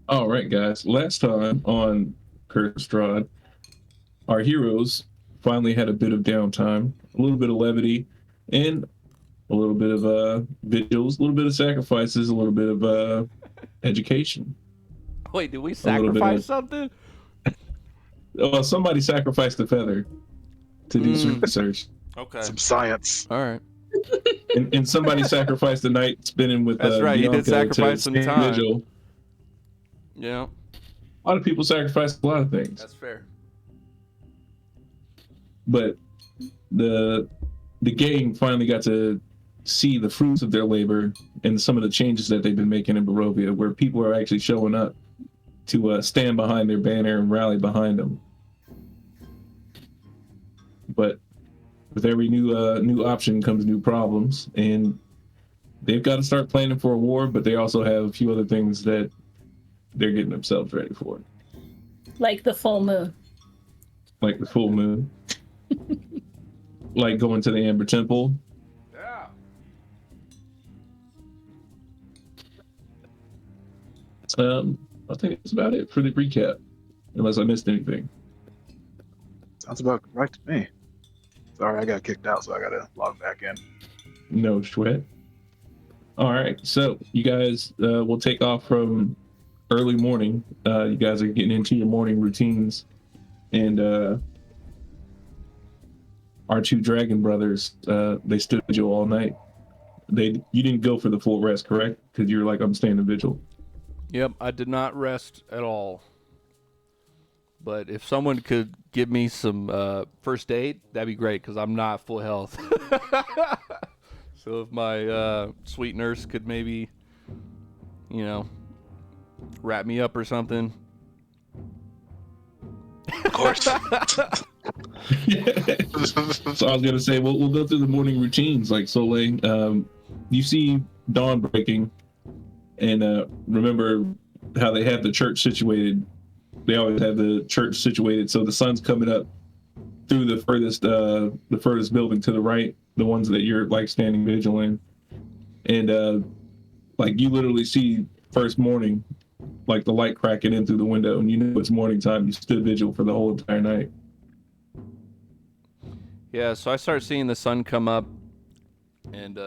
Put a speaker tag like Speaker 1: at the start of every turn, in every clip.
Speaker 1: All right, guys. Last time on Curse Strahd, our heroes finally had a bit of downtime, a little bit of levity, and a little bit of vigils, a little bit of sacrifices, a little bit of education,
Speaker 2: Wait, did we
Speaker 1: a little bit
Speaker 2: sacrifice
Speaker 1: of
Speaker 2: something?
Speaker 1: somebody sacrificed a feather to do some research,
Speaker 2: Okay.
Speaker 3: Some science.
Speaker 2: All right.
Speaker 1: and somebody sacrificed a night spending with
Speaker 2: That's right. He did
Speaker 1: Bianca to
Speaker 2: sacrifice some
Speaker 1: stand
Speaker 2: time.
Speaker 1: vigil.
Speaker 2: Yeah,
Speaker 1: A lot of people sacrifice a lot of things,
Speaker 2: that's fair.
Speaker 1: but the the gang finally got to see the fruits of their labor and some of the changes that they've been making in Barovia, where people are actually showing up to stand behind their banner and rally behind them. But with every new option comes new problems, and they've got to start planning for a war. But they also have a few other things that they're getting themselves ready for,
Speaker 4: Like the full moon.
Speaker 1: like the full moon, like going to the Amber Temple.
Speaker 2: Yeah.
Speaker 1: I think that's about it for the recap, unless I missed anything.
Speaker 3: Sounds about right to me. Sorry, I got kicked out, so I gotta log back in.
Speaker 1: No sweat. All right, so you guys will take off from early morning. You guys are getting into your morning routines, and our two dragon brothers, they stood vigil all night. You didn't go for the full rest, correct? Because you were like, I'm staying in vigil.
Speaker 2: Yep, I did not rest at all. But if someone could give me some first aid, that'd be great, because I'm not full health. So if my sweet nurse could maybe, wrap me up or something.
Speaker 3: Of course.
Speaker 1: So I was gonna say, we'll go through the morning routines. Like Soleil, you see dawn breaking, and remember how they have the church situated. They always have the church situated so the sun's coming up through the furthest building to the right, the ones that you're like standing vigil in, and like you literally see first morning, like the light cracking in through the window, and you know it's morning time. You stood vigil for the whole entire night.
Speaker 2: Yeah, so I started seeing the sun come up, and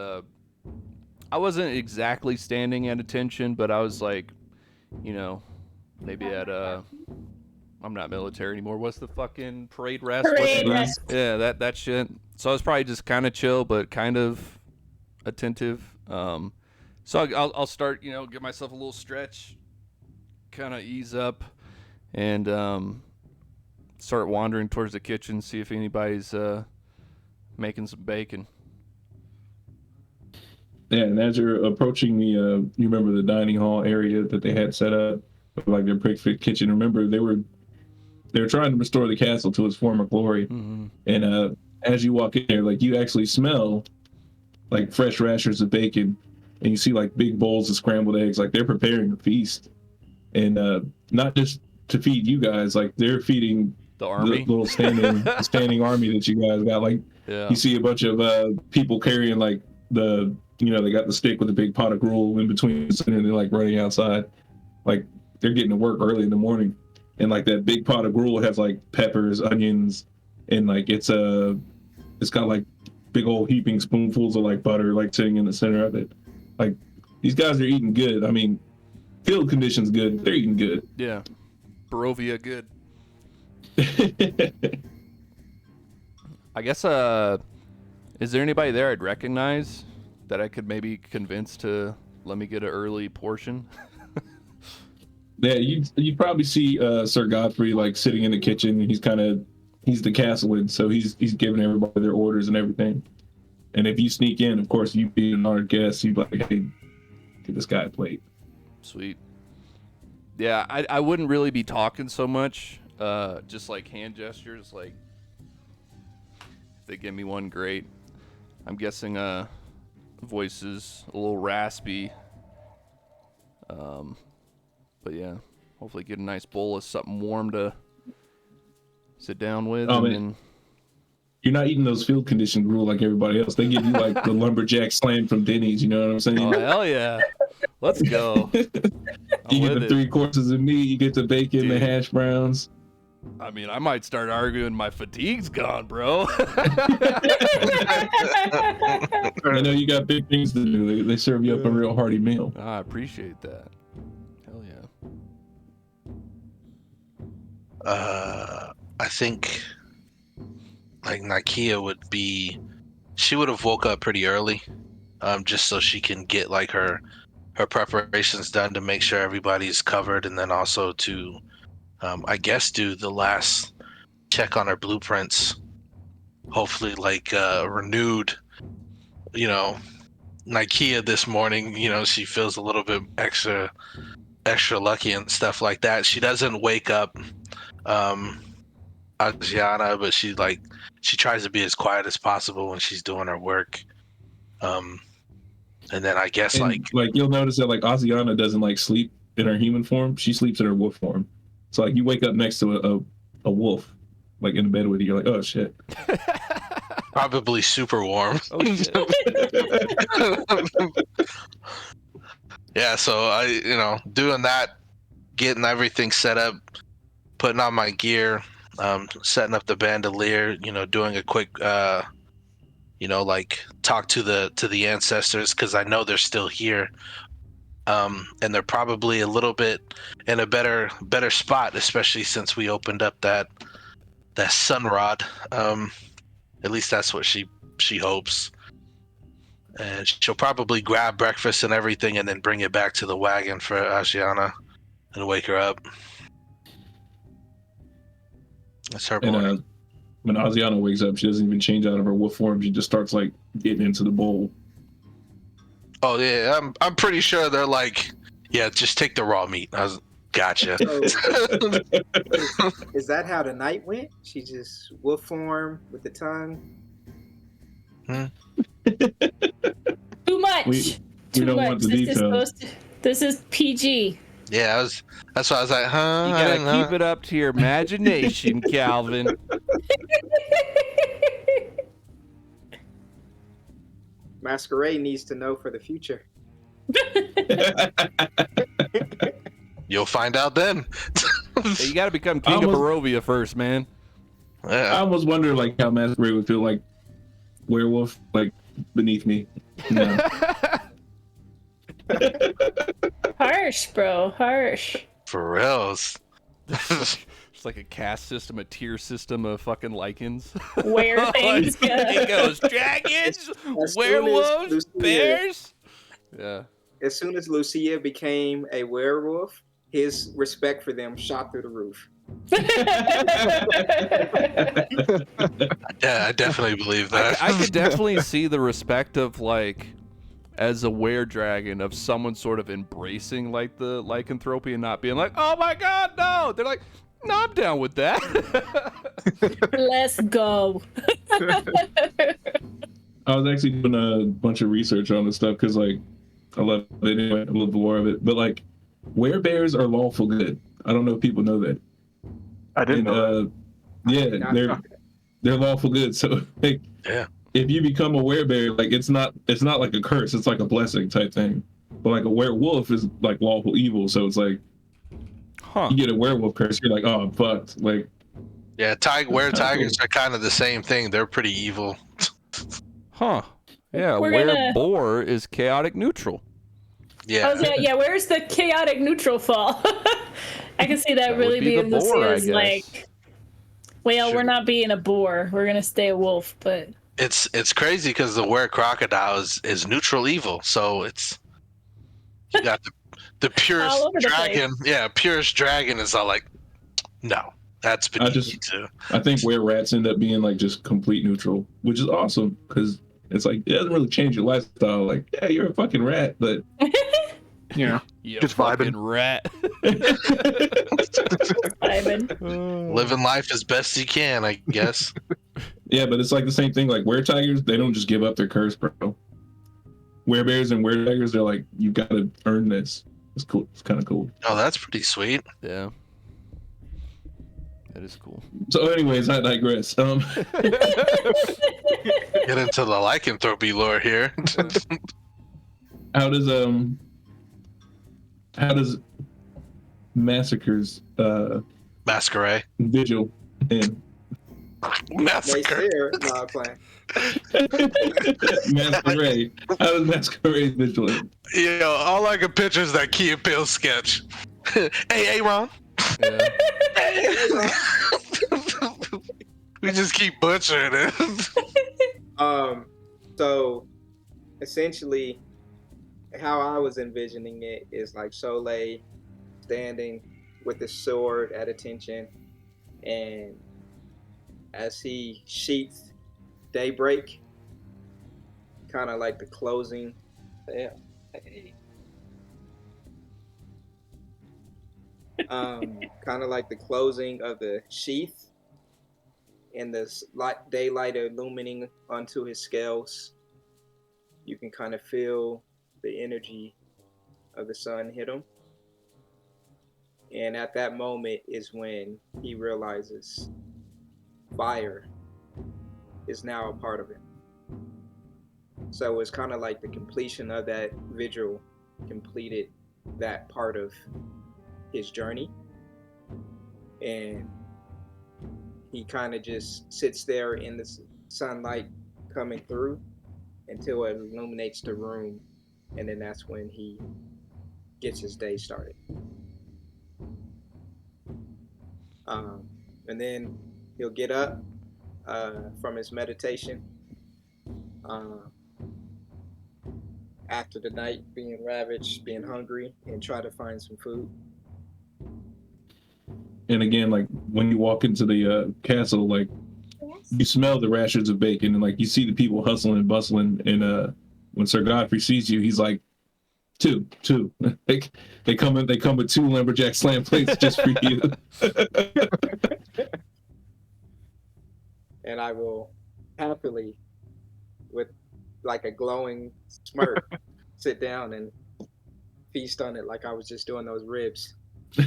Speaker 2: I wasn't exactly standing at attention, but I was like, maybe at I'm not military anymore. What's the fucking parade rest?
Speaker 4: Parade rest.
Speaker 2: Yeah, that shit. So I was probably just kind of chill, but kind of attentive. So I'll start, give myself a little stretch, kind of ease up, and start wandering towards the kitchen, see if anybody's making some bacon.
Speaker 1: Yeah, and as you're approaching you remember the dining hall area that they had set up, like their perfect kitchen. Remember, they were trying to restore the castle to its former glory.
Speaker 2: Mm-hmm.
Speaker 1: And as you walk in there, like you actually smell like fresh rashers of bacon, and you see like big bowls of scrambled eggs. Like they're preparing a feast, and not just to feed you guys, like they're feeding
Speaker 2: The army.
Speaker 1: the little standing army that you guys got. Like
Speaker 2: Yeah.
Speaker 1: you see a bunch of people carrying like they got the stick with the big pot of gruel in between, and they're like running outside, like they're getting to work early in the morning, and like that big pot of gruel has like peppers, onions, and like it's got like big old heaping spoonfuls of like butter like sitting in the center of it. Like these guys are eating good. I mean, field conditions good. They're eating good.
Speaker 2: Yeah. Barovia good. I guess is there anybody there I'd recognize that I could maybe convince to let me get an early portion?
Speaker 1: Yeah, you probably see Sir Godfrey like sitting in the kitchen. He's the castellan, so he's giving everybody their orders and everything. And if you sneak in, of course, you be an honored guest. You'd be like, hey, get this guy a plate.
Speaker 2: Sweet. Yeah, I wouldn't really be talking so much. Just like hand gestures, like if they give me one, great. I'm guessing voice is a little raspy. But yeah, hopefully get a nice bowl of something warm to sit down with.
Speaker 1: Oh,
Speaker 2: and
Speaker 1: man.
Speaker 2: then
Speaker 1: You're not eating those field conditioned gruel like everybody else. They give you like the lumberjack slam from Denny's. You know what I'm saying?
Speaker 2: oh hell yeah, let's go.
Speaker 1: You get
Speaker 2: with
Speaker 1: the
Speaker 2: it.
Speaker 1: 3 courses of meat. You get the bacon, the
Speaker 2: Dude.
Speaker 1: hash browns.
Speaker 2: I mean, I might start arguing my fatigue's gone, bro.
Speaker 1: You know, you got big things to do. They serve you up a real hearty meal.
Speaker 2: I appreciate that. Hell yeah.
Speaker 5: I think like Nakia she would have woke up pretty early, just so she can get like her preparations done to make sure everybody's covered, and then also to I guess do the last check on her blueprints. Hopefully like renewed, Nakia this morning, she feels a little bit extra lucky and stuff like that. She doesn't wake up Adriana, but she tries to be as quiet as possible when she's doing her work. And then I guess
Speaker 1: And, like you'll notice that like Asiana doesn't like sleep in her human form. She sleeps in her wolf form. So like you wake up next to a wolf, like in bed with you. You're like, oh shit.
Speaker 5: probably super warm.
Speaker 2: Oh shit.
Speaker 5: Yeah, so I doing that, getting everything set up, putting on my gear, setting up the bandolier, doing a quick like talk to the ancestors, because I know they're still here, and they're probably a little bit in a better spot, especially since we opened up that sun rod. At least that's what she hopes. And she'll probably grab breakfast and everything and then bring it back to the wagon for Asiana and wake her up. That's her morning.
Speaker 1: And when Asiana wakes up, she doesn't even change out of her wolf form. She just starts like getting into the bowl.
Speaker 5: Oh yeah, I'm pretty sure they're like, yeah, just take the raw meat. Gotcha.
Speaker 6: So, is that how the night went? She just wolf form with the tongue.
Speaker 4: Too much.
Speaker 1: We
Speaker 4: Too
Speaker 1: don't
Speaker 4: much.
Speaker 1: want the
Speaker 4: This is
Speaker 1: details.
Speaker 4: this is PG.
Speaker 5: Yeah, that's why I was like, huh?
Speaker 2: You
Speaker 5: I
Speaker 2: gotta
Speaker 5: don't know.
Speaker 2: keep it up to your imagination, Calvin.
Speaker 6: Masquerade needs to know for the future.
Speaker 5: You'll find out then.
Speaker 2: Hey, you gotta become king of
Speaker 1: Almost-
Speaker 2: Barovia first, man.
Speaker 1: I
Speaker 5: Yeah.
Speaker 1: almost wonder like how Masquerade would feel like werewolf, like beneath me. No.
Speaker 4: Harsh, bro. Harsh.
Speaker 5: For reals.
Speaker 2: It's like a caste system, a tier system of fucking lichens.
Speaker 4: Where things go.
Speaker 2: It goes dragons,
Speaker 6: As soon as
Speaker 2: werewolves,
Speaker 6: Lucia-
Speaker 2: bears. Yeah.
Speaker 6: As soon as Lucia became a werewolf, his respect for them shot through the roof.
Speaker 5: Yeah, I definitely believe that.
Speaker 2: I could definitely see the respect of like, as a were-dragon, of someone sort of embracing like the lycanthropy and not being like, oh my god, no. They're like, no, I'm down with that.
Speaker 4: Let's go.
Speaker 1: I was actually doing a bunch of research on this stuff because like I love it anyway. I love the lore of it. But like werebears are lawful good. I don't know if people know that.
Speaker 3: I didn't know that.
Speaker 1: Yeah, they're lawful good. So like,
Speaker 5: Yeah.
Speaker 1: if you become a werebear, like it's not like a curse. It's like a blessing type thing. But like a werewolf is like lawful evil. So it's like
Speaker 2: Huh.
Speaker 1: you get a werewolf curse, you're like, oh, I'm fucked. Like
Speaker 5: Yeah, tigers are kind of the same thing. They're pretty evil.
Speaker 2: Huh. Yeah,
Speaker 4: We're
Speaker 2: where
Speaker 4: gonna-
Speaker 2: boar is chaotic neutral.
Speaker 5: Yeah.
Speaker 4: Oh, yeah, where's the chaotic neutral fall? I can see that
Speaker 2: That
Speaker 4: really
Speaker 2: would be
Speaker 4: being
Speaker 2: the boar, I
Speaker 4: Lucia's
Speaker 2: guess.
Speaker 4: like, well,
Speaker 5: Sure.
Speaker 4: we're not being a boar. We're gonna stay a wolf, but
Speaker 5: It's crazy because the were crocodile is neutral evil. So you got the purest
Speaker 4: All over the
Speaker 5: dragon. Yeah, purest dragon is all like, no, that's beneath
Speaker 1: just-
Speaker 5: you too.
Speaker 1: I think were rats end up being like just complete neutral, which is awesome because it's like it doesn't really change your lifestyle. Like, yeah, you're a fucking rat, but
Speaker 3: Yeah.
Speaker 2: You
Speaker 3: Just
Speaker 2: fucking
Speaker 3: vibing.
Speaker 2: rat.
Speaker 4: Ivan.
Speaker 5: Living life as best you can, I guess.
Speaker 1: yeah, but it's like the same thing. Like were tigers, they don't just give up their curse, bro. Werebears and were tigers, they're like, you gotta earn this. It's cool. It's kind of cool.
Speaker 5: Oh, that's pretty sweet.
Speaker 2: Yeah. That is cool.
Speaker 1: So, anyways, I digress.
Speaker 5: Get into the lycanthropy lore here.
Speaker 1: How does massacres
Speaker 5: Masquerade.
Speaker 1: Vigil and
Speaker 6: They
Speaker 5: Massacre.
Speaker 6: share. No, I'm playing.
Speaker 1: Masquerade. How does Masquerade Vigil end?
Speaker 5: You know, all I can picture is that Key and Peele sketch. Hey, Ron.
Speaker 2: Yeah.
Speaker 5: We just keep butchering it.
Speaker 6: So essentially, how I was envisioning it is like Soleil standing with his sword at attention, and as he sheaths daybreak, kind of like the closing. Yeah. Hey. Kind of like the closing of the sheath, and the daylight illuminating onto his scales. You can kind of feel the energy of the sun hit him. And at that moment is when he realizes fire is now a part of him. So it's kind of like the completion of that vigil completed that part of his journey. And he kind of just sits there in the sunlight coming through until it illuminates the room. And then that's when he gets his day started. And then he'll get up from his meditation after the night, being ravaged, being hungry, and try to find some food.
Speaker 1: And again, like when you walk into the castle, like you smell the rations of bacon, and like you see the people hustling and bustling. And when Sir Godfrey sees you, he's like, two. they come with 2 lumberjack slam plates just for you.
Speaker 6: And I will happily, with like a glowing smirk, sit down and feast on it like I was just doing those ribs.
Speaker 1: All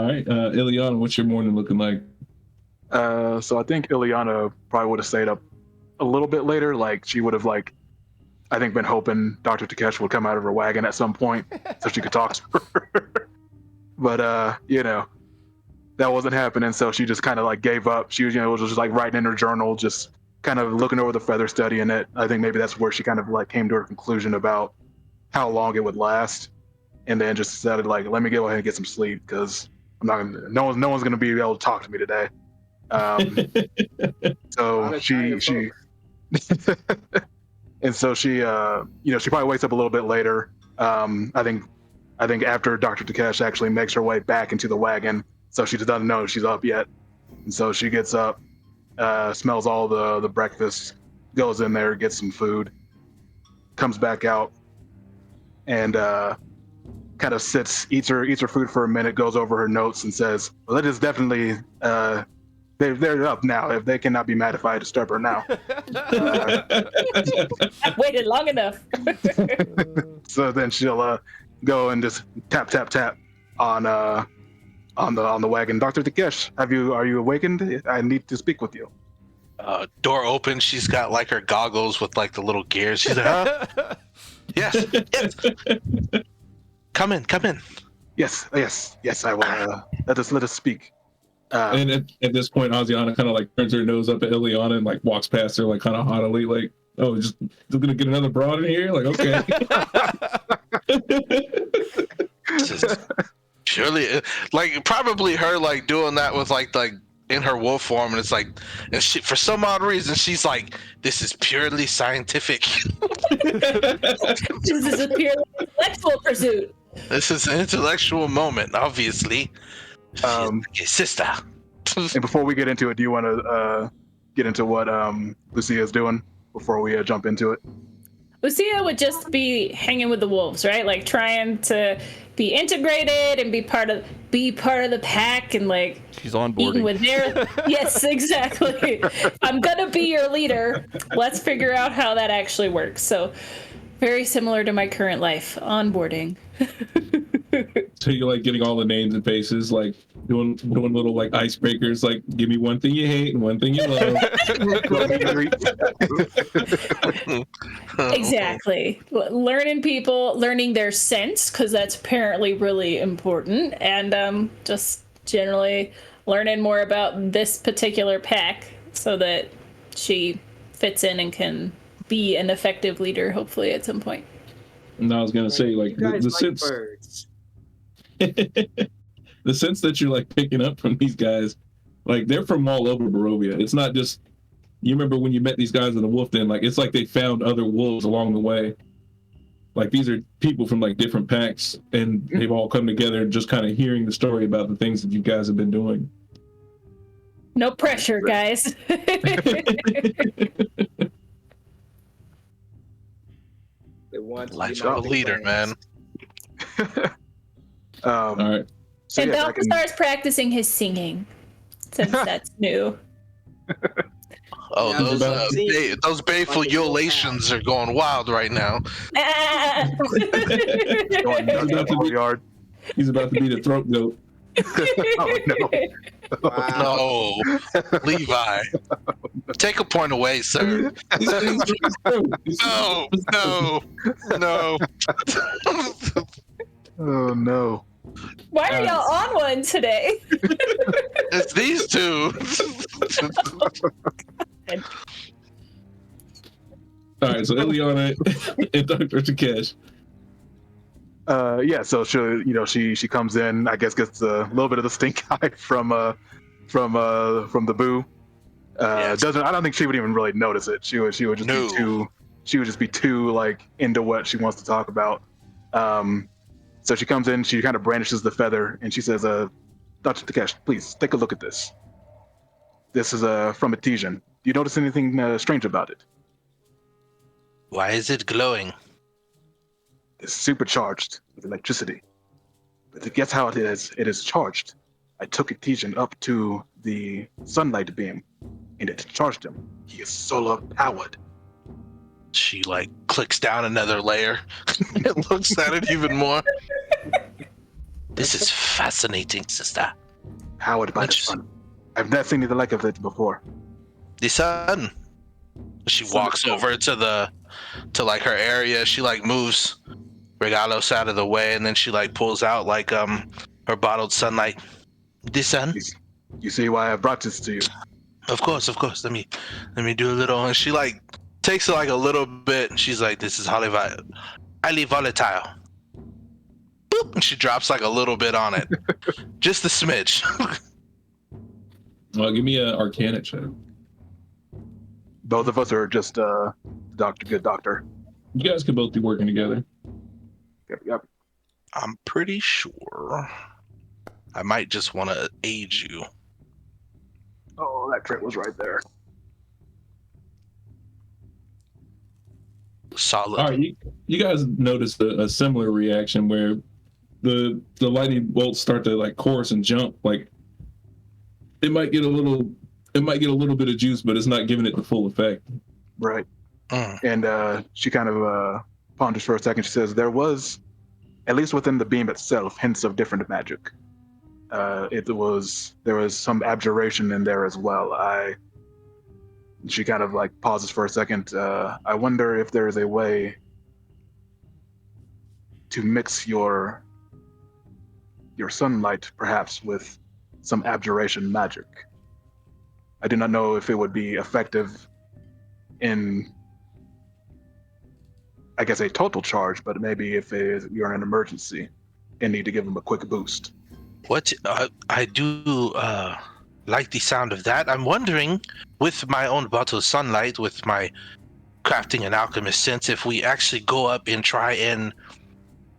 Speaker 1: right, Ileana, what's your morning looking like?
Speaker 3: So I think Ileana probably would have stayed up a little bit later. Like she would have, like, I think, been hoping Dr. Takeshi would come out of her wagon at some point so she could talk to her. But you know, that wasn't happening. So she just kind of like gave up. She was, you know, was just like writing in her journal, just kind of looking over the feather, studying it. I think maybe that's where she kind of like came to her conclusion about how long it would last, and then just decided, like, let me go ahead and get some sleep because I'm not gonna, no one's gonna be able to talk to me today. So she and so she you know, she probably wakes up a little bit later. I think after Dr. Takeshi actually makes her way back into the wagon, so she doesn't know she's up yet. And so she gets up, smells all the breakfast, goes in there, gets some food, comes back out, and kind of sits, eats her food for a minute, goes over her notes and says, well, that is definitely they're up now. If they cannot be mad if I disturb her now.
Speaker 4: I've waited long enough.
Speaker 3: So then she'll go and just tap on the wagon. Dr. Takeshi, are you awakened? I need to speak with you.
Speaker 5: Door opens. She's got like her goggles with like the little gears. She's like, huh? Yes. Come in.
Speaker 3: Yes. I will. Let us speak.
Speaker 1: And at this point, Asiana kind of like turns her nose up at Ileana and like walks past her like kind of haughtily, like, "Oh, just gonna get another broad in here?" Like, okay.
Speaker 5: Surely, like probably her like doing that with like in her wolf form, and it's like, and she, for some odd reason, she's like, this is purely scientific.
Speaker 4: This is a purely intellectual pursuit.
Speaker 5: This is an intellectual moment, obviously. She's sister.
Speaker 3: And before we get into it, do you want to get into what Lucia is doing before we jump into it?
Speaker 4: Lucia would just be hanging with the wolves, right? Like trying to be integrated and be part of the pack, and like
Speaker 2: She's onboarding.
Speaker 4: eating with their yes, exactly. I'm gonna be your leader. Let's figure out how that actually works. So very similar to my current life, onboarding.
Speaker 1: So you're like getting all the names and faces, like doing little like icebreakers, like give me one thing you hate and one thing you love.
Speaker 4: Exactly. Learning people, learning their sense, because that's apparently really important, and just generally learning more about this particular pack so that she fits in and can be an effective leader, hopefully, at some point.
Speaker 1: And I was gonna say,
Speaker 6: You
Speaker 1: like
Speaker 6: guys
Speaker 1: the
Speaker 6: like
Speaker 1: sense,
Speaker 6: birds.
Speaker 1: the sense that you're like picking up from these guys, like they're from all over Barovia. It's not just you remember when you met these guys in the wolf den, like it's like they found other wolves along the way. Like these are people from like different packs, and they've all come together just kind of hearing the story about the things that you guys have been doing.
Speaker 4: No pressure, guys.
Speaker 6: They want to
Speaker 5: Life
Speaker 6: unite
Speaker 5: of a
Speaker 6: the
Speaker 5: leader, man.
Speaker 6: clans.
Speaker 1: All right.
Speaker 3: So
Speaker 4: And
Speaker 3: yeah, back in-
Speaker 4: Balthazar's practicing his singing, since that's new.
Speaker 5: Oh,
Speaker 6: Yeah,
Speaker 1: those,
Speaker 5: those baleful
Speaker 6: like a little
Speaker 5: ulations are going wild right now.
Speaker 4: Ah!
Speaker 3: going nuts in the courtyard.
Speaker 1: He's about to be the throat goat.
Speaker 3: Oh no!
Speaker 6: Wow.
Speaker 5: No, Levi, take a point away, sir. No, no, no.
Speaker 3: Oh no!
Speaker 4: Why are y'all on one today?
Speaker 5: It's these two.
Speaker 1: All right, so Ileana and Dr. Takesh.
Speaker 3: Yeah, so she comes in. I guess gets a little bit of the stink eye from the boo.
Speaker 5: Yes.
Speaker 3: Doesn't I don't think she would even really notice it. She would just
Speaker 5: No.
Speaker 3: be too. She would just be too like into what she wants to talk about. So she comes in. She kind of brandishes the feather and she says, "Dr. Takesh, please take a look at this. This is from a Tesian. Do you notice anything strange about it?
Speaker 5: Why is it glowing?
Speaker 3: It's supercharged with electricity. But guess how it is? It is charged. I took Etesian up to the sunlight beam, and it charged him. He is solar powered.
Speaker 5: She like clicks down another layer and looks at it even more. This is fascinating, sister.
Speaker 3: Powered by the
Speaker 5: Interesting.
Speaker 3: sun. I've never seen the like of it before.
Speaker 5: The sun. She walks over to like her area. She like moves Regalos out of the way, and then she like pulls out like her bottled sunlight. The sun.
Speaker 3: You see why I brought this to you?
Speaker 5: Of course. Let me do a little. And she like takes like a little bit. And she's like, "This is highly volatile." Boop, and she drops like a little bit on it, just a smidge.
Speaker 1: Well, give me an Arcana check.
Speaker 3: Both of us are just good doctor.
Speaker 1: You guys could both be working together.
Speaker 3: Yep.
Speaker 5: I'm pretty sure I might just want to aid you.
Speaker 3: Oh, that trait was right there.
Speaker 5: Solid.
Speaker 1: All right, you guys noticed a similar reaction where the lightning bolts start to like course and jump. Like it might get a little bit of juice, but it's not giving it the full effect.
Speaker 3: Right. And she kind of ponders for a second. She says, there was, at least within the beam itself, hints of different magic. There was some abjuration in there as well. She kind of like pauses for a second. I wonder if there is a way to mix your sunlight perhaps with some abjuration magic. I do not know if it would be effective in, I guess, a total charge, but maybe if you're in an emergency and need to give them a quick boost.
Speaker 5: What I do like the sound of that. I'm wondering, with my own bottle of sunlight, with my crafting and alchemist sense, if we actually go up and try and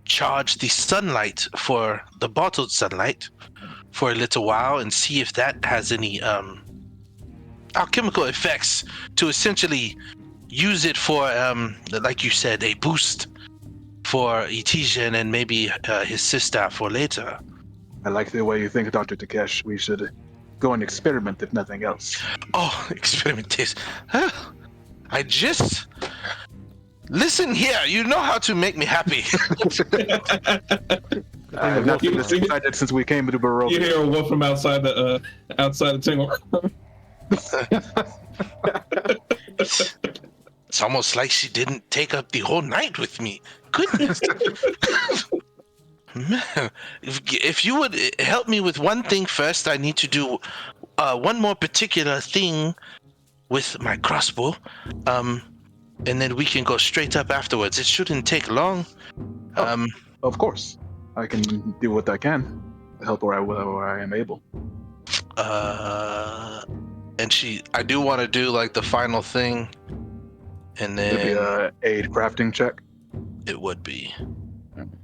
Speaker 5: charge the sunlight for the bottled sunlight for a little while and see if that has any alchemical effects to essentially use it for, like you said, a boost for Etesian and maybe his sister for later.
Speaker 3: I like the way you think, Dr. Takesh. We should go and experiment, if nothing else.
Speaker 5: Oh, experimentation. I just... Listen here, you know how to make me happy.
Speaker 3: I have not been this excited since we came to Barovia.
Speaker 1: You hear one from outside the tangle.
Speaker 5: It's almost like she didn't take up the whole night with me. Goodness. Man, if you would help me with one thing first, I need to do one more particular thing with my crossbow. And then we can go straight up afterwards. It shouldn't take long.
Speaker 3: Of course. I can do what I can to help where I am able.
Speaker 5: And I do want to do like the final thing. And then
Speaker 3: It'd be a aid crafting check.
Speaker 5: it would be.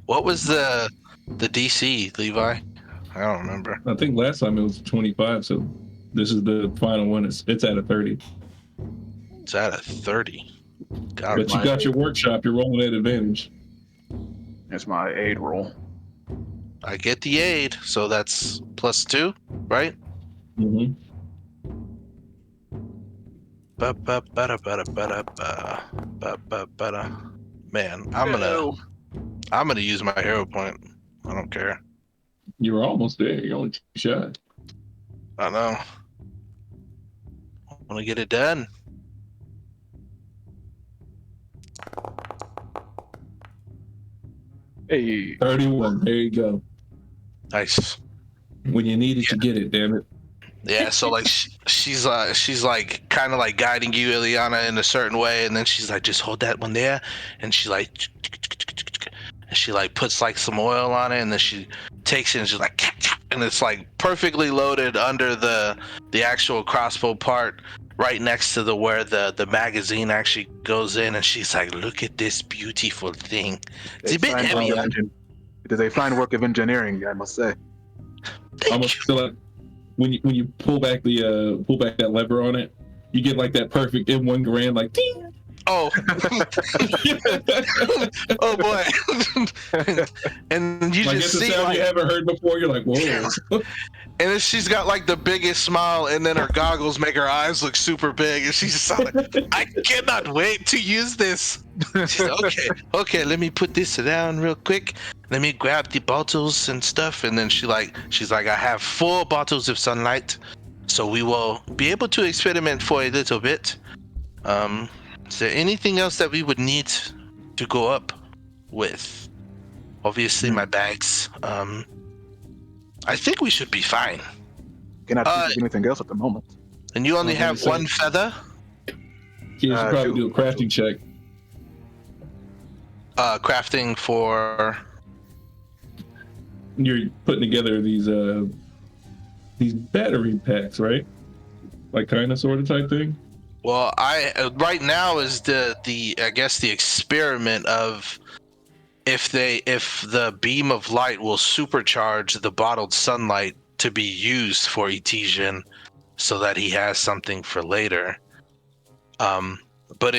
Speaker 5: What was the DC, Levi? I don't remember.
Speaker 1: I think last time it was 25, so this is the final one. It's at a 30.
Speaker 5: It's at a 30. God,
Speaker 1: But you got your workshop. You're rolling at advantage.
Speaker 3: It's my aid roll.
Speaker 5: I get the aid, so that's +2, right?
Speaker 1: Mm-hmm.
Speaker 5: Man, I'm gonna use my hero point. I don't care.
Speaker 1: You were almost there. You're only 2 shots.
Speaker 5: I know. I want to get it done.
Speaker 3: Hey,
Speaker 1: 31. There you go.
Speaker 5: Nice.
Speaker 1: When you need it, you get it. Damn it.
Speaker 5: Yeah, so like she's like kind of like guiding you, Ileana, in a certain way, and then she's like, just hold that one there, and she like, and she like puts like some oil on it, and then she takes it and she's like, and it's like perfectly loaded under the actual crossbow part, right next to where the magazine actually goes in, and she's like, look at this beautiful thing. It's a bit heavy.
Speaker 3: It is a fine work of engineering, I must say.
Speaker 1: Almost feel like when you pull back that lever on it, you get like that perfect M1 Garand, like ding.
Speaker 5: Oh. Oh boy. And you
Speaker 1: Like
Speaker 5: just
Speaker 1: it's a
Speaker 5: see
Speaker 1: sound
Speaker 5: like,
Speaker 1: you haven't heard before. You're like, whoa.
Speaker 5: and then she's got like the biggest smile, and then her goggles make her eyes look super big, and she's just like, I cannot wait to use this. She's like, okay, let me put this down real quick. Let me grab the bottles and stuff, and then she's like, I have 4 bottles of sunlight, so we will be able to experiment for a little bit. Is there anything else that we would need to go up with? Obviously, my bags. I think we should be fine.
Speaker 3: Cannot think of anything else at the moment.
Speaker 5: And you only have 1 feather?
Speaker 1: You should probably do a crafting check.
Speaker 5: Crafting for...
Speaker 1: You're putting together these battery packs, right? Like kind of sort of type thing.
Speaker 5: Well, right now is the I guess the experiment of if the beam of light will supercharge the bottled sunlight to be used for Etesian, so that he has something for later. But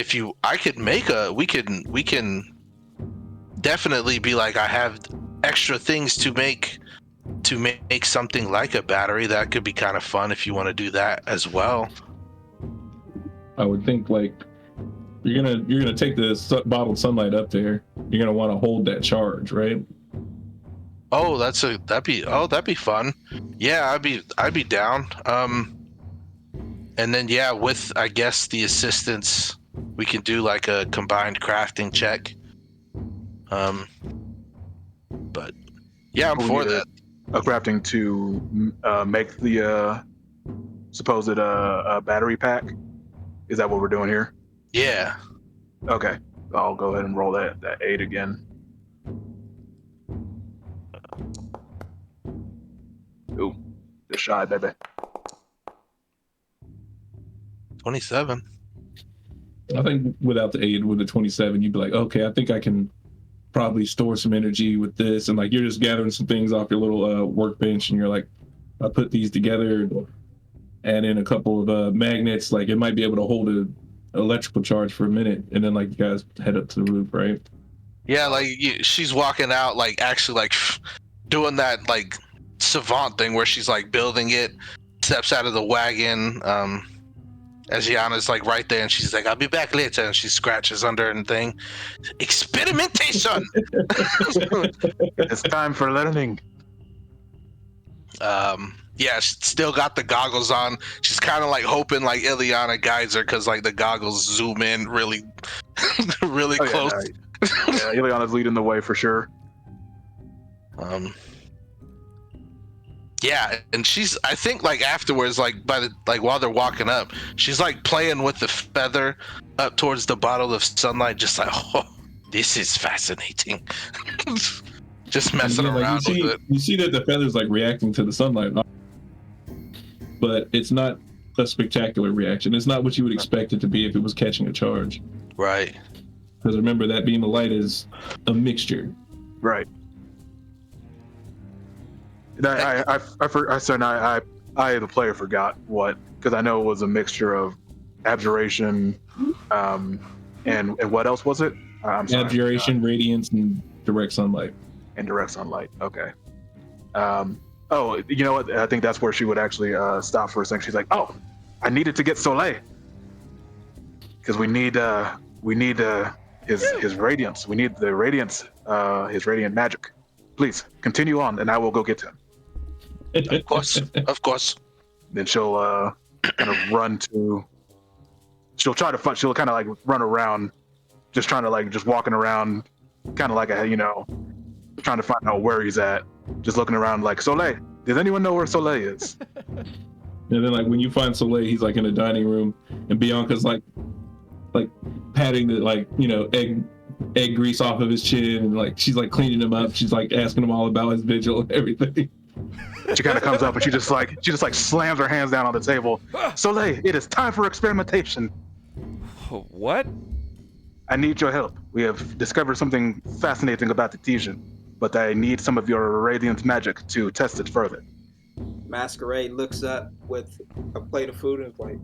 Speaker 5: we can definitely be like, I have extra things to make something like a battery. That could be kind of fun if you want to do that as well.
Speaker 1: I would think like you're gonna take the bottled sunlight up there. You're gonna want to hold that charge, right?
Speaker 5: Oh, that'd be fun. Yeah, I'd be down. And then yeah, with I guess the assistance, we can do like a combined crafting check. But yeah, I'm for that.
Speaker 3: A crafting to make the supposed battery pack. Is that what we're doing here?
Speaker 5: Yeah.
Speaker 3: Okay, I'll go ahead and roll that 8 again. Ooh, just shy, baby.
Speaker 5: 27.
Speaker 1: I think without the aid, with the 27, you'd be like, okay, I think I can probably store some energy with this, and like you're just gathering some things off your little workbench, and you're like, I put these together, add in a couple of magnets, like it might be able to hold an electrical charge for a minute, and then like you guys head up to the roof, right?
Speaker 5: Yeah, like she's walking out, like actually like doing that like savant thing where she's like building it, steps out of the wagon, As Yana's like right there, and she's like, "I'll be back later," and she scratches under and thing. Experimentation.
Speaker 3: It's time for learning.
Speaker 5: Yeah, she's still got the goggles on. She's kind of like hoping like Ileana guides her because like the goggles zoom in really, really
Speaker 3: Oh, yeah,
Speaker 5: close.
Speaker 3: yeah, Ileana's leading the way for sure.
Speaker 5: Yeah, and she's I think like afterwards, like while they're walking up, she's like playing with the feather up towards the bottle of sunlight, just like, oh, this is fascinating. Just messing
Speaker 1: And, like,
Speaker 5: around with it.
Speaker 1: You see that the feather's like reacting to the sunlight, but it's not a spectacular reaction. It's not what you would expect it to be if it was catching a charge.
Speaker 5: Right.
Speaker 1: Because remember, that beam of light is a mixture.
Speaker 3: Right. I the player forgot what, because I know it was a mixture of abjuration, and what else was it? I'm sorry,
Speaker 1: Abjuration, radiance, and direct sunlight.
Speaker 3: and direct sunlight. Okay. Oh, you know what? I think that's where she would actually stop for a second. She's like, "Oh, I needed to get Soleil because we need his radiance. We need the radiance, his radiant magic. Please continue on, and I will go get him."
Speaker 5: Of course. Of course.
Speaker 3: Then she'll kind of run to. She'll try to find. She'll kind of like run around, just trying to like just walking around, kind of like a trying to find out where he's at. Just looking around like, Soleil. Does anyone know where Soleil is?
Speaker 1: And then like when you find Soleil, he's like in a dining room, and Bianca's like patting the egg grease off of his chin, and like she's like cleaning him up. She's like asking him all about his vigil and everything.
Speaker 3: She kind of comes up and she just like slams her hands down on the table. Soleil, it is time for experimentation.
Speaker 2: What?
Speaker 3: I need your help. We have discovered something fascinating about the Tesian, but I need some of your radiant magic to test it further.
Speaker 6: Masquerade looks up with a plate of food and is like,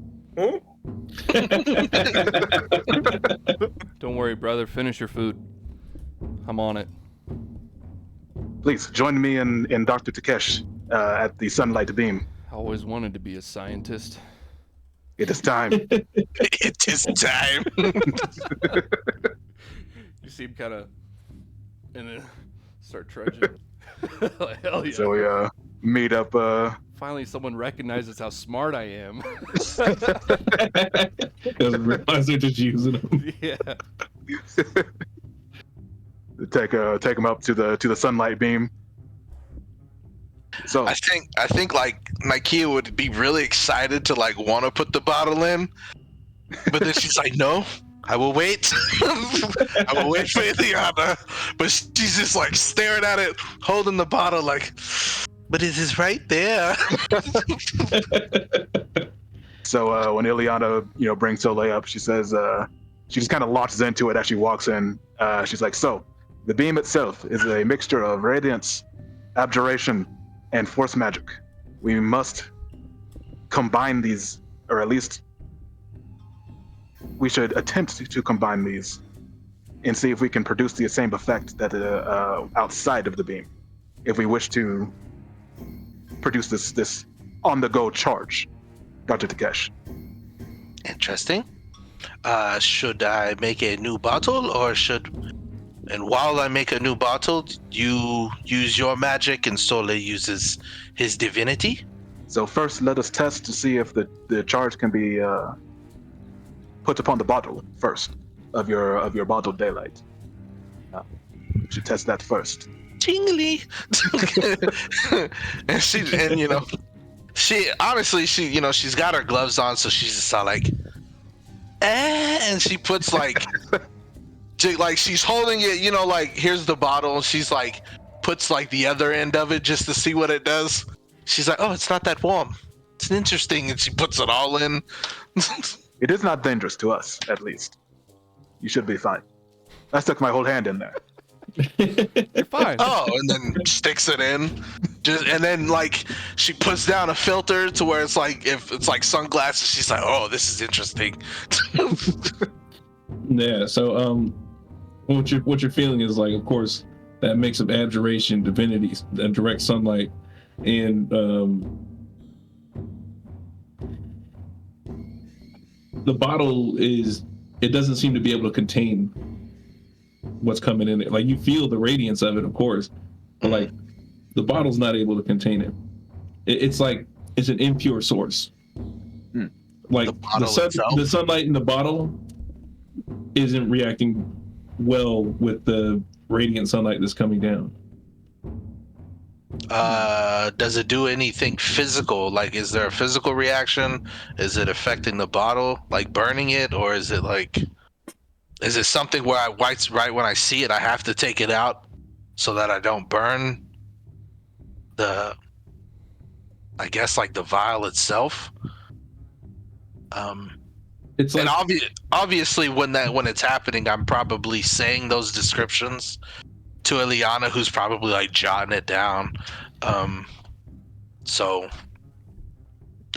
Speaker 2: Don't worry, brother. Finish your food. I'm on it.
Speaker 3: Please join me in Dr. Takesh at the sunlight beam.
Speaker 2: I always wanted to be a scientist.
Speaker 3: It is time.
Speaker 5: It is time.
Speaker 2: You see him kind of, and then start trudging. Hell yeah.
Speaker 3: So we meet up.
Speaker 2: Finally, someone recognizes how smart I am.
Speaker 1: Doesn't realize they're just using them.
Speaker 2: Yeah.
Speaker 3: Take him up to the sunlight beam. So
Speaker 5: I think like Nakia would be really excited to like want to put the bottle in, but then she's like, "No, I will wait. I will wait for Ileana." But she's just like staring at it, holding the bottle, like, "But it is right there."
Speaker 3: So when Ileana brings Soleil up, she says she just kind of launches into it as she walks in. She's like, "So the beam itself is a mixture of radiance, abjuration, and force magic. We must combine these, or at least we should attempt to combine these and see if we can produce the same effect that outside of the beam, if we wish to produce this on-the-go charge." Dr. Takesh.
Speaker 5: Interesting. Should I make a new bottle, or and while I make a new bottle, you use your magic and Soleil uses his divinity?
Speaker 3: So first, let us test to see if the charge can be put upon the bottle first of your bottled daylight. We should test that first.
Speaker 5: Tingly. she honestly she's got her gloves on, so she's just all like, and she puts like. Like she's holding it, like here's the bottle, and she's like puts like the other end of it just to see what it does. She's like, "Oh, it's not that warm. It's interesting," and she puts it all in.
Speaker 3: It is not dangerous to us, at least. You should be fine. I stuck my whole hand in there.
Speaker 2: You're fine.
Speaker 5: Oh, and then sticks it in. And then like she puts down a filter to where it's like if it's like sunglasses, she's like, "Oh, this is interesting."
Speaker 1: Yeah. So what you're feeling is like, of course, that mix of abjuration, divinities, and direct sunlight, and the bottle it doesn't seem to be able to contain what's coming in it. Like you feel the radiance of it, of course, but like the bottle's not able to contain it. It's like it's an impure source. Like the sunlight in the bottle isn't reacting well with the radiant sunlight that's coming down.
Speaker 5: Does it do anything physical? Like, is there a physical reaction? Is it affecting the bottle, like burning it, or is it something where right when I see it, I have to take it out so that I don't burn I guess like the vial itself?
Speaker 1: It's like,
Speaker 5: and obviously when it's happening, I'm probably saying those descriptions to Ileana, who's probably like jotting it down. So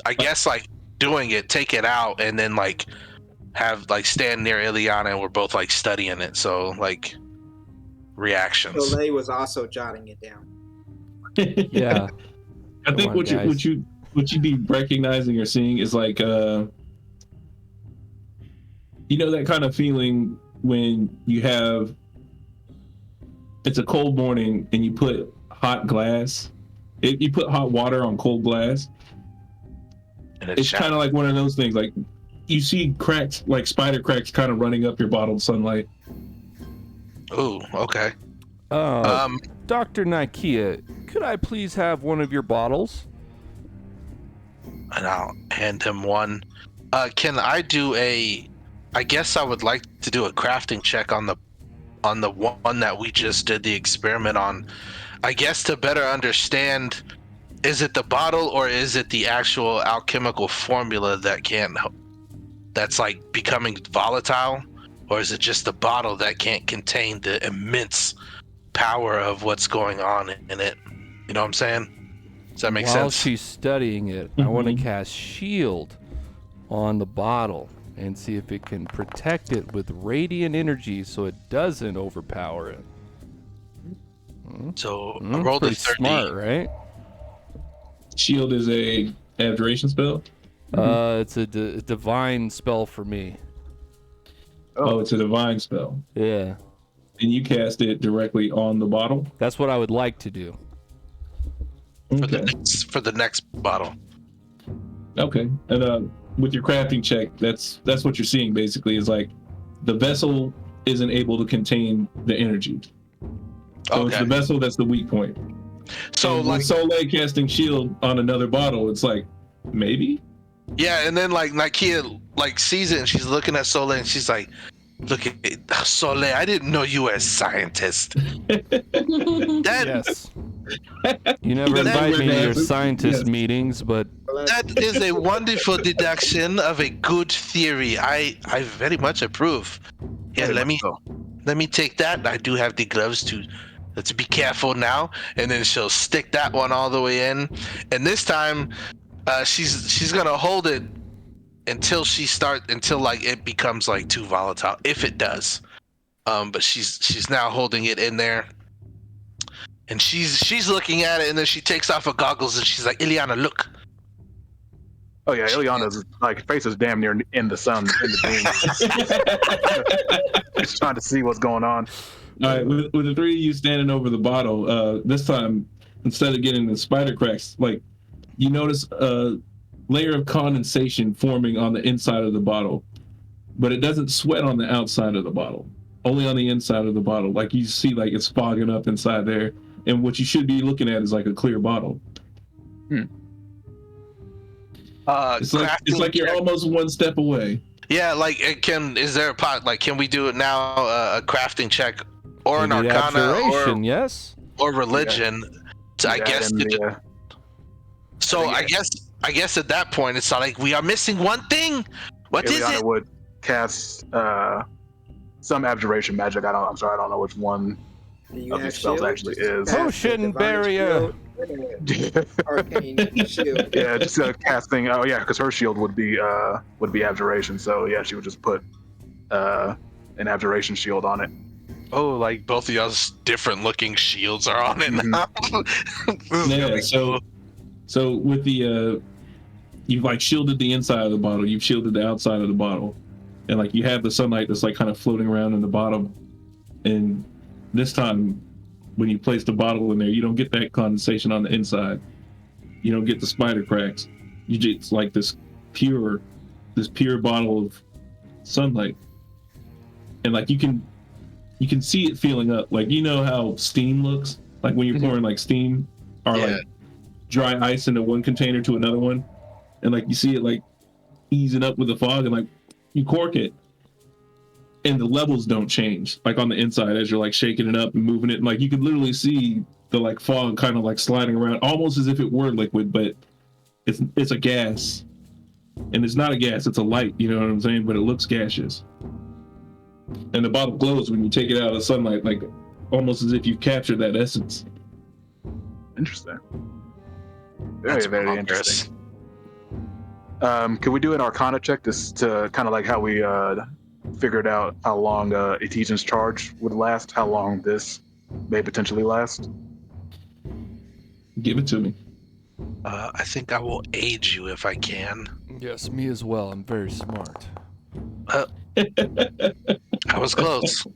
Speaker 5: I guess like doing it, take it out, and then like have like stand near Ileana, and we're both like studying it. So like reactions.
Speaker 6: Soleil was also jotting it down.
Speaker 2: Yeah.
Speaker 1: I think what you'd be recognizing or seeing is like you know that kind of feeling when it's a cold morning and you put hot glass, you put hot water on cold glass.
Speaker 5: And
Speaker 1: It's kind of like one of those things. Like you see cracks, like spider cracks, kind of running up your bottled sunlight.
Speaker 5: Oh, okay.
Speaker 2: Dr. Nikia, could I please have one of your bottles?
Speaker 5: And I'll hand him one. Can I do I guess I would like to do a crafting check on the one that we just did the experiment on. I guess to better understand, is it the bottle or is it the actual alchemical formula that's like becoming volatile, or is it just the bottle that can't contain the immense power of what's going on in it? You know what I'm saying? Does that make sense?
Speaker 2: While she's studying it, I want to cast shield on the bottle and see if it can protect it with radiant energy so it doesn't overpower it.
Speaker 5: So roll the
Speaker 2: Pretty
Speaker 5: 30.
Speaker 2: smart, right?
Speaker 1: Shield is a abjuration spell.
Speaker 2: It's a divine spell for me.
Speaker 1: Oh, it's a divine spell.
Speaker 2: Yeah,
Speaker 1: And you cast it directly on the bottle.
Speaker 2: that's what I would like to do.
Speaker 1: Okay.
Speaker 5: For the next bottle.
Speaker 1: Okay. And with your crafting check, that's what you're seeing basically is like the vessel isn't able to contain the energy. So it's the vessel that's the weak point.
Speaker 5: So
Speaker 1: and
Speaker 5: like
Speaker 1: with Soleil casting shield on another bottle, it's like maybe.
Speaker 5: yeah, and then like Nikia like sees it and she's looking at Soleil and she's like, "Look at it, Soleil, I didn't know you were a scientist."
Speaker 2: Yes. You never invite me to your scientist meetings, but
Speaker 5: That is a wonderful deduction of a good theory. I very much approve. Yeah, let me take that. I do have the gloves to. Let's be careful now. And then she'll stick that one all the way in. And this time, she's gonna hold it until like it becomes like too volatile, if it does. But she's now holding it in there. And she's looking at it, and then she takes off her goggles and she's like, "Ileana, look."
Speaker 3: Oh yeah, Ileana's like face is damn near in the sun, in the beam. Just trying to see what's going on.
Speaker 1: All right, with the three of you standing over the bottle, this time instead of getting the spider cracks, like you notice a layer of condensation forming on the inside of the bottle, but it doesn't sweat on the outside of the bottle, only on the inside of the bottle. Like you see, like it's fogging up inside there, and what you should be looking at is like a clear bottle. It's like you're almost one step away.
Speaker 5: Yeah, like is there a pot? Like, can we do it now? A crafting check, or an
Speaker 2: maybe
Speaker 5: arcana,
Speaker 2: abjuration, yes.
Speaker 5: or religion? So I guess. I guess at that point it's not like we are missing one thing. What is
Speaker 3: Ileana
Speaker 5: it?
Speaker 3: would cast some abjuration magic. I'm sorry, I don't know which one
Speaker 6: Do you
Speaker 3: of
Speaker 6: have
Speaker 3: these spells
Speaker 6: shield?
Speaker 3: actually
Speaker 6: Just
Speaker 3: is.
Speaker 6: cast the
Speaker 2: Potion
Speaker 6: divine
Speaker 2: barrier.
Speaker 6: shield, arcane shield.
Speaker 3: Yeah, just casting. Oh yeah, because her shield would be abjuration. So yeah, she would just put an abjuration shield on it.
Speaker 5: Oh, like both of y'all's different looking shields are on it now. This is
Speaker 1: Yeah,
Speaker 5: gonna be cool.
Speaker 1: so with the you've like shielded the inside of the bottle, you've shielded the outside of the bottle, and like you have the sunlight that's like kind of floating around in the bottom. And this time, when you place the bottle in there, you don't get that condensation on the inside. You don't get the spider cracks. You just like this pure bottle of sunlight, and like you can see it filling up. Like, you know how steam looks like when you're pouring like steam or like dry ice into one container to another one, and like you see it like easing up with the fog, and like you cork it and the levels don't change like on the inside as you're like shaking it up and moving it, and like you can literally see the like fog kind of like sliding around almost as if it were liquid, but it's a gas, and it's not a gas, it's a light, you know what I'm saying, but it looks gaseous, and the bottle glows when you take it out of the sunlight, like almost as if you've captured that essence.
Speaker 3: Interesting.
Speaker 5: That's
Speaker 3: Very
Speaker 5: bonkers.
Speaker 3: interesting. Could we do an Arcana check to kind of like how we figured out how long Etesian's charge would last, how long this may potentially last?
Speaker 1: Give it to me.
Speaker 5: I think I will aid you if I can.
Speaker 2: Yes, me as well. I'm very smart.
Speaker 5: I was close.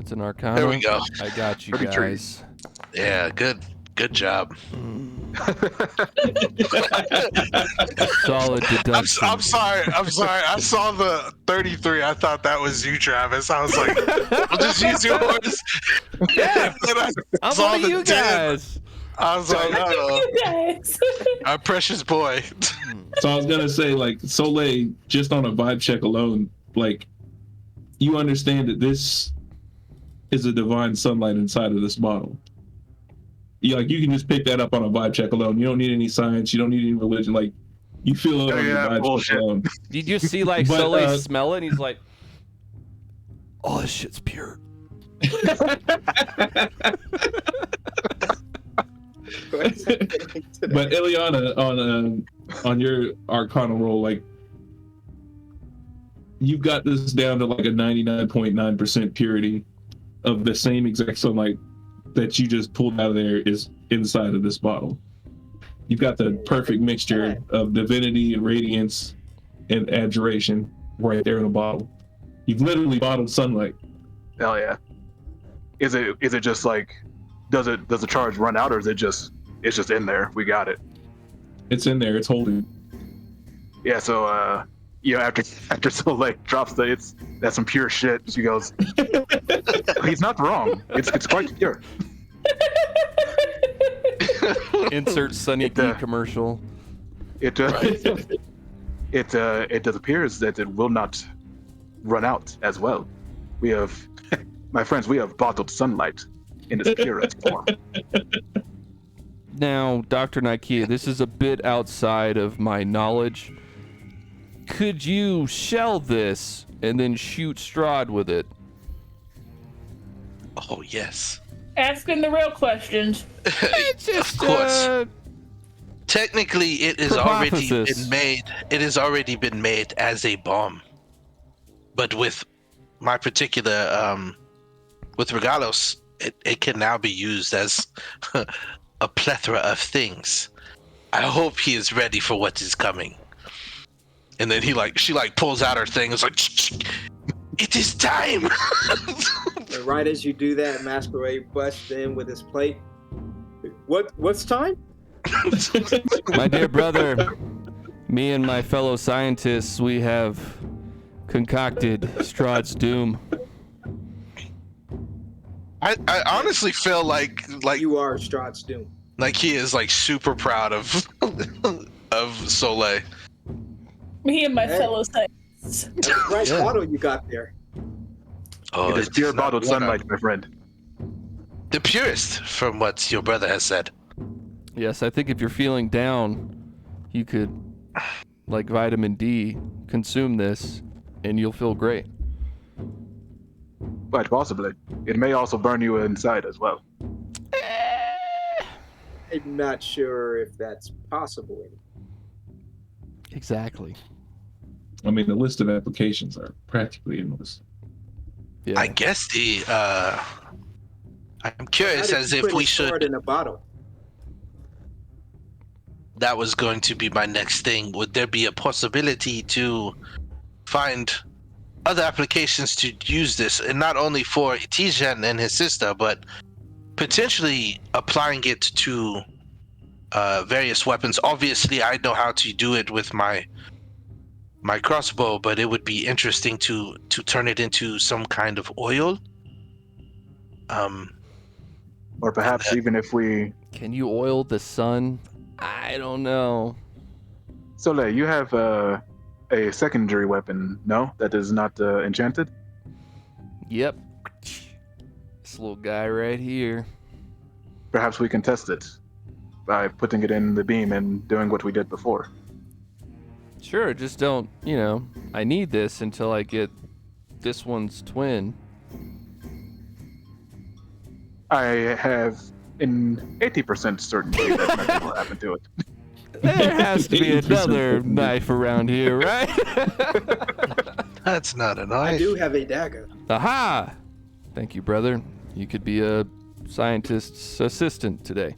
Speaker 2: It's an Arcana.
Speaker 5: There we go.
Speaker 2: I got you
Speaker 3: Pretty
Speaker 2: guys.
Speaker 5: Yeah, good job.
Speaker 2: Solid deduction.
Speaker 5: I'm sorry. I saw the 33. I thought that was you, Travis. I was like, I'll just use yours.
Speaker 2: Yeah,
Speaker 5: And then I
Speaker 2: I'm
Speaker 5: saw
Speaker 2: one of
Speaker 5: the
Speaker 2: you
Speaker 5: 10.
Speaker 2: guys.
Speaker 5: I was like, oh,
Speaker 4: You guys.
Speaker 5: our precious boy.
Speaker 1: So I was gonna say, like, Soleil, just on a vibe check alone, like, you understand that this is a divine sunlight inside of this bottle. You can just pick that up on a vibe check alone. You don't need any science. You don't need any religion. Like, you feel it on the vibe
Speaker 3: bullshit.
Speaker 1: check alone.
Speaker 2: Did you see like
Speaker 1: But,
Speaker 2: Soleil smell it? And he's like, "Oh, this shit's pure."
Speaker 1: But Ileana, on your Arcana roll, like, you've got this down to like a 99.9% purity of the same exact sunlight that you just pulled out of there is inside of this bottle. You've got the perfect mixture of divinity and radiance and adjuration right there in a bottle. You've literally bottled sunlight.
Speaker 3: Hell yeah. Is it just like, does the charge run out, or is it's just in there? We got it.
Speaker 1: It's in there. It's holding.
Speaker 3: Yeah. So after Soleil drops that's some pure shit. She goes, he's not wrong. It's quite pure.
Speaker 2: Insert Sunny D commercial.
Speaker 3: It it appears that it will not run out as well. We have, my friends, bottled sunlight in its purest form.
Speaker 2: Now, Dr. Nikea, this is a bit outside of my knowledge. Could you shell this and then shoot Strahd with it?
Speaker 5: Oh yes.
Speaker 4: Asking the real questions.
Speaker 2: It's just,
Speaker 5: of course. Technically, it has already
Speaker 2: Hypothesis.
Speaker 5: been made. It has already been made as a bomb. But with my particular, with Regalos, it can now be used as a plethora of things. I hope he is ready for what is coming. And then she pulls out her thing. It's like, it is time.
Speaker 6: And right as you do that, Masquerade busts in with his plate. What's time?
Speaker 2: My dear brother, me and my fellow scientists, we have concocted Strahd's doom.
Speaker 5: I honestly feel like
Speaker 6: You are Strahd's doom.
Speaker 5: like he is like super proud of Soleil.
Speaker 4: Me and my
Speaker 6: Hey.
Speaker 4: fellow scientists.
Speaker 6: That's a nice
Speaker 2: Yeah.
Speaker 6: bottle you got there.
Speaker 5: Oh,
Speaker 3: It is
Speaker 5: it
Speaker 3: pure
Speaker 5: is not
Speaker 3: bottled
Speaker 5: water.
Speaker 3: sunlight, my friend.
Speaker 5: The purest, from what your brother has said.
Speaker 2: Yes, I think if you're feeling down, you could, like vitamin D, consume this, and you'll feel great.
Speaker 3: Quite possibly. It may also burn you inside as well.
Speaker 6: I'm not sure if that's possible.
Speaker 2: Exactly.
Speaker 1: I mean, the list of applications are practically endless.
Speaker 2: Yeah.
Speaker 5: I guess I'm curious
Speaker 6: How did
Speaker 5: as
Speaker 6: you
Speaker 5: if
Speaker 6: put
Speaker 5: we
Speaker 6: his sword
Speaker 5: should.
Speaker 6: in a bottle.
Speaker 5: that was going to be my next thing. Would there be a possibility to find other applications to use this, and not only for Tijan and his sister, but potentially applying it to various weapons? Obviously, I know how to do it with my crossbow, but it would be interesting to turn it into some kind of oil.
Speaker 3: Or perhaps even if we...
Speaker 2: Can you oil the sun? I don't know.
Speaker 3: Soleil, you have a secondary weapon, no? That is not enchanted?
Speaker 2: Yep. This little guy right here.
Speaker 3: Perhaps we can test it by putting it in the beam and doing what we did before.
Speaker 2: Sure, just don't, I need this until I get this one's twin.
Speaker 3: I have an 80% certainty that nothing will happen to it.
Speaker 2: There has to be another knife around here, right?
Speaker 5: That's not a
Speaker 6: I
Speaker 5: knife.
Speaker 6: do have a dagger.
Speaker 2: Aha! Thank you, brother. You could be a scientist's assistant today.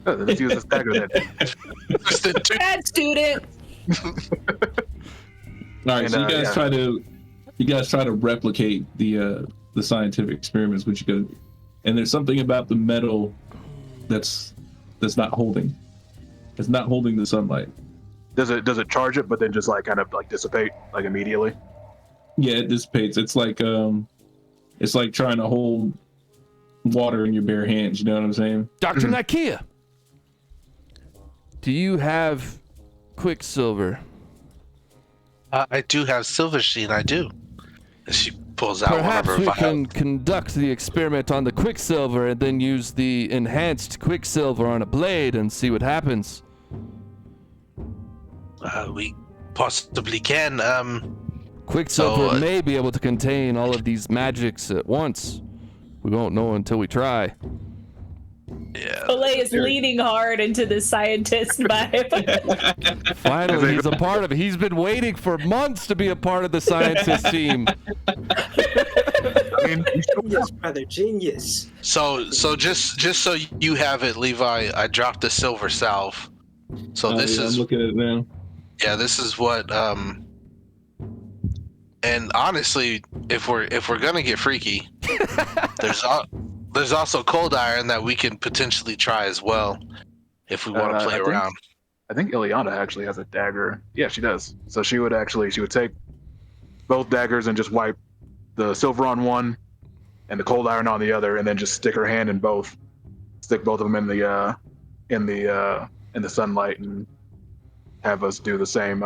Speaker 3: Oh, let's use this dagger then.
Speaker 4: Bad student.
Speaker 1: All right,
Speaker 3: And,
Speaker 1: so you guys try to replicate the scientific experiments, which you go, and there's something about the metal that's not holding. It's not holding the sunlight.
Speaker 3: Does it charge it, but then just like kind of like dissipate like immediately?
Speaker 1: Yeah, it dissipates. It's like trying to hold water in your bare hands. You know what I'm saying?
Speaker 2: Dr. Nakia, do you have Quicksilver?
Speaker 5: I do have silver sheen. I do. She pulls out
Speaker 2: Perhaps
Speaker 5: one of her
Speaker 2: we
Speaker 5: vials.
Speaker 2: can conduct the experiment on the Quicksilver and then use the enhanced Quicksilver on a blade and see what happens.
Speaker 5: We possibly can.
Speaker 2: Quicksilver
Speaker 5: So,
Speaker 2: may be able to contain all of these magics at once. We won't know until we try.
Speaker 5: Yeah.
Speaker 4: Olay is leaning hard into the scientist vibe.
Speaker 2: Finally, he's a part of it. He's been waiting for months to be a part of the scientist team.
Speaker 3: I mean,
Speaker 6: Genius, brother, genius.
Speaker 5: So just so you have it, Levi, I dropped the silver salve. So this
Speaker 1: I'm
Speaker 5: is
Speaker 1: looking at it now.
Speaker 5: this is what and honestly, if we're gonna get freaky, there's also cold iron that we can potentially try as well if we want to play around.
Speaker 3: I think Ileana actually has a dagger. Yeah, she does. So she would take both daggers and just wipe the silver on one and the cold iron on the other, and then just stick her hand in both. Stick both of them in the sunlight and have us do the same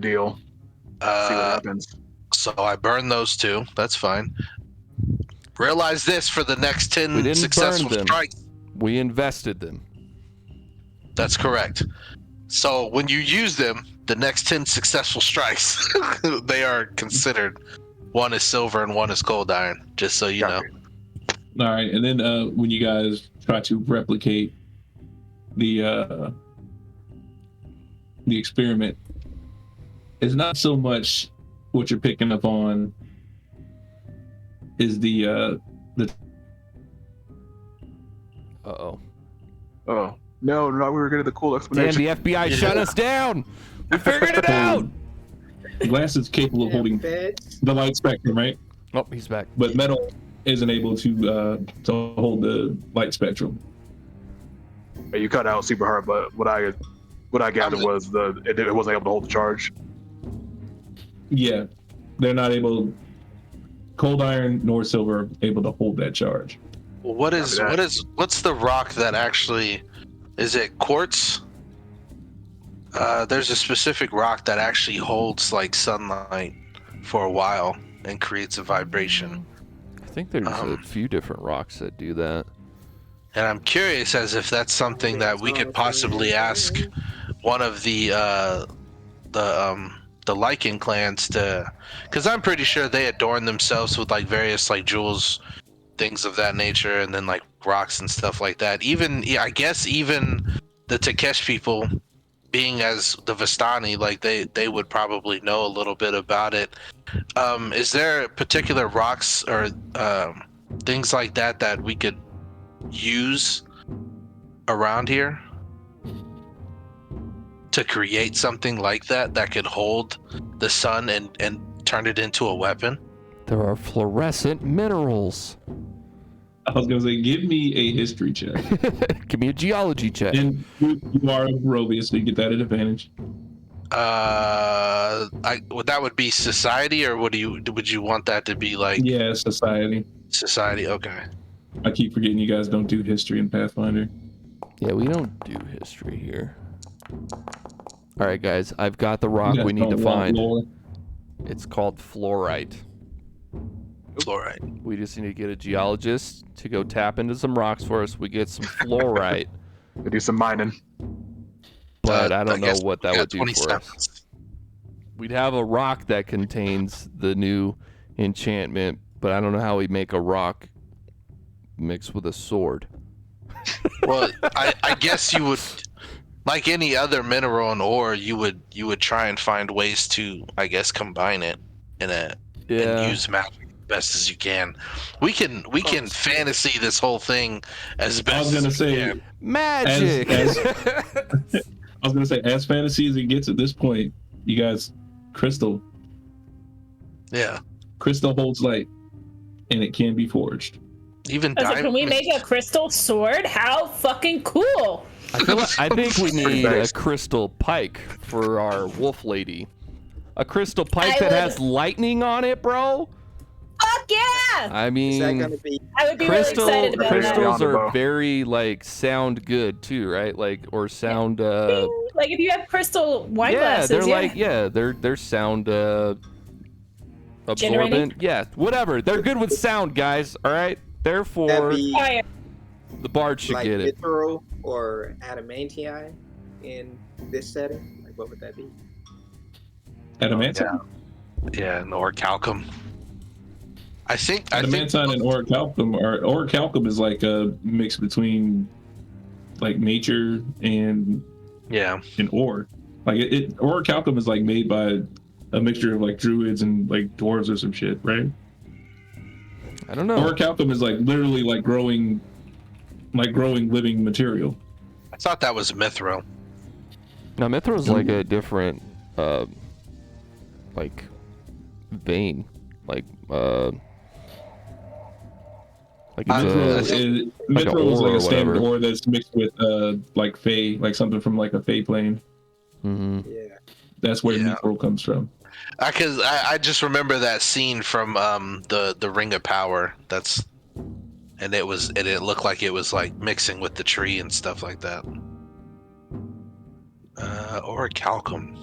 Speaker 3: deal. See what happens.
Speaker 5: So I burned those two. That's fine. Realize this: for the next
Speaker 2: We
Speaker 5: 10
Speaker 2: didn't
Speaker 5: successful
Speaker 2: burn them.
Speaker 5: strikes.
Speaker 2: We invested them.
Speaker 5: That's correct. So when you use them, the next 10 successful strikes, they are considered. One is silver and one is cold iron, just so you know.
Speaker 1: All right, and then when you guys try to replicate the experiment, it's not so much what you're picking up on is the
Speaker 2: Uh-oh.
Speaker 3: Oh no, we were getting the cool
Speaker 2: Damn,
Speaker 3: explanation.
Speaker 2: the FBI shut us down! We figured it out!
Speaker 1: glass is capable of holding
Speaker 6: Feds.
Speaker 1: the light spectrum, right?
Speaker 2: Oh, he's back.
Speaker 1: But metal isn't able to hold the light spectrum.
Speaker 3: You cut out super hard, but what I gathered was it wasn't able to hold the charge.
Speaker 1: Yeah, they're not able. Cold iron nor silver able to hold that charge.
Speaker 5: Well, what's the rock that actually, is it quartz? There's a specific rock that actually holds like sunlight for a while and creates a vibration.
Speaker 2: I think there's a few different rocks that do that.
Speaker 5: And I'm curious as if that's something that we could possibly ask one of the Lycan clans to, because I'm pretty sure they adorn themselves with like various like jewels, things of that nature, and then like rocks and stuff like that. I guess even the Takesh people, being as the Vistani, like they would probably know a little bit about it. Is there particular rocks or things like that we could use around here? to create something like that could hold the sun and turn it into a weapon?
Speaker 2: There are fluorescent minerals.
Speaker 1: I was gonna say, give me a history check.
Speaker 2: Give me a geology check.
Speaker 1: And you are a Barovia, so you get that advantage.
Speaker 5: That would be society, or would you want that to be like
Speaker 1: Yeah, society.
Speaker 5: society? Okay.
Speaker 1: I keep forgetting you guys don't do history in Pathfinder.
Speaker 2: Yeah, we don't do history here. All right, guys, I've got the rock
Speaker 1: You guys
Speaker 2: we need to
Speaker 1: don't want
Speaker 2: find.
Speaker 1: lore.
Speaker 2: It's called fluorite.
Speaker 5: Fluorite.
Speaker 2: We just need to get a geologist to go tap into some rocks for us. We get some fluorite,
Speaker 3: They do some mining.
Speaker 2: but I don't know
Speaker 5: guess
Speaker 2: what
Speaker 5: we
Speaker 2: that
Speaker 5: got
Speaker 2: would do
Speaker 5: 20
Speaker 2: for us.
Speaker 5: seconds.
Speaker 2: We'd have a rock that contains the new enchantment, but I don't know how we make a rock mixed with a sword.
Speaker 5: Well, I guess you would, like any other mineral and ore, you would try and find ways to, I guess, combine it and use magic best as you can. We can fantasy this whole thing as best.
Speaker 1: I was gonna
Speaker 5: as we
Speaker 1: say,
Speaker 5: can.
Speaker 2: Magic.
Speaker 1: I was gonna say, as fantasy as it gets at this point, you guys, crystal
Speaker 5: Yeah.
Speaker 1: holds light, and it can be forged.
Speaker 5: Even
Speaker 4: I was like, can we
Speaker 5: diamonds.
Speaker 4: make a crystal sword? How fucking cool!
Speaker 2: I think we need a
Speaker 3: Nice.
Speaker 2: crystal pike for our wolf lady. A crystal pike
Speaker 4: I
Speaker 2: that
Speaker 4: would-
Speaker 2: has lightning on it, bro.
Speaker 4: Fuck yeah!
Speaker 2: I
Speaker 6: Is that
Speaker 2: mean,
Speaker 6: gonna be
Speaker 4: I would be really excited about
Speaker 2: crystals
Speaker 3: that.
Speaker 2: are very like sound good too, right? Like or sound.
Speaker 4: that. Like if you have crystal wine
Speaker 2: Yeah,
Speaker 4: glasses,
Speaker 2: they're
Speaker 4: yeah.
Speaker 2: like they're sound absorbent.
Speaker 4: Generating?
Speaker 2: Yeah, whatever. They're good with sound, guys. All right. Therefore,
Speaker 6: that be
Speaker 4: Fire.
Speaker 2: the bard should
Speaker 6: like
Speaker 2: get it.
Speaker 6: mithril or adamantine in this setting? Like what would that be?
Speaker 1: Adamantine,
Speaker 5: Yeah, and orichalcum. I think
Speaker 1: adamantine, and orichalcum are orichalcum is like a mix between like nature and
Speaker 5: yeah.
Speaker 1: ore. Like orichalcum is like made by a mixture of like druids and like dwarves or some shit, right?
Speaker 2: I don't know.
Speaker 1: Orichalcum is like literally like growing living material.
Speaker 5: I thought that was mithril.
Speaker 2: Now Mithra's like a different like vein. Like it's
Speaker 1: Mithril
Speaker 2: a,
Speaker 1: is
Speaker 2: like a
Speaker 1: mithril is
Speaker 2: ore
Speaker 1: like
Speaker 2: or
Speaker 1: a standard
Speaker 2: whatever.
Speaker 1: ore that's mixed with like fey, like something from like a fey plane.
Speaker 2: mhm.
Speaker 6: Yeah.
Speaker 1: That's where
Speaker 5: Yeah.
Speaker 1: mithril comes from.
Speaker 5: Because I just remember that scene from the Ring of Power. And it looked like it was like mixing with the tree and stuff like that. Orichalcum.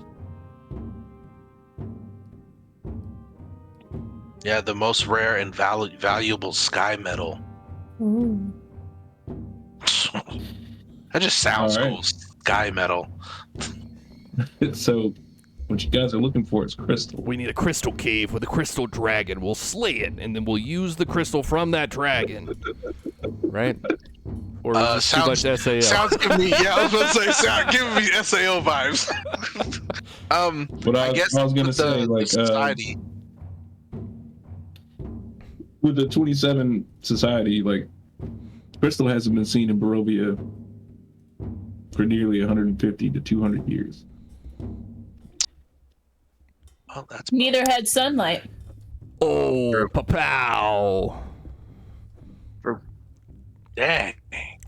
Speaker 5: Yeah, the most rare and valuable sky metal.
Speaker 4: Ooh.
Speaker 5: That just sounds
Speaker 1: All right.
Speaker 5: cool. Sky metal.
Speaker 1: So what you guys are looking for is crystal.
Speaker 2: We need a crystal cave with a crystal dragon. We'll slay it, and then we'll use the crystal from that dragon. Right? Or is this too much SAO?
Speaker 5: Sounds giving me. Yeah, I was about to say. Sound giving me SAO vibes.
Speaker 1: But I was gonna
Speaker 5: with
Speaker 1: say,
Speaker 5: the
Speaker 1: like,
Speaker 5: society.
Speaker 1: With the 27 society, like crystal hasn't been seen in Barovia for nearly 150 to 200 years.
Speaker 5: Well, that's
Speaker 4: Neither had sunlight.
Speaker 2: Oh, pow!
Speaker 5: dang.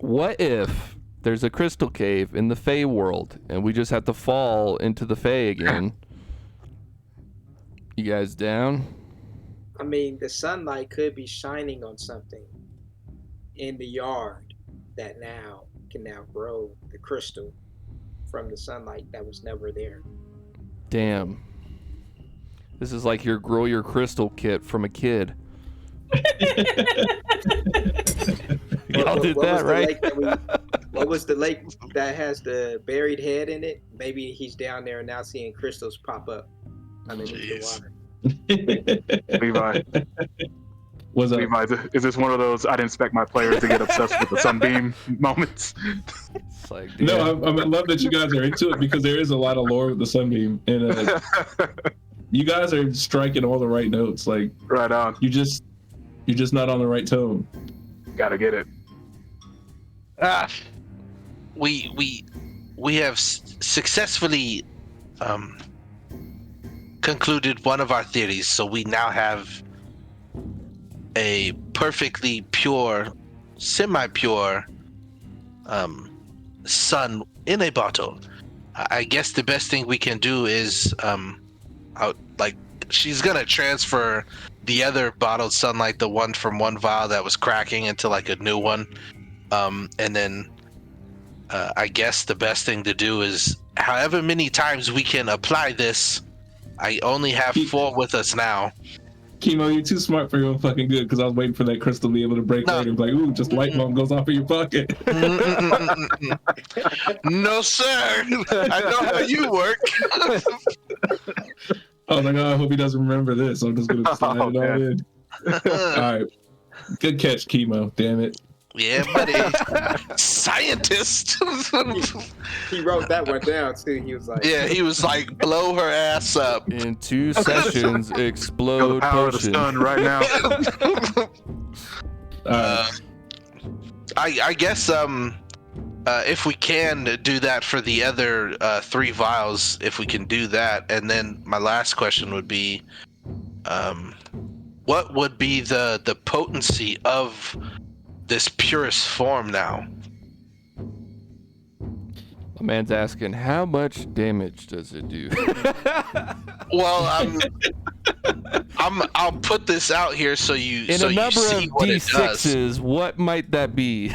Speaker 2: What if there's a crystal cave in the Fey world, and we just have to fall into the Fey again? You guys down?
Speaker 6: I mean, the sunlight could be shining on something in the yard that can now grow the crystal from the sunlight that was never there.
Speaker 2: Damn. This is like your grow your crystal kit from a kid. Y'all did
Speaker 6: What was
Speaker 2: that,
Speaker 6: the
Speaker 2: right?
Speaker 6: lake what was the lake that has the buried head in it? Maybe he's down there now seeing crystals pop up underneath the
Speaker 5: Jeez.
Speaker 6: water.
Speaker 3: Levi,
Speaker 1: Was that
Speaker 3: Levi, is this one of those I didn't expect my players to get obsessed with the sunbeam moments?
Speaker 2: It's like, dude,
Speaker 1: no? I love that you guys are into it because there is a lot of lore with the sunbeam, and you guys are striking all the right notes. Like
Speaker 3: Right on.
Speaker 1: you're just not on the right tone.
Speaker 3: Gotta get it.
Speaker 5: We we have successfully concluded one of our theories. So we now have a perfectly pure, semi-pure sun in a bottle. I guess the best thing we can do is she's gonna transfer the other bottled sunlight, the one from one vial that was cracking, into like a new one, and then I guess the best thing to do is however many times we can apply this. I only have 4 with us now.
Speaker 1: Chemo, you're too smart for your own fucking good, because I was waiting for that crystal to be able to break later and be like, ooh, just light bulb goes off in your pocket.
Speaker 5: No, sir. I know how you work.
Speaker 1: I was like, oh, I hope he doesn't remember this. I'm just going to slide it all in. All right. Good catch, Chemo. Damn it.
Speaker 5: Yeah, buddy. Scientist.
Speaker 6: He wrote that one down too. He was like,
Speaker 5: blow her ass up.
Speaker 2: In 2 sessions, explode
Speaker 3: Feel the power
Speaker 2: potion.
Speaker 3: of the sun right now.
Speaker 5: I guess if we can do that for the other 3 vials, if we can do that, and then my last question would be, what would be the potency of this purest form now?
Speaker 2: A man's asking, how much damage does it do?
Speaker 5: Well, I'll put this out here so you
Speaker 2: In
Speaker 5: so
Speaker 2: a
Speaker 5: you
Speaker 2: number
Speaker 5: see
Speaker 2: of
Speaker 5: what it does.
Speaker 2: D6s, what might that be?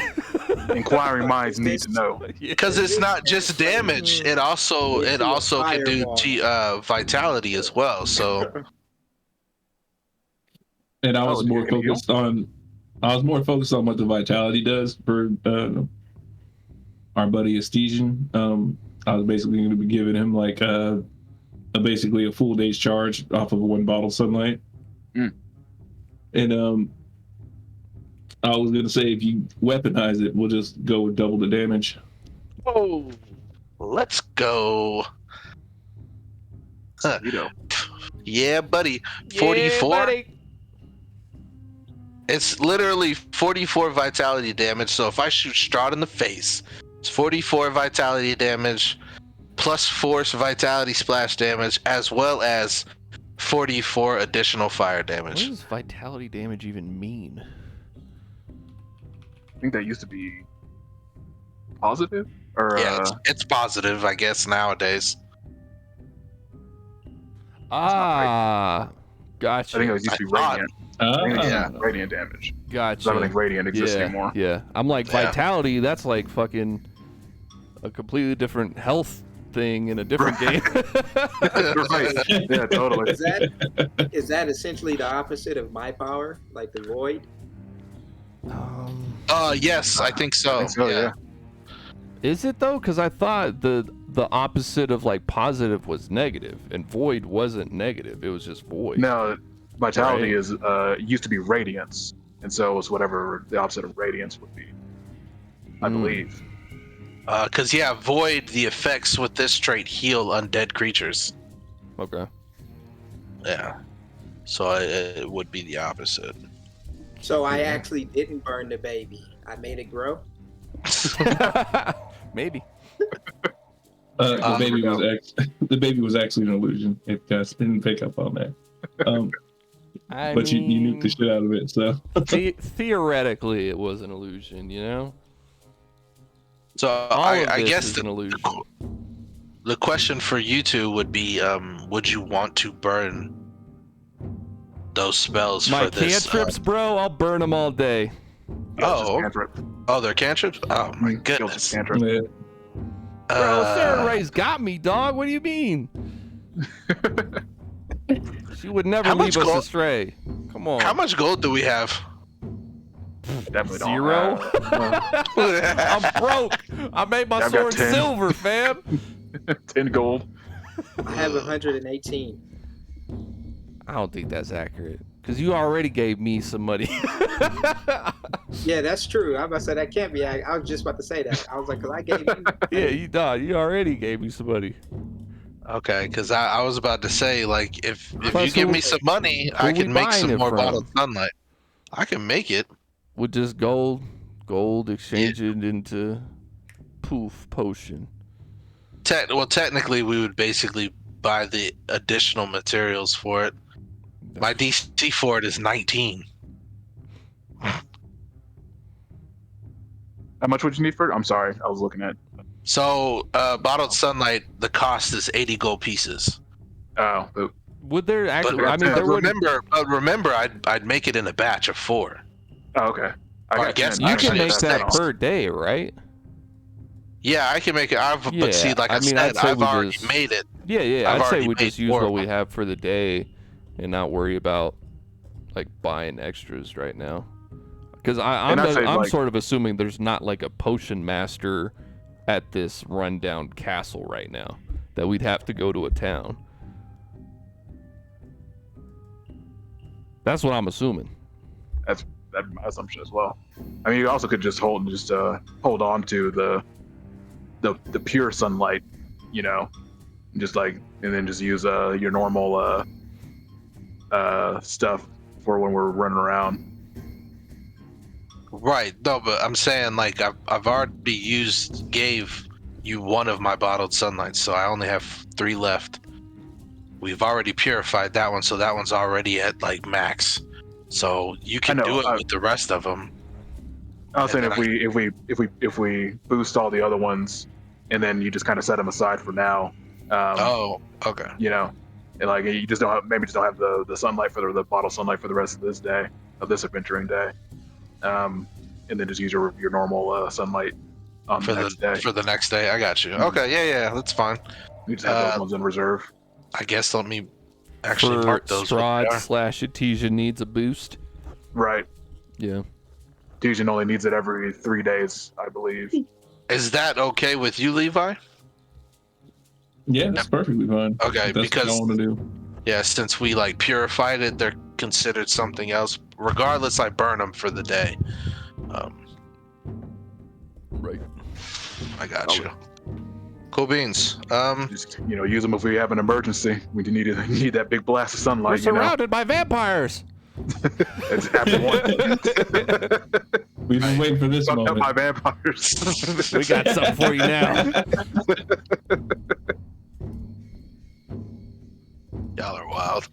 Speaker 3: Inquiring minds need to know.
Speaker 5: Because it's not just damage; it also can do vitality as well. So,
Speaker 1: And I was more
Speaker 3: you're gonna
Speaker 1: focused on what the vitality does for our buddy Estesian. I was basically going to be giving him like basically a full day's charge off of 1 bottle of sunlight.
Speaker 3: Mm.
Speaker 1: And I was going to say, if you weaponize it, we'll just go with double the damage.
Speaker 5: oh, let's go. Huh.
Speaker 3: You know.
Speaker 5: Yeah, buddy. 44.
Speaker 2: Yeah, buddy.
Speaker 5: It's literally 44 vitality damage. So if I shoot Strahd in the face, it's 44 vitality damage plus 4 vitality splash damage, as well as 44 additional fire
Speaker 2: What
Speaker 5: damage.
Speaker 2: does vitality damage even mean?
Speaker 3: I think that used to be positive, or
Speaker 5: Yeah, it's positive, I guess, nowadays.
Speaker 2: Gotcha.
Speaker 3: I think it used to be
Speaker 5: I thought-
Speaker 3: radiant. I think
Speaker 5: Yeah.
Speaker 3: it's radiant damage.
Speaker 2: Gotcha.
Speaker 3: I don't think radiant exists
Speaker 2: yeah,
Speaker 3: anymore.
Speaker 2: Yeah. I'm like,
Speaker 5: Yeah.
Speaker 2: vitality, that's like fucking a completely different health thing in a different game.
Speaker 3: Right. Yeah, totally.
Speaker 6: is that essentially the opposite of my power, like the void?
Speaker 5: Yes, I think so.
Speaker 3: I think so, yeah.
Speaker 2: Is it though? Because I thought the opposite of like positive was negative, and void wasn't negative. It was just void.
Speaker 3: No, vitality
Speaker 2: Right.
Speaker 3: is used to be radiance, and so it's whatever the opposite of radiance would be, I believe.
Speaker 5: Because void, the effects with this trait heal undead creatures.
Speaker 2: Okay.
Speaker 5: Yeah. So it would be the opposite.
Speaker 6: So I actually didn't burn the baby. I made it grow.
Speaker 2: Maybe.
Speaker 1: The baby was actually an illusion. If you guys didn't pick up on that. But you nuked the shit out of it. So
Speaker 2: theoretically, it was an illusion. You know.
Speaker 5: So
Speaker 2: All of
Speaker 5: I
Speaker 2: this
Speaker 5: guess
Speaker 2: is an illusion.
Speaker 5: the question for you two would be, would you want to burn those spells
Speaker 2: My
Speaker 5: for this?
Speaker 2: cantrips, bro. I'll burn them all day.
Speaker 5: Oh.
Speaker 3: Cantrip.
Speaker 5: Oh, they're cantrips? Oh my
Speaker 3: Kills
Speaker 5: goodness.
Speaker 3: cantrip.
Speaker 1: yeah.
Speaker 2: Bro, Sarah Ray's got me, dog. What do you mean? She would never
Speaker 5: How
Speaker 2: leave
Speaker 5: much
Speaker 2: us
Speaker 5: gold-
Speaker 2: astray. Come on.
Speaker 5: How much gold do we have?
Speaker 3: Definitely don't
Speaker 2: 0?
Speaker 3: have,
Speaker 2: I'm broke. I made my
Speaker 3: I've got
Speaker 2: sword
Speaker 3: 10.
Speaker 2: silver, fam.
Speaker 3: 10 gold.
Speaker 6: I have 118.
Speaker 2: I don't think that's accurate. Because you already gave me some money.
Speaker 6: Yeah, that's true. I was about to say that can't be. I was just about to say that. I was like, because I gave you.
Speaker 2: Yeah, you already gave me some money.
Speaker 5: Okay, because I was about to say, like, if
Speaker 2: Plus,
Speaker 5: you give
Speaker 2: who-
Speaker 5: me some money, I
Speaker 2: who we
Speaker 5: can make
Speaker 2: buying
Speaker 5: some
Speaker 2: it
Speaker 5: more
Speaker 2: from?
Speaker 5: bottled sunlight. I can make it.
Speaker 2: With just gold exchange it into poof potion.
Speaker 5: Technically, we would basically buy the additional materials for it. My DC for it is 19.
Speaker 3: How much would you need for it? I'm sorry, I was looking at.
Speaker 5: So, bottled sunlight, the cost is 80 gold pieces.
Speaker 3: Oh, but
Speaker 2: Would there actually?
Speaker 3: But
Speaker 2: I mean, there would.
Speaker 5: remember, I'd make it in a batch of 4.
Speaker 3: okay.
Speaker 5: I guess
Speaker 2: You can make
Speaker 5: that's
Speaker 2: that
Speaker 5: next.
Speaker 2: per day, right?
Speaker 5: Yeah, I can make it.
Speaker 2: Yeah,
Speaker 5: But see, like I
Speaker 2: mean,
Speaker 5: said,
Speaker 2: I'd say
Speaker 5: I've
Speaker 2: we
Speaker 5: already
Speaker 2: just-
Speaker 5: made it.
Speaker 2: Yeah.
Speaker 5: I've
Speaker 2: I'd say
Speaker 5: already
Speaker 2: we
Speaker 5: made
Speaker 2: just use
Speaker 5: 4
Speaker 2: what
Speaker 5: of
Speaker 2: we
Speaker 5: them.
Speaker 2: have for the day, and not worry about like buying extras right now. Because I'm
Speaker 3: And I'd say,
Speaker 2: I'm
Speaker 3: like-
Speaker 2: sort of assuming there's not like a potion master at this rundown castle right now that we'd have to go to a town. That's what I'm assuming.
Speaker 3: That'd be my assumption as well. I mean, you also could just hold on to the pure sunlight, you know, just like, and then just use your normal stuff for when we're running around.
Speaker 5: Right. No, but I'm saying like I've already gave you one of my bottled sunlights, so I only have 3 left. We've already purified that one, so that one's already at like max. So you can
Speaker 3: I know,
Speaker 5: do it with the rest of them.
Speaker 3: I was saying
Speaker 5: And
Speaker 3: if we boost all the other ones, and then you just kind of set them aside for now.
Speaker 5: Oh, okay.
Speaker 3: You know, and like you just don't have the sunlight for the bottle sunlight for the rest of this day, of this adventuring day, and then just use your normal sunlight on
Speaker 5: For
Speaker 3: the next day.
Speaker 5: For the next day, I got you.
Speaker 3: Mhm.
Speaker 5: Okay, yeah, that's fine.
Speaker 3: You just have those ones in reserve.
Speaker 5: I guess let me actually
Speaker 2: For
Speaker 5: mark those. what they are.
Speaker 2: Strahd/Artesia needs a boost.
Speaker 3: Right.
Speaker 2: Yeah.
Speaker 3: Fusion only needs it every 3 days, I believe.
Speaker 5: Is that okay with you, Levi?
Speaker 1: Yeah, that's perfectly fine.
Speaker 5: Okay,
Speaker 1: If that's
Speaker 5: because
Speaker 1: what I want to do.
Speaker 5: yeah, since we like purified it, they're considered something else. Regardless, I burn them for the day.
Speaker 2: Right.
Speaker 5: I got you. Cool beans.
Speaker 3: Just use them if we have an emergency. We need that big blast of
Speaker 2: We're
Speaker 3: sunlight.
Speaker 2: surrounded by vampires.
Speaker 3: It's after one.
Speaker 1: We've been waiting for this
Speaker 3: Fucked up
Speaker 1: moment.
Speaker 3: by vampires.
Speaker 2: We got something for you now.
Speaker 5: Y'all are wild.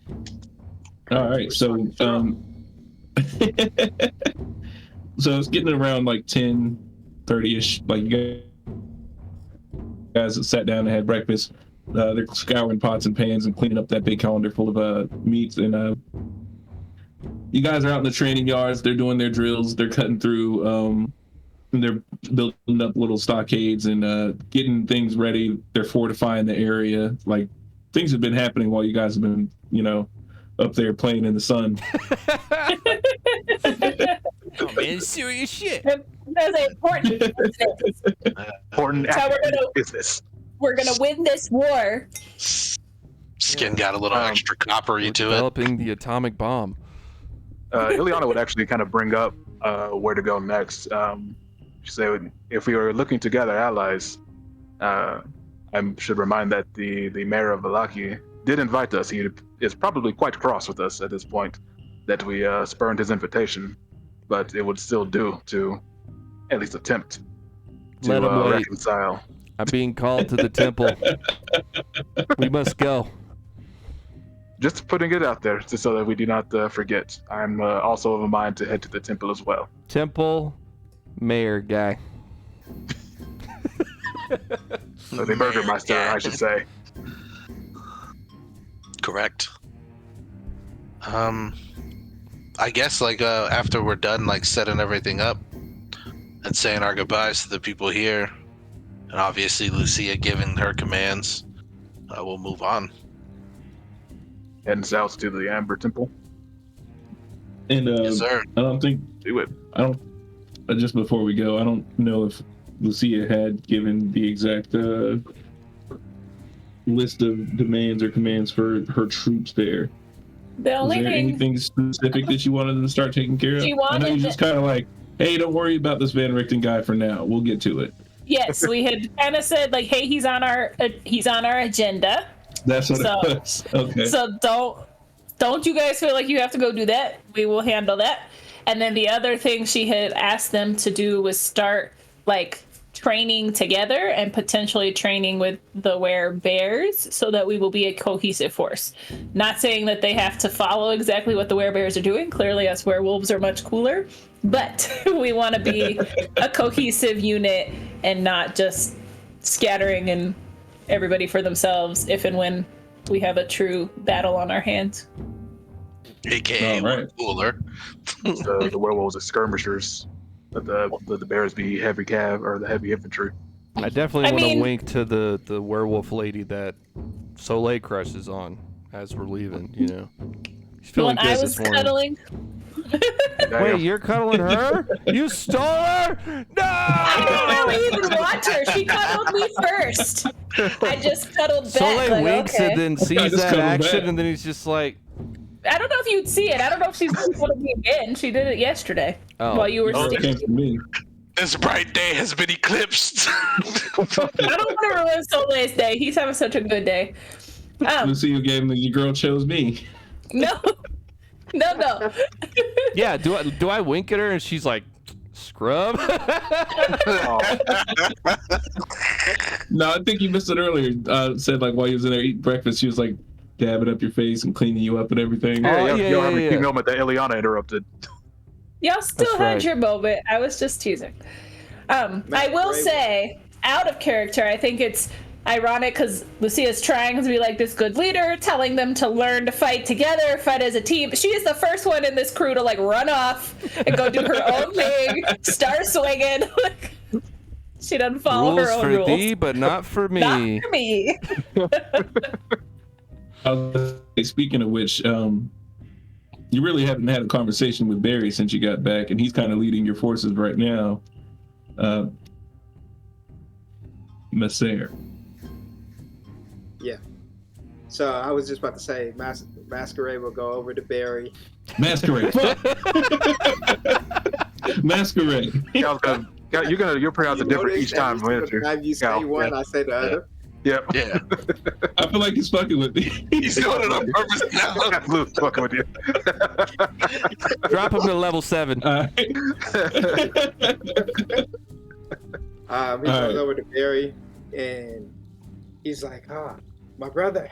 Speaker 1: All right, so so it's getting around like 10:30ish. Like you guys that sat down and had breakfast. They're scouring pots and pans and cleaning up that big colander full of meats. And you guys are out in the training yards. They're doing their drills. They're cutting through. And they're building up little stockades and getting things ready. They're fortifying the area. Like things have been happening while you guys have been, up there playing in the sun.
Speaker 2: Oh man, it's serious shit.
Speaker 4: That's important business.
Speaker 3: Important
Speaker 4: That's how
Speaker 3: business.
Speaker 4: we're gonna win this war.
Speaker 5: Skin got a little extra coppery
Speaker 2: We're
Speaker 5: to it.
Speaker 2: developing the atomic bomb.
Speaker 3: Ileana would actually kind of bring up where to go next. She said, if we were looking to gather allies, I should remind that the mayor of Valaki did invite us. He is probably quite cross with us at this point that we spurned his invitation, but it would still do to at least attempt to
Speaker 2: Let him wait.
Speaker 3: reconcile.
Speaker 2: I'm being called to the temple. We must go.
Speaker 3: Just putting it out there, just so that we do not forget. I'm also of a mind to head to the temple as well.
Speaker 2: Temple mayor guy.
Speaker 3: The Burgermeister, I should say.
Speaker 5: Correct. I guess like after we're done like setting everything up and saying our goodbyes to the people here, and obviously Lucia giving her commands, we'll move on.
Speaker 3: Heading south to the Amber Temple.
Speaker 1: And
Speaker 5: Yes, sir.
Speaker 1: I don't think
Speaker 3: Do it.
Speaker 1: just before we go, I don't know if Lucia had given the exact list of demands or commands for her troops there.
Speaker 4: The
Speaker 1: Was
Speaker 4: only
Speaker 1: there
Speaker 4: thing
Speaker 1: anything specific that you wanted them to start taking care of?
Speaker 4: She
Speaker 1: I know
Speaker 4: wanted
Speaker 1: you just kind of like, hey, don't worry about this Van Richten guy for now. We'll get to it.
Speaker 4: yes, we had kind of said like, hey, he's on our agenda.
Speaker 1: That's what
Speaker 4: So-
Speaker 1: it was. Okay.
Speaker 4: So don't you guys feel like you have to go do that? We will handle that. And then the other thing she had asked them to do was start like training together and potentially training with the werebears so that we will be a cohesive force. Not saying that they have to follow exactly what the werebears are doing. Clearly, us werewolves are much cooler, but we want to be a cohesive unit and not just scattering and everybody for themselves if and when we have a true battle on our hands.
Speaker 5: AKA
Speaker 1: All right.
Speaker 5: cooler.
Speaker 3: The werewolves are skirmishers. Let the bears be heavy cav or the heavy infantry.
Speaker 2: I definitely
Speaker 4: I
Speaker 2: want to
Speaker 4: mean-
Speaker 2: wink to the werewolf lady that Soleil crushes on as we're leaving. You know, he's
Speaker 4: The
Speaker 2: feeling
Speaker 4: one
Speaker 2: good
Speaker 4: I
Speaker 2: this
Speaker 4: was
Speaker 2: morning.
Speaker 4: cuddling.
Speaker 2: Wait, you're cuddling her? You stole her? No!
Speaker 4: I didn't really even watch her. She cuddled me first. I just cuddled back.
Speaker 2: Soleil
Speaker 4: like,
Speaker 2: winks
Speaker 4: okay.
Speaker 2: and then
Speaker 1: I
Speaker 2: sees
Speaker 1: just
Speaker 2: that
Speaker 1: cuddled
Speaker 2: action,
Speaker 1: back.
Speaker 2: and then he's just like,
Speaker 4: I don't know if you'd see it. I don't know if she's going to cuddle me again. She did it yesterday
Speaker 2: oh.
Speaker 4: while you were
Speaker 1: Girl, it came
Speaker 4: sleeping.
Speaker 1: from me.
Speaker 5: This bright day has been eclipsed.
Speaker 4: I don't want to ruin Soleil's day. He's having such a good day.
Speaker 1: Lucio game and your girl chose me.
Speaker 4: No. No.
Speaker 2: Yeah, do I wink at her and she's like, scrub?
Speaker 1: No, I think you missed it earlier. Said like while you was in there eating breakfast, she was like dabbing up your face and cleaning you up and everything.
Speaker 2: Oh,
Speaker 3: Yeah,
Speaker 2: yeah,
Speaker 3: y'all heard me
Speaker 2: yeah.
Speaker 3: keep moment that Ileana interrupted.
Speaker 4: Y'all still
Speaker 2: That's
Speaker 4: had
Speaker 2: right.
Speaker 4: your moment. I was just teasing. I will say, out of character, I think it's ironic because Lucia's trying to be like this good leader, telling them to learn to fight together, fight as a team. She is the first one in this crew to like run off and go do her own thing, start swinging. She doesn't follow
Speaker 2: Rules
Speaker 4: her own
Speaker 2: for
Speaker 4: rules.
Speaker 2: thee, but not for me.
Speaker 4: Not for me.
Speaker 1: Speaking of which, you really haven't had a conversation with Barry since you got back, and he's kind of leading your forces right now. Messer.
Speaker 6: Yeah. So I was just about to say, Masquerade will go over to Barry.
Speaker 1: Masquerade. Fuck. Masquerade.
Speaker 3: You're pronounce it different each time, won't you?
Speaker 6: Time you say
Speaker 3: Yeah,
Speaker 6: one,
Speaker 3: yeah.
Speaker 6: I say the other.
Speaker 3: Yep.
Speaker 5: Yeah,
Speaker 1: I feel like he's fucking with me.
Speaker 5: he's doing it on purpose now.
Speaker 3: Absolutely fucking with you.
Speaker 2: Drop him to level 7.
Speaker 6: He goes over to Barry, and he's like, my brother,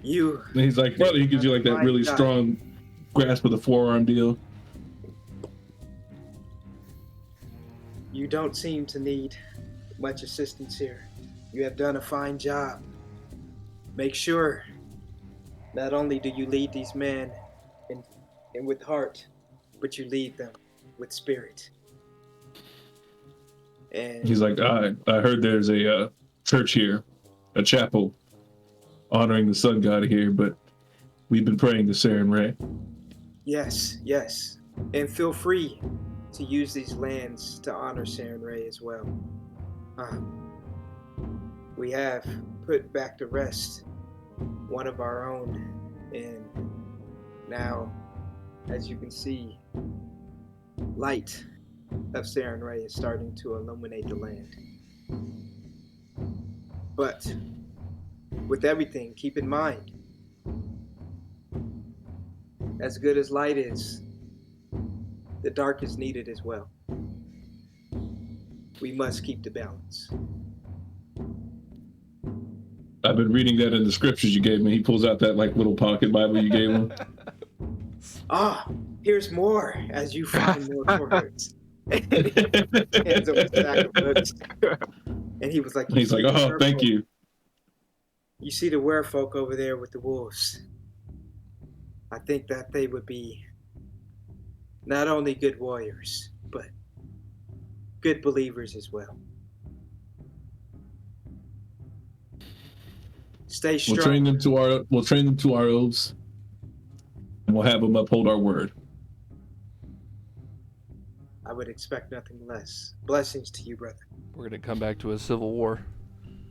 Speaker 6: you.
Speaker 1: And he's like, brother, he gives you like that really strong grasp of the forearm deal.
Speaker 6: You don't seem to need much assistance here. You have done a fine job. Make sure not only do you lead these men in with heart, but you lead them with spirit. And
Speaker 1: He's like, I heard there's a church here, a chapel, honoring the sun god here, but we've been praying to Saren Ray.
Speaker 6: yes, and feel free to use these lands to honor Saren Ray as well. We have put back to rest one of our own, and now, as you can see, light of Saren Ray is starting to illuminate the land. But with everything, keep in mind, as good as light is, the dark is needed as well. We must keep the balance.
Speaker 1: I've been reading that in the scriptures you gave me. He pulls out that like little pocket Bible you gave him.
Speaker 6: Here's more as you find more words. Hands over a stack of books. And he was like,
Speaker 1: He's like, oh, thank you.
Speaker 6: You see the werefolk over there with the wolves. I think that they would be not only good warriors, but good believers as well. Stay strong.
Speaker 1: We'll train them to our oaths, and we'll have them uphold our word.
Speaker 6: I would expect nothing less. Blessings to you, brother.
Speaker 2: We're going to come back to a civil war.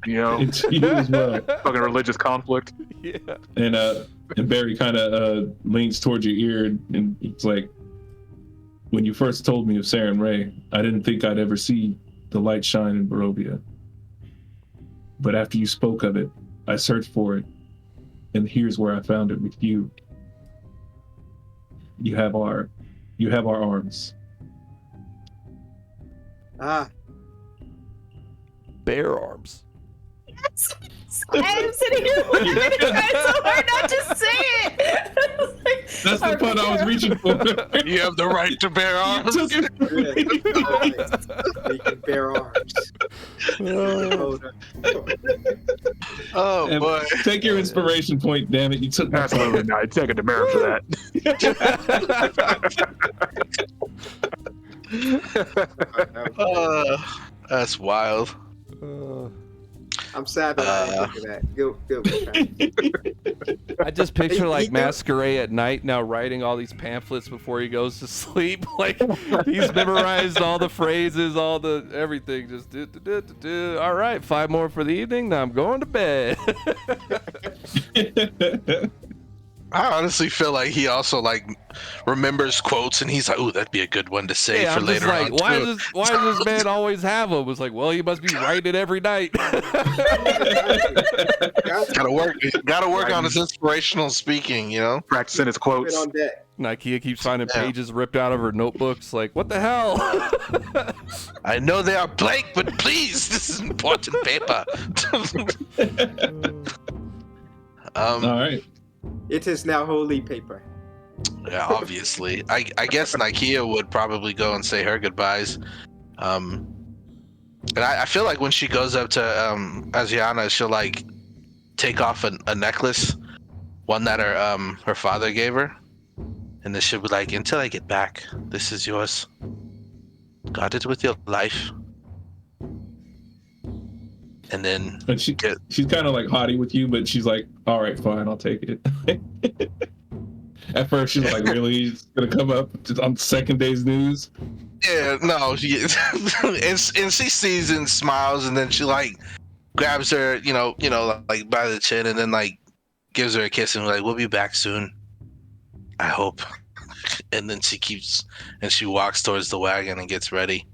Speaker 3: You know,
Speaker 1: And to you as well.
Speaker 3: fucking religious conflict.
Speaker 2: Yeah.
Speaker 1: And Barry kind of leans towards your ear, and it's like, when you first told me of Saren Ray, I didn't think I'd ever see the light shine in Barovia. But after you spoke of it, I searched for it, and here's where I found it with you. You have our arms.
Speaker 2: bear arms.
Speaker 4: I'm sitting here looking at you guys so hard not to say it.
Speaker 1: That's the part I was reaching for.
Speaker 5: You have the right to bear arms.
Speaker 1: Took it from me.
Speaker 6: We can bear arms. Hold on.
Speaker 5: Oh
Speaker 1: And
Speaker 5: boy.
Speaker 1: take your inspiration point, damn it. You took my
Speaker 3: Absolutely not. Take a demerit for that.
Speaker 5: That's wild.
Speaker 6: I'm sad that I didn't think of that. Good one.
Speaker 2: I just picture like
Speaker 6: He-
Speaker 2: Masquerade at night now writing all these pamphlets before he goes to sleep. Like he's memorized all the phrases, all the everything. Just do. All right, 5 more for the evening. Now I'm going to bed.
Speaker 5: I honestly feel like he also like remembers quotes and he's like, "Ooh, that'd be a good one to say
Speaker 2: Yeah,
Speaker 5: for
Speaker 2: I'm just
Speaker 5: later
Speaker 2: like,
Speaker 5: on."
Speaker 2: why
Speaker 5: too."
Speaker 2: does this man always have them? It's like, well, he must be writing it every night.
Speaker 5: Gotta work on his inspirational speaking, you know.
Speaker 3: Practicing his
Speaker 6: Put
Speaker 3: quotes.
Speaker 6: on deck.
Speaker 2: Nakia keeps finding
Speaker 5: Yeah.
Speaker 2: pages ripped out of her notebooks. Like, what the hell?
Speaker 5: I know they are blank, but please, this is important paper.
Speaker 1: All right.
Speaker 6: It is now holy paper.
Speaker 5: Yeah, obviously. I guess Nakia would probably go and say her goodbyes. And I feel like when she goes up to Asiana, she'll like take off a necklace, one that her father gave her, and then she'll be like, "Until I get back, this is yours. Guard it with your life." And then
Speaker 1: And she's kind of like haughty with you, but she's like, all right, fine, I'll take it. At first, she's like, really? He's going to come up on second day's news?
Speaker 5: yeah, no, she and she sees and smiles, and then she like grabs her, you know, like by the chin, and then like gives her a kiss, and like, "We'll be back soon, I hope." And then she walks towards the wagon and gets ready.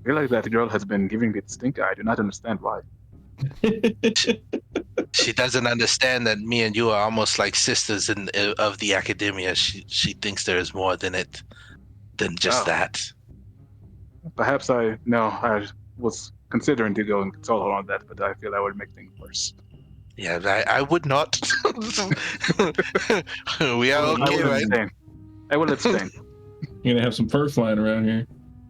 Speaker 3: I realize that the girl has been giving me the stink eye. I do not understand why.
Speaker 5: She doesn't understand that me and you are almost like sisters of the academia. She thinks there is more than just
Speaker 3: Oh.
Speaker 5: that.
Speaker 3: Perhaps I was considering to go and consult her on that, but I feel that would make things worse.
Speaker 5: Yeah, I would not. We are
Speaker 3: I
Speaker 5: okay,
Speaker 3: will
Speaker 5: right?
Speaker 3: abstain. I will abstain.
Speaker 1: You're going to have some fur flying around here.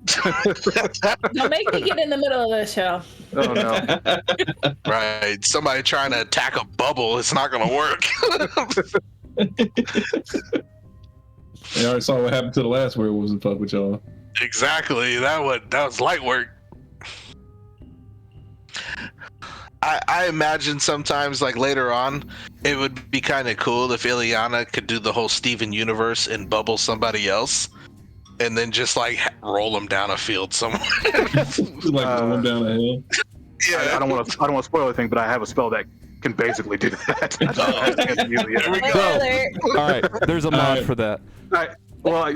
Speaker 4: Don't make me get in the middle of this show.
Speaker 3: Oh no.
Speaker 5: Right. Somebody trying to attack a bubble, it's not gonna work.
Speaker 1: I already saw what happened to the last werewolves and fuck with y'all.
Speaker 5: Exactly. That was light work. I imagine sometimes, like later on, it would be kind of cool if Ileana could do the whole Steven universe and bubble somebody else, and then just like roll them down a field somewhere.
Speaker 1: Like going down a hill.
Speaker 3: I don't want to spoil anything, but I have a spell that can basically do that.
Speaker 5: There we go.
Speaker 4: Spoiler.
Speaker 2: All right, there's a mod
Speaker 1: Alright.
Speaker 2: for that.
Speaker 3: Well,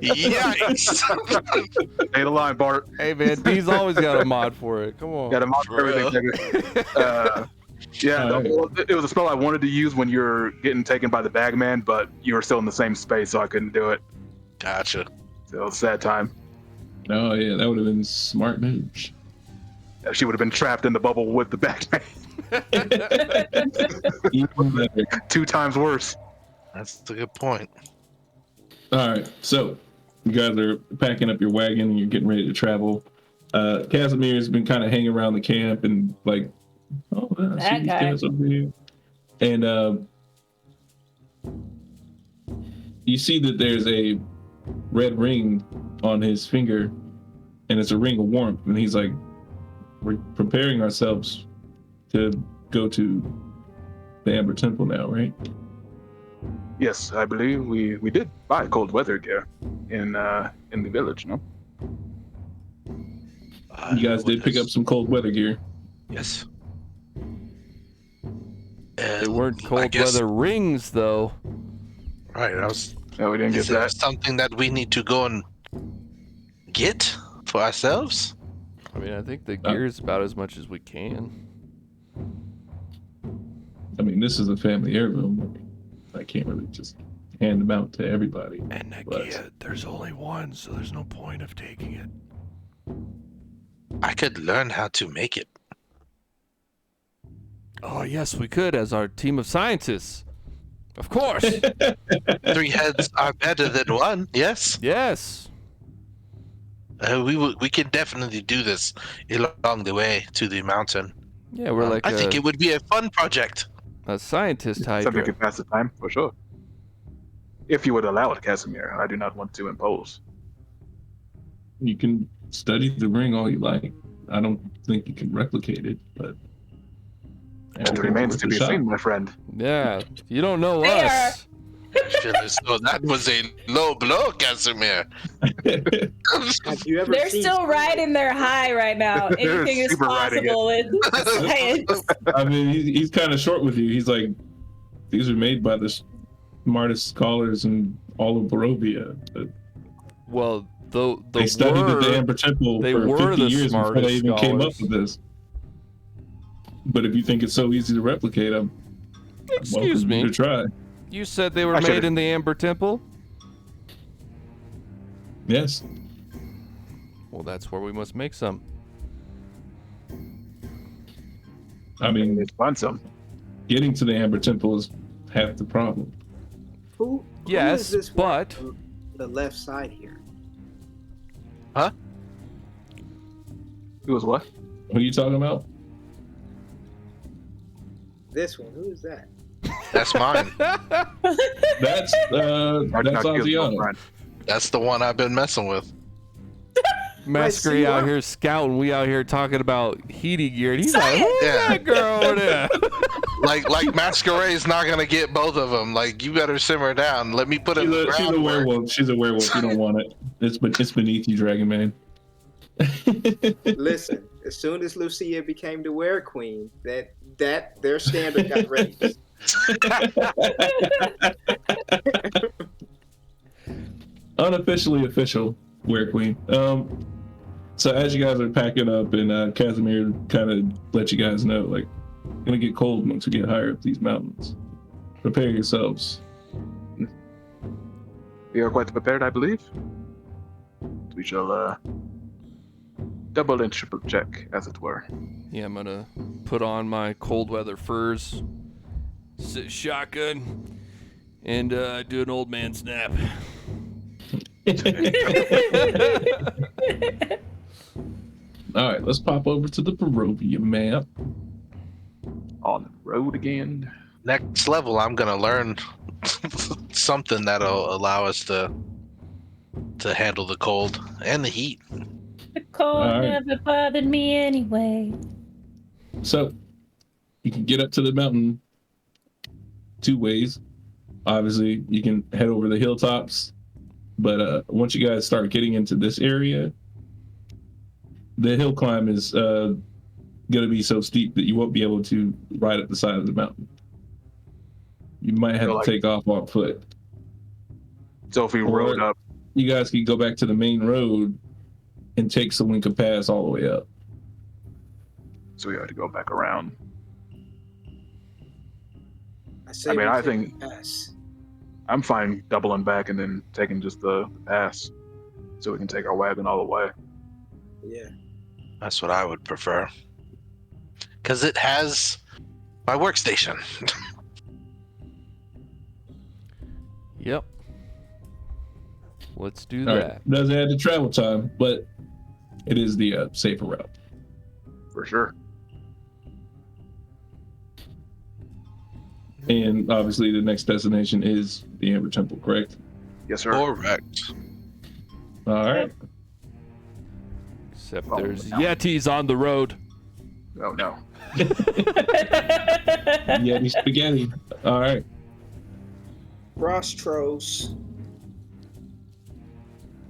Speaker 5: Yikes!
Speaker 3: stay the line, Bart.
Speaker 2: Hey man, D's always got a mod for it. Come on.
Speaker 3: Got a mod for everything. Yeah,
Speaker 1: Alright.
Speaker 3: well, it was a spell I wanted to use when you're getting taken by the bagman, but you were still in the same space, so I couldn't do it.
Speaker 5: Gotcha.
Speaker 3: So it was a sad time.
Speaker 1: Oh, yeah, that would have been smart moves.
Speaker 3: She would have been trapped in the bubble with the bagman.
Speaker 1: Even better.
Speaker 3: 2 times worse.
Speaker 5: That's a good point.
Speaker 1: All right, so you guys are packing up your wagon and you're getting ready to travel. Casimir's been kind of hanging around the camp and like, oh, I see
Speaker 4: That
Speaker 1: these
Speaker 4: guy.
Speaker 1: guys over here. And you see that there's a red ring on his finger, and it's a ring of warmth. And he's like, we're preparing ourselves to go to the Amber Temple now, right?
Speaker 3: Yes, I believe we did buy cold weather gear in the village, no?
Speaker 1: You guys did pick up some cold weather gear.
Speaker 5: Yes.
Speaker 2: They
Speaker 5: And
Speaker 2: weren't
Speaker 5: I
Speaker 2: cold
Speaker 5: guess-
Speaker 2: weather rings though.
Speaker 5: Right.
Speaker 3: No, we didn't get
Speaker 5: Is there
Speaker 3: that.
Speaker 5: something that we need to go and get for ourselves?
Speaker 2: I mean, I think the gear's about as much as we can.
Speaker 1: I mean, this is a family heirloom. I can't really just hand them out to everybody.
Speaker 2: And
Speaker 1: But-
Speaker 2: Nakia, there's only one, so there's no point of taking it.
Speaker 5: I could learn how to make it.
Speaker 2: Oh, yes, we could as our team of scientists. Of course.
Speaker 5: 3 heads are better than 1. Yes,
Speaker 2: Yes.
Speaker 5: we can definitely do this along the way to the mountain.
Speaker 2: Yeah, we're like
Speaker 5: I think it would be a fun project.
Speaker 2: a scientist
Speaker 3: Something
Speaker 2: Hydra.
Speaker 3: to pass the time, for sure. If you would allow it, Casimir. I do not want to impose.
Speaker 1: You can study the ring all you like. I don't think you can replicate it, but
Speaker 3: That remains to be seen, my friend.
Speaker 2: Yeah, you don't know
Speaker 4: They
Speaker 2: us.
Speaker 5: So that was a low blow, Casimir.
Speaker 6: Have you ever
Speaker 4: They're
Speaker 6: seen
Speaker 4: still riding their high right now.
Speaker 3: They're
Speaker 4: Anything is
Speaker 3: super riding
Speaker 4: possible in science.
Speaker 1: I mean, he's kind of short with you. He's like, these are made by the smartest scholars in all of Barovia. But
Speaker 2: Well,
Speaker 1: they studied at the Amber Temple
Speaker 2: they
Speaker 1: for
Speaker 2: were
Speaker 1: 50
Speaker 2: the
Speaker 1: years before
Speaker 2: smartest
Speaker 1: they even came up
Speaker 2: scholars.
Speaker 1: with this. But if you think it's so easy to replicate, I'm
Speaker 2: Excuse
Speaker 1: welcome
Speaker 2: me.
Speaker 1: to try.
Speaker 2: You said they were
Speaker 3: I
Speaker 2: made
Speaker 3: should've-
Speaker 2: in the Amber Temple?
Speaker 1: Yes.
Speaker 2: Well, that's where we must make some.
Speaker 1: I mean,
Speaker 3: It's fun some.
Speaker 1: getting to the Amber Temple is half the problem.
Speaker 6: who
Speaker 2: Yes,
Speaker 6: is this
Speaker 2: but
Speaker 6: on the left side here?
Speaker 3: It was what?
Speaker 1: What are you talking about?
Speaker 6: This one, who is that?
Speaker 5: That's mine.
Speaker 1: That's
Speaker 3: Not
Speaker 1: that's
Speaker 3: killing your
Speaker 1: Asiana.
Speaker 3: friend.
Speaker 5: That's the one I've been messing with.
Speaker 2: Masquerade
Speaker 6: you
Speaker 2: out
Speaker 6: are.
Speaker 2: here scouting, we out here talking about heating gear. And he's like,
Speaker 4: Science!
Speaker 2: who's
Speaker 5: Yeah.
Speaker 2: that girl over there?
Speaker 5: Like Masquerade's not gonna get both of them. Like, you better simmer down. Let me put in the
Speaker 1: She's a
Speaker 5: groundwork.
Speaker 1: werewolf. She's a werewolf. You don't want it. It's beneath you, Dragon Man.
Speaker 6: Listen, as soon as Lucia became the Were Queen, that their standard got raised.
Speaker 1: Unofficially official Were Queen. So as you guys are packing up, and Casimir kind of let you guys know, like, it's gonna get cold once we get higher up these mountains. Prepare yourselves.
Speaker 3: We are quite prepared, I believe. We shall double and triple check, as it were.
Speaker 2: Yeah, I'm gonna put on my cold weather furs, sit shotgun, and do an old man snap.
Speaker 1: All right, let's pop over to the Barovia map.
Speaker 3: On the road again.
Speaker 5: Next level, I'm gonna learn something that'll allow us to handle the cold and the heat.
Speaker 4: The cold
Speaker 1: All right.
Speaker 4: never bothered me anyway.
Speaker 1: So you can get up to the mountain 2 ways. Obviously, you can head over the hilltops, but once you guys start getting into this area, the hill climb is going to be so steep that you won't be able to ride up the side of the mountain. You might have to take off on foot.
Speaker 3: So if we
Speaker 1: Or-
Speaker 3: rode up,
Speaker 1: You guys can go back to the main road and take Salinka Pass all the way up.
Speaker 3: so we had to go back around.
Speaker 6: say
Speaker 3: I mean,
Speaker 6: we
Speaker 3: I
Speaker 6: take
Speaker 3: think-
Speaker 6: the pass.
Speaker 3: I'm fine doubling back and then taking just the pass, so we can take our wagon all the way.
Speaker 6: Yeah.
Speaker 5: That's what I would prefer. Because it has my workstation.
Speaker 2: Yep. Let's do
Speaker 1: All
Speaker 2: that.
Speaker 1: right. Does add the travel time, but it is the safer route.
Speaker 3: For sure.
Speaker 1: And obviously, the next destination is the Amber Temple, correct?
Speaker 3: Yes, sir.
Speaker 5: Correct.
Speaker 1: All right.
Speaker 2: Except
Speaker 3: Oh,
Speaker 2: there's
Speaker 3: no.
Speaker 2: Yetis on the road.
Speaker 3: Oh no.
Speaker 1: Yeti spaghetti. All right.
Speaker 6: Rostros.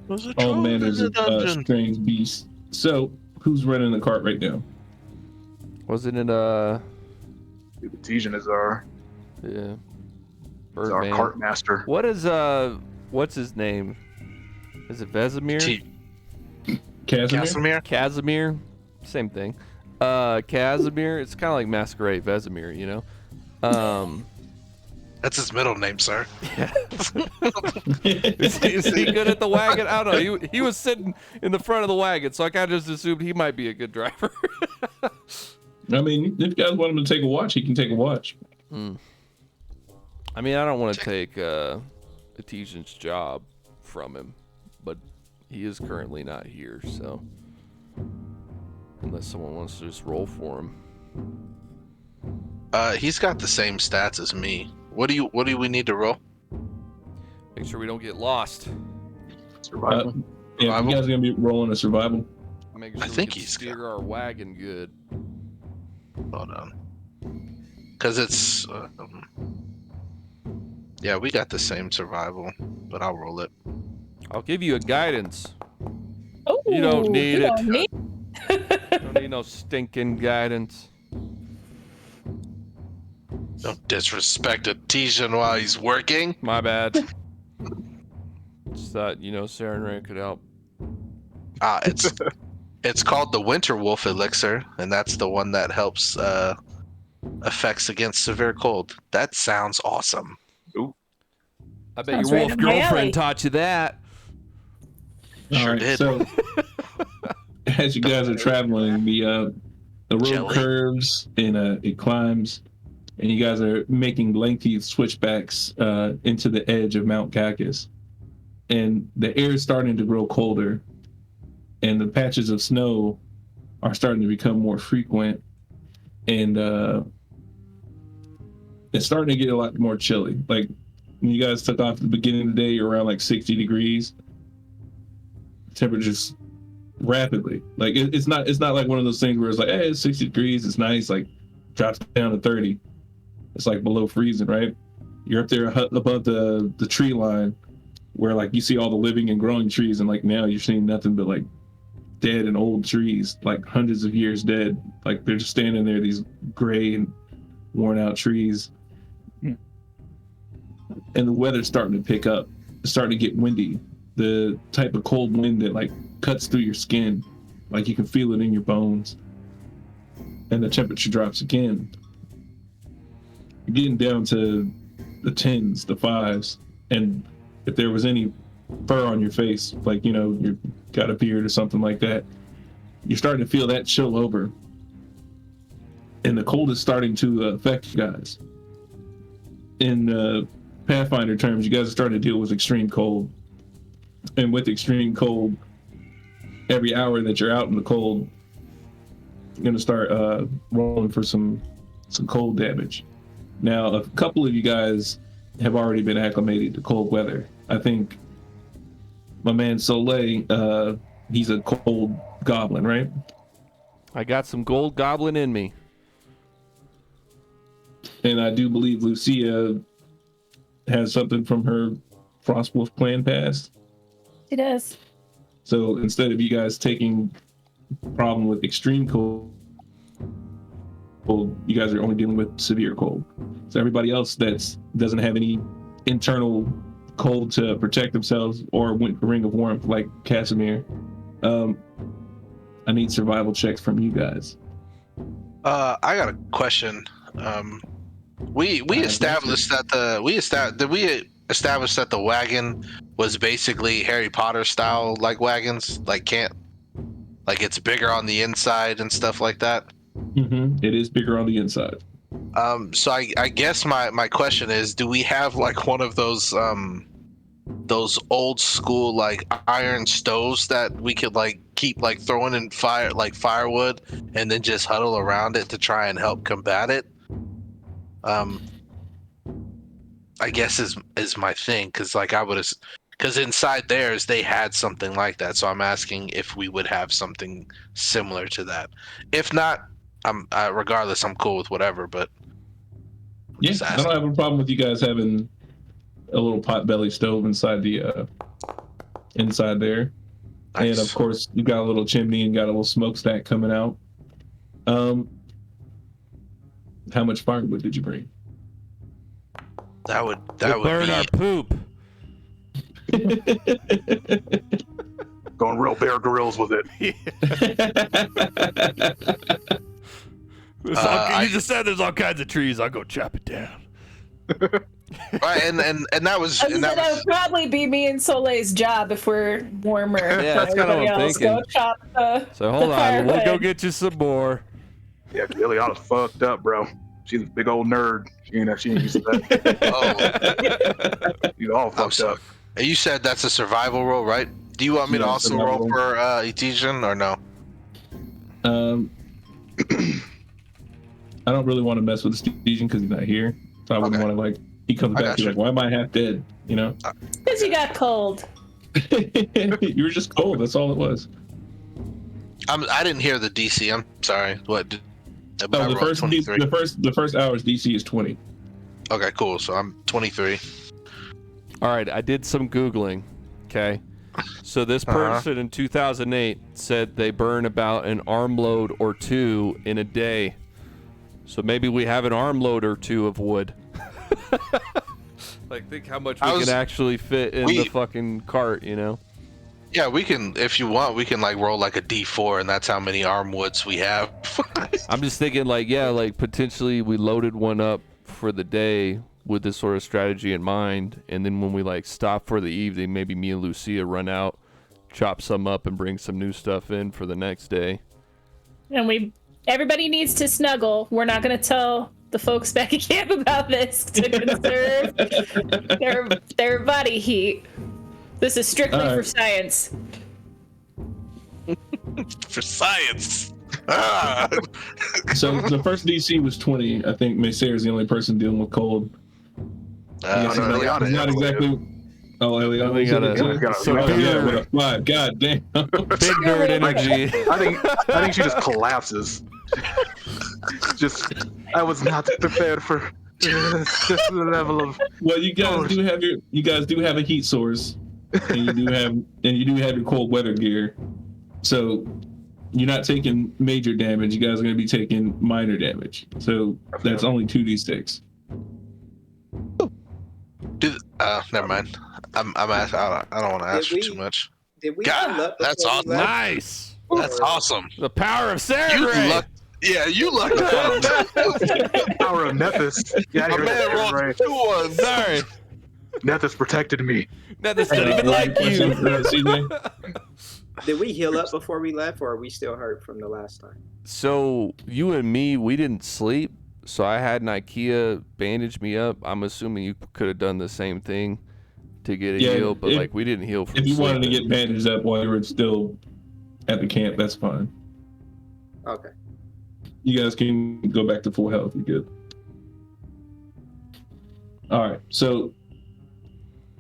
Speaker 5: Was a
Speaker 1: All
Speaker 5: troll in
Speaker 1: manners
Speaker 5: the
Speaker 1: of
Speaker 5: dungeon.
Speaker 1: strange beasts. So, who's running the cart right now?
Speaker 2: Wasn't it
Speaker 3: The Batesian is our
Speaker 2: Birdman?
Speaker 3: cart master.
Speaker 2: What is what's his name? Is it Vesemir?
Speaker 5: T-
Speaker 1: Casimir?
Speaker 5: Casimir?
Speaker 2: Casimir? Same thing. Casimir, it's kind of like Masquerade Vesemir, you know?
Speaker 5: That's his middle name, sir.
Speaker 2: Is he good at the wagon? I don't know. He was sitting in the front of the wagon, so I kind of just assumed he might be a good driver.
Speaker 1: I mean, if you guys want him to take a watch, he can take a watch.
Speaker 2: I mean, I don't want to take Etesian's job from him, but he is currently not here, so unless someone wants to just roll for him.
Speaker 5: He's got the same stats as me. What do we need to roll?
Speaker 2: Make sure we don't get lost.
Speaker 3: Survival.
Speaker 1: Yeah,
Speaker 5: Survival?
Speaker 1: you guys are gonna be rolling a survival.
Speaker 2: Make sure
Speaker 5: I think
Speaker 2: we can
Speaker 5: he's
Speaker 2: steer our wagon good.
Speaker 5: Hold on. Because it's... yeah, we got the same survival, but I'll roll it.
Speaker 2: I'll give you a guidance.
Speaker 4: Oh,
Speaker 2: You don't need
Speaker 4: you
Speaker 2: it.
Speaker 4: don't need-
Speaker 2: Don't need no stinking guidance.
Speaker 5: Don't disrespect Etesian while he's working.
Speaker 2: My bad. Just thought, Sarenrae could help.
Speaker 5: It's called the Winter Wolf Elixir, and that's the one that helps effects against severe cold. That sounds awesome.
Speaker 2: I bet
Speaker 4: Sounds
Speaker 2: your
Speaker 4: right
Speaker 2: wolf
Speaker 4: up my alley.
Speaker 2: girlfriend taught you that.
Speaker 5: Sure
Speaker 1: All
Speaker 5: did.
Speaker 1: So, as you guys are traveling, the road
Speaker 5: Jelly.
Speaker 1: curves and it climbs, and you guys are making lengthy switchbacks into the edge of Mount Cacus, and the air is starting to grow colder, and the patches of snow are starting to become more frequent, and it's starting to get a lot more chilly. Like when you guys took off at the beginning of the day, you're around like 60 degrees. Temperatures rapidly. Like it's not like one of those things where it's like, hey, it's 60 degrees, it's nice, like drops down to 30. It's like below freezing, right? You're up there above the tree line where like you see all the living and growing trees, and like now you're seeing nothing but like dead and old trees, like hundreds of years dead. Like they're just standing there, these gray and worn out trees. And the weather's starting to pick up. It's starting to get windy. The type of cold wind that like cuts through your skin, like you can feel it in your bones. And the temperature drops again. You're getting down to the 10s, the 5s, and if there was any fur on your face, like you got a beard or something like that, you're starting to feel that chill over. And the cold is starting to affect you guys. In Pathfinder terms, you guys are starting to deal with extreme cold. And with extreme cold, every hour that you're out in the cold, you're going to start rolling for some cold damage. Now, a couple of you guys have already been acclimated to cold weather. I think my man Soleil, he's a cold goblin, right?
Speaker 2: I got some gold goblin in me.
Speaker 1: And I do believe Lucia has something from her Frostwolf clan past.
Speaker 4: She does.
Speaker 1: So instead of you guys taking problem with extreme cold, you guys are only dealing with severe cold. So everybody else that doesn't have any internal cold to protect themselves or a ring of warmth like Casimir, I need survival checks from you guys.
Speaker 5: I got a question. We established that the wagon was basically Harry Potter style like wagons, like it's bigger on the inside and stuff like that.
Speaker 1: Mm-hmm. It is bigger on the inside.
Speaker 5: So I guess my question is, do we have like one of those old school like iron stoves that we could like keep like throwing in firewood and then just huddle around it to try and help combat it? I guess is my thing, because like because inside theirs they had something like that, so I'm asking if we would have something similar to that. If not, regardless, I'm cool with whatever. But
Speaker 1: Yeah, I don't have a problem with you guys having a little potbelly stove inside inside there.
Speaker 5: Nice.
Speaker 1: And of course, you got a little chimney and got a little smokestack coming out. How much firewood did you bring?
Speaker 5: that would
Speaker 2: burn
Speaker 5: be
Speaker 2: our poop.
Speaker 3: Going real Bear Grylls with it.
Speaker 2: You just said there's all kinds of trees. I'll go chop it down.
Speaker 5: Right, and that was and that
Speaker 4: That
Speaker 5: was
Speaker 4: would probably be me and Soleil's job if we're warmer.
Speaker 2: Yeah,
Speaker 4: than
Speaker 2: that's kinda what
Speaker 4: everybody
Speaker 2: I'm
Speaker 4: else.
Speaker 2: thinking.
Speaker 4: Go chop the,
Speaker 2: So hold
Speaker 4: the
Speaker 2: on, we'll go
Speaker 4: firewood.
Speaker 2: get you some more.
Speaker 3: Yeah, Liliana's fucked up, bro. She's a big old nerd. She ain't used to that. She's all
Speaker 5: I'm
Speaker 3: fucked
Speaker 5: so.
Speaker 3: up.
Speaker 5: And you said that's a survival roll, right? Do you want me to
Speaker 1: Yeah,
Speaker 5: also
Speaker 1: survival
Speaker 5: roll
Speaker 1: roll.
Speaker 5: for Etesian or no?
Speaker 1: I don't really want to mess with Stesian because he's not here, so I wouldn't
Speaker 5: Okay.
Speaker 1: want to like. He comes
Speaker 5: I
Speaker 1: back,
Speaker 5: got
Speaker 1: he's
Speaker 5: you.
Speaker 1: like, "Why am I half dead?" You know.
Speaker 4: Because you got cold.
Speaker 1: You were just cold. That's all it was.
Speaker 5: I didn't hear the DC. I'm sorry. What? But I
Speaker 1: Oh, the
Speaker 5: rolled
Speaker 1: first
Speaker 5: 23.
Speaker 1: the first hour's DC is 20.
Speaker 5: Okay, cool. So I'm 23.
Speaker 2: All right, I did some Googling. Okay. So this person in 2008 said they burn about an armload or two in a day. So maybe we have an armload or two of wood. Like, think how much we can actually fit in the fucking cart, you know?
Speaker 5: Yeah, we can. If you want, we can like roll like a D4, and that's how many armwoods we have.
Speaker 2: I'm just thinking, like, yeah, like potentially we loaded one up for the day with this sort of strategy in mind, and then when we like stop for the evening, maybe me and Lucia run out, chop some up, and bring some new stuff in for the next day.
Speaker 4: And everybody needs to snuggle. We're not going to tell the folks back at camp about this to conserve their body heat. This is strictly for science.
Speaker 5: For science.
Speaker 1: So the first DC was 20. I think Maysair is the only person dealing with cold. He's not exactly. Oh, Eliana,
Speaker 2: We got
Speaker 1: a 5. God damn.
Speaker 2: Big nerd energy.
Speaker 3: I think she just collapses. I was not prepared for this level of.
Speaker 1: Well, you guys do have a heat source, and you do have your cold weather gear, so you're not taking major damage. You guys are going to be taking minor damage, so that's only 2d6.
Speaker 5: Never mind. I don't want to ask for too much.
Speaker 6: Did we
Speaker 5: God,
Speaker 6: heal up
Speaker 5: that's
Speaker 6: before we
Speaker 5: awesome.
Speaker 6: left?
Speaker 2: Nice.
Speaker 5: That's awesome.
Speaker 2: The power of
Speaker 5: You
Speaker 2: Sarah.
Speaker 5: lucked. Yeah, you lucked out.
Speaker 3: Power of Nethys. Yeah,
Speaker 5: My man rolled
Speaker 3: right.
Speaker 5: 2 ones.
Speaker 2: Sorry.
Speaker 3: Nethys protected me.
Speaker 2: Nothing's not even like you.
Speaker 1: CJ?
Speaker 6: Did we heal up before we left, or are we still hurt from the last time?
Speaker 2: So you and me, we didn't sleep. So I had an IKEA bandage me up. I'm assuming you could have done the same thing to get a heal, but like we didn't heal from
Speaker 1: If you wanted to
Speaker 2: sleeping.
Speaker 1: get bandaged up while you were still at the camp, that's fine.
Speaker 6: Okay.
Speaker 1: You guys can go back to full health. You're good. All right, so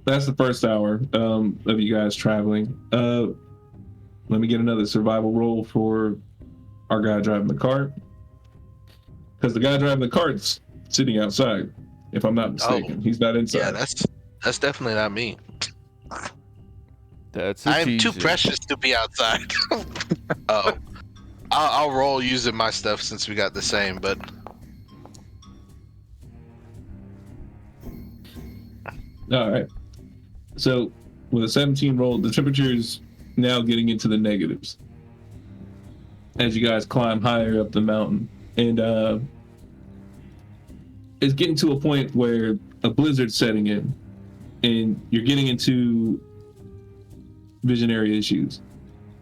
Speaker 1: that's the first hour of you guys traveling. Let me get another survival roll for our guy driving the cart, because the guy driving the cart's sitting outside, if I'm not mistaken. He's not inside.
Speaker 5: Yeah, that's definitely not me.
Speaker 2: That's
Speaker 5: I am too precious to be outside. Oh, I'll roll using my stuff since we got the same, but
Speaker 1: All right. So with a 17 roll, the temperature is now getting into the negatives as you guys climb higher up the mountain, and it's getting to a point where a blizzard's setting in, and you're getting into visionary issues.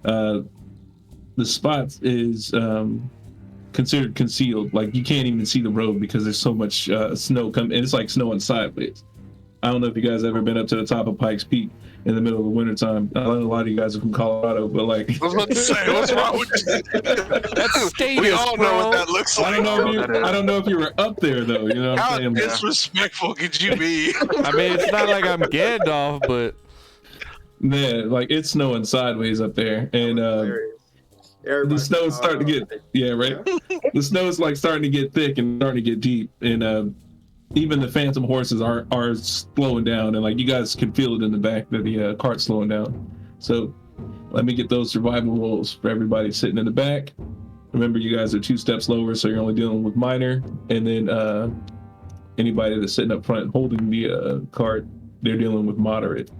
Speaker 1: The spot is considered concealed. Like, you can't even see the road because there's so much snow coming, and it's like snowing sideways. I don't know if you guys ever been up to the top of Pikes Peak in the middle of the wintertime. I know a lot of you guys are from Colorado, but like,
Speaker 5: I was about to say, what's wrong with you?
Speaker 2: That's status,
Speaker 5: We all know
Speaker 2: bro.
Speaker 5: what that looks like.
Speaker 1: I don't know if you were up there though. You know what
Speaker 5: How
Speaker 1: I'm saying?
Speaker 5: disrespectful could you be?
Speaker 2: I mean, it's not like I'm Gandalf, but
Speaker 1: Yeah, like it's snowing sideways up there, and the
Speaker 6: Everybody's
Speaker 1: snow's starting to get the snow's like starting to get thick and starting to get deep, and even the phantom horses are slowing down, and like you guys can feel it in the back that the cart's slowing down. So let me get those survival rolls for everybody sitting in the back. Remember, you guys are 2 steps lower, so you're only dealing with minor, and then anybody that's sitting up front holding the cart, they're dealing with moderate.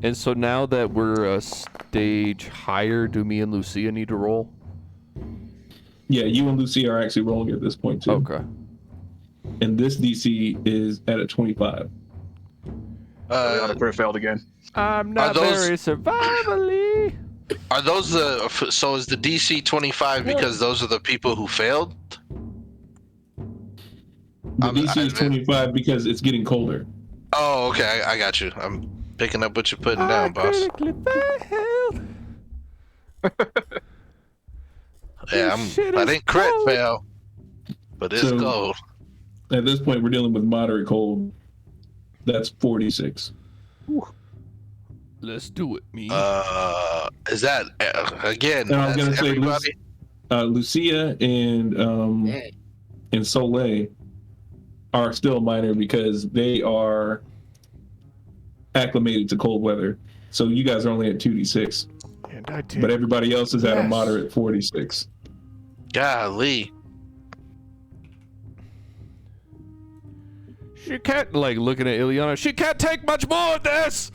Speaker 2: And so now that we're a stage higher, do me and Lucia need to roll?
Speaker 1: Yeah, you and Lucy are actually rolling at this point too.
Speaker 2: Okay.
Speaker 1: and this DC is at a 25.
Speaker 3: Prayer failed again.
Speaker 2: I'm not
Speaker 5: those-
Speaker 2: very survivally.
Speaker 5: Are those the so is the DC 25 because those are the people who failed?
Speaker 1: The DC is 25 because it's getting colder.
Speaker 5: Oh, okay, I got you. I'm picking up what you're putting down, boss.
Speaker 2: critically failed.
Speaker 5: Yeah, I didn't crit
Speaker 2: cold.
Speaker 5: fail, but it's
Speaker 1: So-
Speaker 5: cold.
Speaker 1: At this point, we're dealing with moderate cold. That's 46.
Speaker 2: Let's do it, me.
Speaker 5: Is that again?
Speaker 1: And I was
Speaker 5: that's
Speaker 1: gonna say,
Speaker 5: everybody?
Speaker 1: Lucia and Soleil are still minor because they are acclimated to cold weather. So you guys are only at 2d6,
Speaker 2: And I take
Speaker 1: but everybody else is at a
Speaker 2: Yes.
Speaker 1: moderate 46.
Speaker 5: Golly.
Speaker 2: She can't, like, looking at Ileana, she can't take much more of this!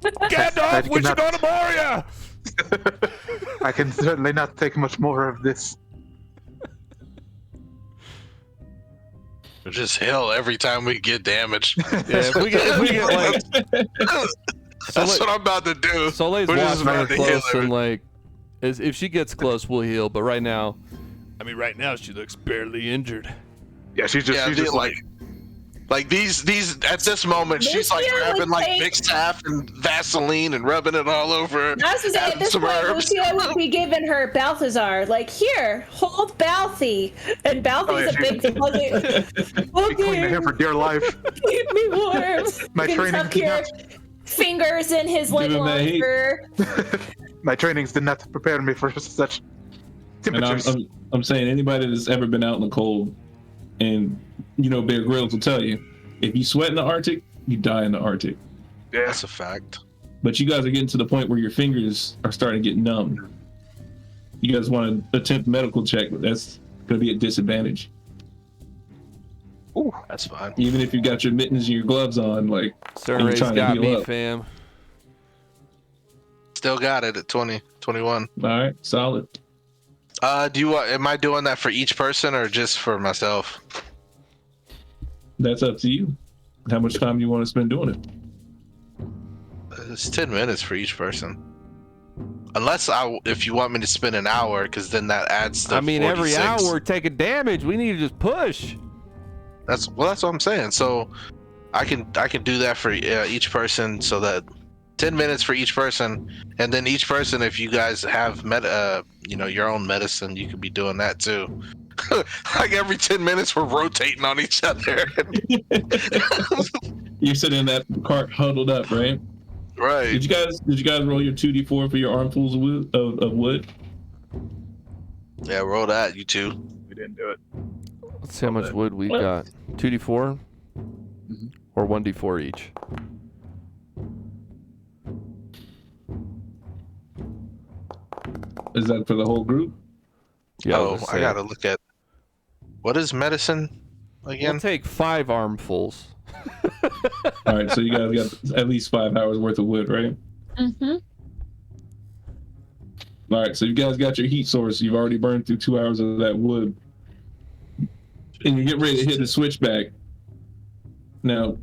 Speaker 2: Gandalf, we should go to Moria!
Speaker 3: I can certainly not take much more of this.
Speaker 5: Just hell every time we get damaged.
Speaker 2: Yeah, if we get like,
Speaker 5: That's what I'm about to do.
Speaker 2: Soleil's
Speaker 5: We're just
Speaker 2: watching her
Speaker 5: about to heal
Speaker 2: close
Speaker 5: every-
Speaker 2: and, like, if she gets close, we'll heal, but right now, right now she looks barely injured.
Speaker 3: Yeah, she's
Speaker 5: Yeah,
Speaker 3: just
Speaker 5: like these at this moment she's like
Speaker 4: Lucia would
Speaker 5: grabbing like
Speaker 4: take-
Speaker 5: Big Staff and Vaseline and rubbing it all over.
Speaker 4: I was gonna say, at
Speaker 5: adding
Speaker 4: this
Speaker 5: some
Speaker 4: point,
Speaker 5: herbs.
Speaker 4: Lucia would be giving her Balthazar, like, here, hold Balthy. And Balthy's
Speaker 3: yeah,
Speaker 4: a big fuzzy.
Speaker 3: be clinging to him for dear life.
Speaker 4: Keep me warm.
Speaker 3: My
Speaker 4: You can
Speaker 3: training
Speaker 4: tuck
Speaker 3: did
Speaker 4: your
Speaker 3: not-
Speaker 4: fingers in his like
Speaker 1: Give him that heat.
Speaker 4: longer.
Speaker 3: My trainings did not prepare me for such
Speaker 1: And
Speaker 3: temperatures.
Speaker 1: I'm saying anybody that's ever been out in the cold, and Bear Grylls will tell you, if you sweat in the Arctic, you die in the Arctic.
Speaker 3: Yeah,
Speaker 5: That's a fact.
Speaker 1: But you guys are getting to the point where your fingers are starting to get numb. You guys want to attempt medical check, but that's going to be a disadvantage.
Speaker 5: That's fine.
Speaker 1: Even if you got your mittens and your gloves on, like,
Speaker 2: Sir
Speaker 1: you're
Speaker 2: Ray's
Speaker 1: trying to
Speaker 2: got
Speaker 1: heal
Speaker 2: me,
Speaker 1: up.
Speaker 2: fam.
Speaker 5: Still got it at 20, 21.
Speaker 1: All right, solid.
Speaker 5: Am I doing that for each person or just for myself?
Speaker 1: That's up to you. How much time you want to spend doing it?
Speaker 5: It's 10 minutes for each person. Unless if you want me to spend an hour, because then that adds the
Speaker 2: Every
Speaker 5: 46.
Speaker 2: hour we're taking damage. We need to just push.
Speaker 5: That's what I'm saying. So I can do that for each person, so that 10 minutes for each person, and then each person, if you guys have your own medicine, you could be doing that too. Like every 10 minutes we're rotating on each other.
Speaker 1: You're sitting in that cart huddled up, right?
Speaker 5: Right.
Speaker 1: Did you guys roll your 2d4 for your armfuls of wood?
Speaker 5: Yeah, roll that, you two.
Speaker 3: we didn't do it.
Speaker 2: Let's see how much wood we
Speaker 4: What?
Speaker 2: got. 2d4 or 1d4 each.
Speaker 1: Is that for the whole group?
Speaker 2: Yeah,
Speaker 5: Oh, I gotta look at what is medicine
Speaker 2: We'll
Speaker 5: again?
Speaker 2: take 5 armfuls.
Speaker 1: All right, so you guys got at least 5 hours worth of wood, right?
Speaker 4: Mm-hmm.
Speaker 1: All right, so you guys got your heat source. You've already burned through 2 hours of that wood, and you get ready to hit the switchback. Now,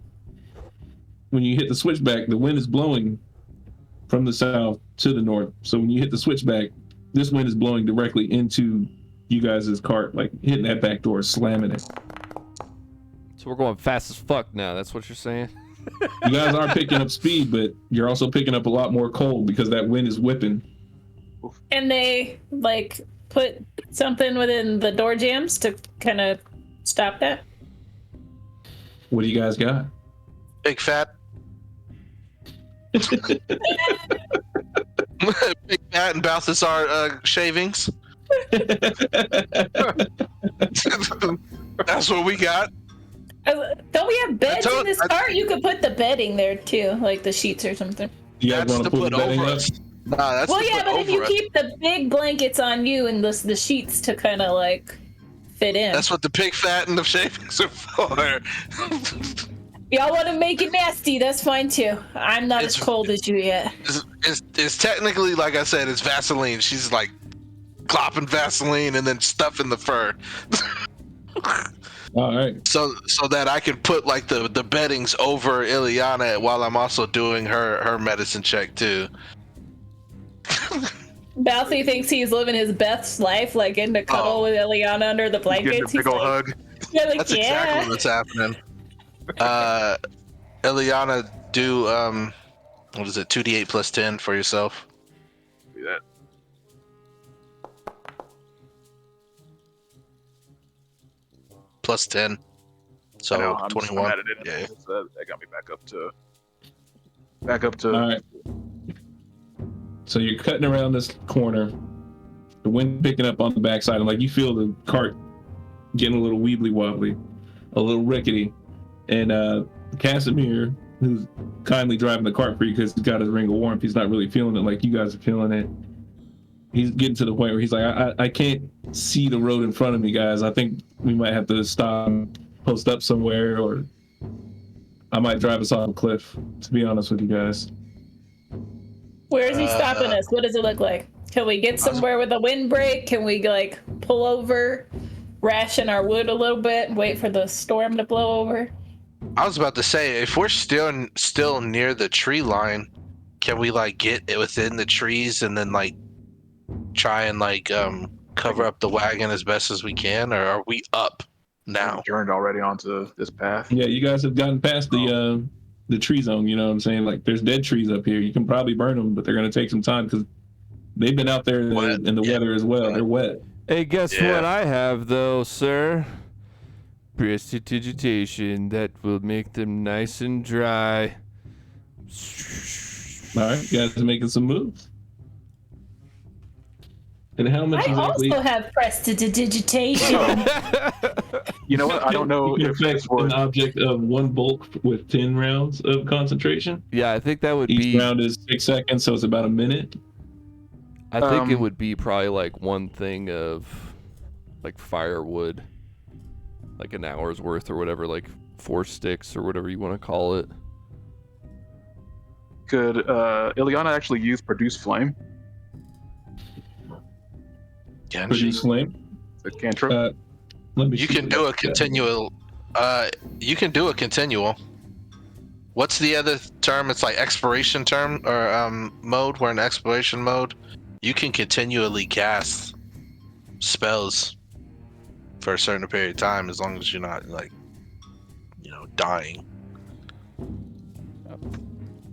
Speaker 1: when you hit the switchback, the wind is blowing from the south to the north. So when you hit the switchback, this wind is blowing directly into you guys' cart, like hitting that back door, slamming it.
Speaker 2: So we're going fast as fuck now. That's what you're saying?
Speaker 1: You guys are picking up speed, but you're also picking up a lot more cold because that wind is whipping.
Speaker 4: And they like put something within the door jambs to kind of stop that.
Speaker 1: What do you guys got?
Speaker 5: Big fat. Big fat and Balthazar shavings. That's what we got.
Speaker 4: Don't we have beds
Speaker 5: told-
Speaker 4: in this cart? You could put the bedding there too, like the sheets or something.
Speaker 1: You guys
Speaker 5: That's
Speaker 1: want
Speaker 5: to
Speaker 1: to pull
Speaker 5: put
Speaker 1: the bedding
Speaker 5: over
Speaker 1: up?
Speaker 5: us. Nah, that's
Speaker 4: Well,
Speaker 5: to
Speaker 4: yeah,
Speaker 5: put
Speaker 4: but if you
Speaker 5: over us.
Speaker 4: keep the big blankets on you and the sheets to kind of like fit in.
Speaker 5: That's what the pig fat and the shavings are for.
Speaker 4: Y'all want to make it nasty? That's fine too. I'm not
Speaker 5: It's-
Speaker 4: as cold as you yet.
Speaker 5: It's technically, like I said, it's Vaseline. She's like clopping Vaseline and then stuffing the fur.
Speaker 1: All right.
Speaker 5: so that I can put like the beddings over Ileana while I'm also doing her medicine check too.
Speaker 4: Balthy thinks he's living his best life, like getting to cuddle with Ileana under the
Speaker 3: Getting a
Speaker 4: blankets.
Speaker 3: big
Speaker 4: He's
Speaker 3: old
Speaker 4: like,
Speaker 3: hug.
Speaker 4: yeah, like,
Speaker 5: That's
Speaker 4: yeah.
Speaker 5: exactly what's happening. Ileana, do what is it? 2d8 plus 10 for yourself.
Speaker 3: Do that.
Speaker 5: Plus 10.
Speaker 3: I
Speaker 5: So
Speaker 3: know, I'm
Speaker 5: 21.
Speaker 3: added it.
Speaker 5: Yeah.
Speaker 3: That got me back up to.
Speaker 1: All right. So you're cutting around this corner, the wind picking up on the backside, and like you feel the cart getting a little weebly wobbly, a little rickety, and Casimir, who's kindly driving the cart for you because he's got his ring of warmth, he's not really feeling it like you guys are feeling it. He's getting to the point where he's like, I can't see the road in front of me, guys. I think we might have to stop and post up somewhere, or I might drive us off a cliff, to be honest with you guys.
Speaker 4: Where is he stopping us? What does it look like? Can we get somewhere with a windbreak? Can we like pull over, ration our wood a little bit, and wait for the storm to blow over?
Speaker 5: I was about to say, if we're still near the tree line, can we like get within the trees and then like try and like cover up the wagon as best as we can, or are we up now?
Speaker 3: Turned already onto this path.
Speaker 1: Yeah, you guys have gotten past the tree zone, you know what I'm saying? Like, there's dead trees up here. You can probably burn them, but they're going to take some time because they've been out there in the weather as well. They're wet.
Speaker 2: Hey, guess what I have, though, sir? Prestidigitation that will make them nice and dry.
Speaker 1: All right, you guys are making some moves. And how much
Speaker 4: I
Speaker 1: exactly
Speaker 4: also have prestidigitation.
Speaker 3: You know what? I don't know
Speaker 1: you can
Speaker 3: if
Speaker 1: affect
Speaker 3: it's for
Speaker 1: an object of one bulk with 10 rounds of concentration?
Speaker 2: Yeah, I think that would
Speaker 1: Each
Speaker 2: be.
Speaker 1: round is 6 seconds, so it's about a minute.
Speaker 2: I think it would be probably like one thing of like firewood, like an hour's worth or whatever, like 4 sticks or whatever you want to call it.
Speaker 3: Could Ileana actually use produce flame?
Speaker 1: Produce flame.
Speaker 3: The cantrip.
Speaker 1: Let me
Speaker 5: You
Speaker 1: see
Speaker 5: can
Speaker 1: what
Speaker 5: do a
Speaker 1: that's got.
Speaker 5: continual. You can do a continual. What's the other term? It's like exploration term or mode. We're in exploration mode. You can continually cast spells for a certain period of time as long as you're not like, dying.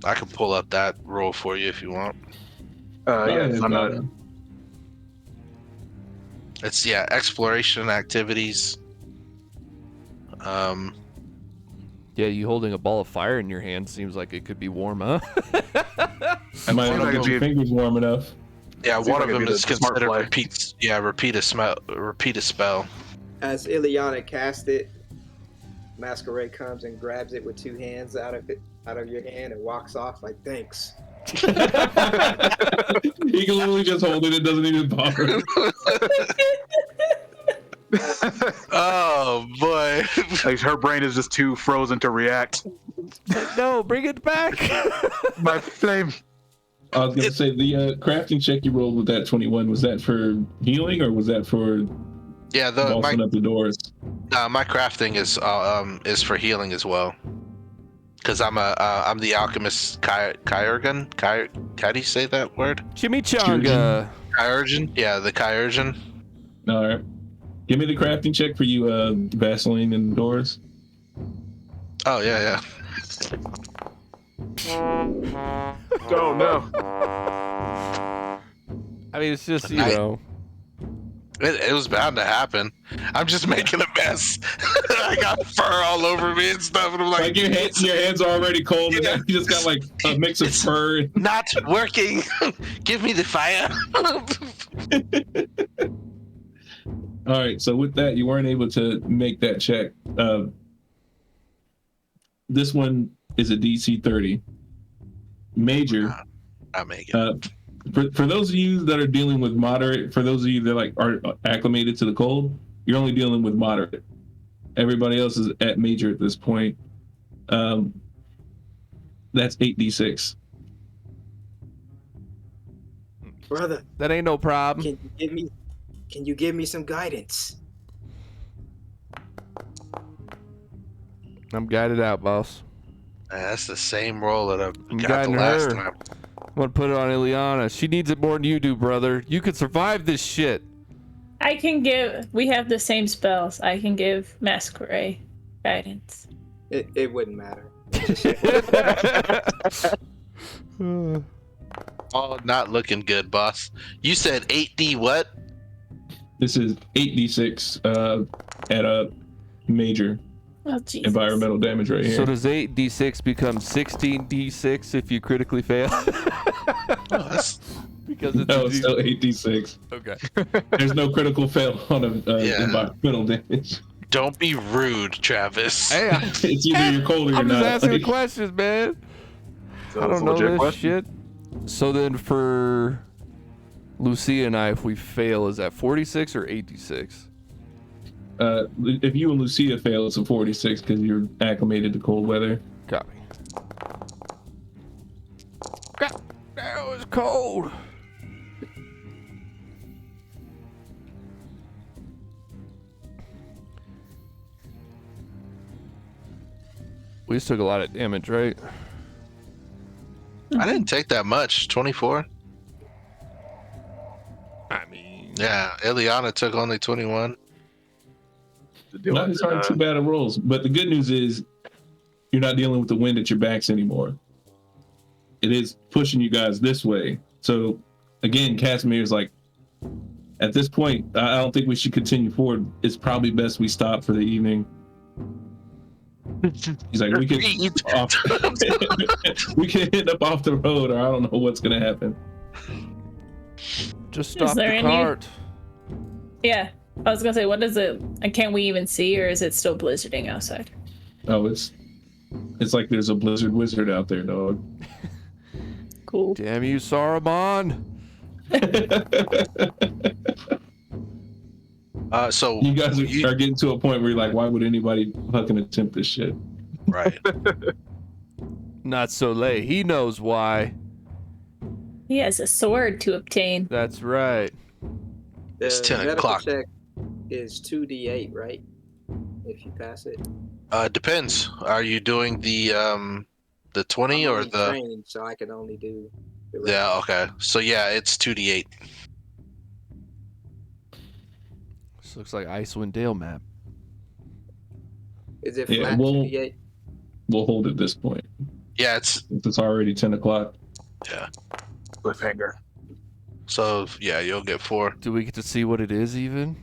Speaker 5: I can pull up that roll for you if you want.
Speaker 3: Yeah, I'm not.
Speaker 5: It's exploration activities.
Speaker 2: Yeah, you holding a ball of fire in your hand seems like it could be warm, huh?
Speaker 1: I might
Speaker 3: Seems
Speaker 1: have
Speaker 3: like
Speaker 1: your
Speaker 3: it'd be-
Speaker 1: fingers warm enough.
Speaker 5: Yeah,
Speaker 3: Seems
Speaker 5: one
Speaker 3: like
Speaker 5: of
Speaker 3: it'd
Speaker 5: them
Speaker 3: be
Speaker 5: is
Speaker 3: the smart
Speaker 5: considered
Speaker 3: play.
Speaker 5: repeat a spell.
Speaker 6: As Ileana cast it, Masquerade comes and grabs it with 2 hands out of your hand and walks off like, thanks.
Speaker 1: He can literally just hold it. It doesn't even bother.
Speaker 5: Oh boy.
Speaker 3: Like her brain is just too frozen to react.
Speaker 2: No, bring it back.
Speaker 3: My flame.
Speaker 1: I was gonna say the crafting check you rolled with that 21, was that for healing or was that for
Speaker 5: Yeah,
Speaker 1: bossing up the doors?
Speaker 5: my crafting is for healing as well. Cause I'm the alchemist Kyurgan. How do you say that word?
Speaker 2: Chimichanga.
Speaker 5: Kyurgan? Yeah, the Kyurgan.
Speaker 1: All right. Give me the crafting check for you, Vaseline and the doors.
Speaker 5: Oh yeah.
Speaker 3: Oh no.
Speaker 2: I mean, it's just,
Speaker 5: It was bound to happen. I'm just making a mess. I got fur all over me and stuff, and I'm like,
Speaker 1: Like your hands are already cold, and
Speaker 5: Yeah.
Speaker 1: then you just got like a mix of fur.
Speaker 5: not working. Give me the fire.
Speaker 1: All right, so with that, you weren't able to make that check. This one is a DC 30. Major.
Speaker 5: I make it.
Speaker 1: For those of you that are dealing with moderate, for those of you that like are acclimated to the cold, you're only dealing with moderate. Everybody else is at major at this point. That's 8d6.
Speaker 6: Brother,
Speaker 2: that ain't no problem.
Speaker 6: can you give me some guidance?
Speaker 2: I'm guided out, boss.
Speaker 5: That's the same roll that I
Speaker 2: I'm
Speaker 5: got the
Speaker 2: guiding
Speaker 5: last
Speaker 2: her.
Speaker 5: time.
Speaker 2: I'm gonna put it on Ileana. She needs it more than you do, brother. You can survive this shit.
Speaker 4: I can give. We have the same spells. I can give Masquerade guidance.
Speaker 6: It wouldn't matter.
Speaker 5: Oh, not looking good, boss. You said 8D what?
Speaker 1: This is 8d6 at a major
Speaker 4: Oh, Jesus.
Speaker 1: environmental damage right here.
Speaker 2: So does 8d6 become 16d6 if you critically fail?
Speaker 5: Oh, that's
Speaker 2: Because it's
Speaker 1: No,
Speaker 2: a
Speaker 1: it's
Speaker 2: D-
Speaker 1: still 8d6.
Speaker 2: Okay.
Speaker 1: There's no critical fail on
Speaker 5: Yeah.
Speaker 1: environmental damage.
Speaker 5: Don't be rude, Travis.
Speaker 2: Hey,
Speaker 1: It's either you're cold or you're
Speaker 2: I'm just
Speaker 1: not.
Speaker 2: asking the
Speaker 1: Like,
Speaker 2: questions, man.
Speaker 3: So
Speaker 2: I
Speaker 3: it's
Speaker 2: don't
Speaker 3: a
Speaker 2: know
Speaker 3: legit
Speaker 2: this
Speaker 3: question.
Speaker 2: shit. So then for Lucia and I, if we fail, is that 46 or 86?
Speaker 1: if you and Lucia fail, it's a 46 because you're acclimated to cold weather.
Speaker 2: Copy. God, that was cold. We just took a lot of damage, right?
Speaker 5: I didn't take that much. 24.
Speaker 2: I mean,
Speaker 5: Yeah, Ileana took only 21.
Speaker 1: Not as hard, too bad of rolls. But the good news is you're not dealing with the wind at your backs anymore. It is pushing you guys this way. So again, Casimir's like, at this point, I don't think we should continue forward. It's probably best we stop for the evening. He's like, we could we could hit up off the road, or I don't know what's gonna happen.
Speaker 2: just stop the
Speaker 4: there any-
Speaker 2: cart.
Speaker 4: Yeah. I was gonna say, what is it? And can we even see, or is it still blizzarding outside?
Speaker 1: Oh, it's like there's a blizzard wizard out there, dog.
Speaker 4: Cool.
Speaker 2: Damn you, Saruman.
Speaker 5: So
Speaker 1: You guys are getting to a point where you're like, why would anybody fucking attempt this shit?
Speaker 5: right.
Speaker 2: Not so late. He knows why.
Speaker 4: He has a sword to obtain.
Speaker 2: That's right.
Speaker 5: It's 10
Speaker 6: medical
Speaker 5: o'clock.
Speaker 6: check is 2d8, right? If you pass it.
Speaker 5: Depends. Are you doing the 20
Speaker 6: I'm
Speaker 5: or
Speaker 6: only
Speaker 5: the?
Speaker 6: trained, so I can only do. The rest.
Speaker 5: Yeah. Okay. So yeah, it's 2d8.
Speaker 2: This looks like Icewind Dale map.
Speaker 6: Is it
Speaker 1: Yeah,
Speaker 6: flat
Speaker 1: we'll-
Speaker 6: 2d8?
Speaker 1: We'll hold at this point.
Speaker 5: Yeah, it's
Speaker 1: It's already 10 o'clock.
Speaker 3: Cliffhanger.
Speaker 5: so yeah, you'll get 4.
Speaker 2: Do we get to see what it is even?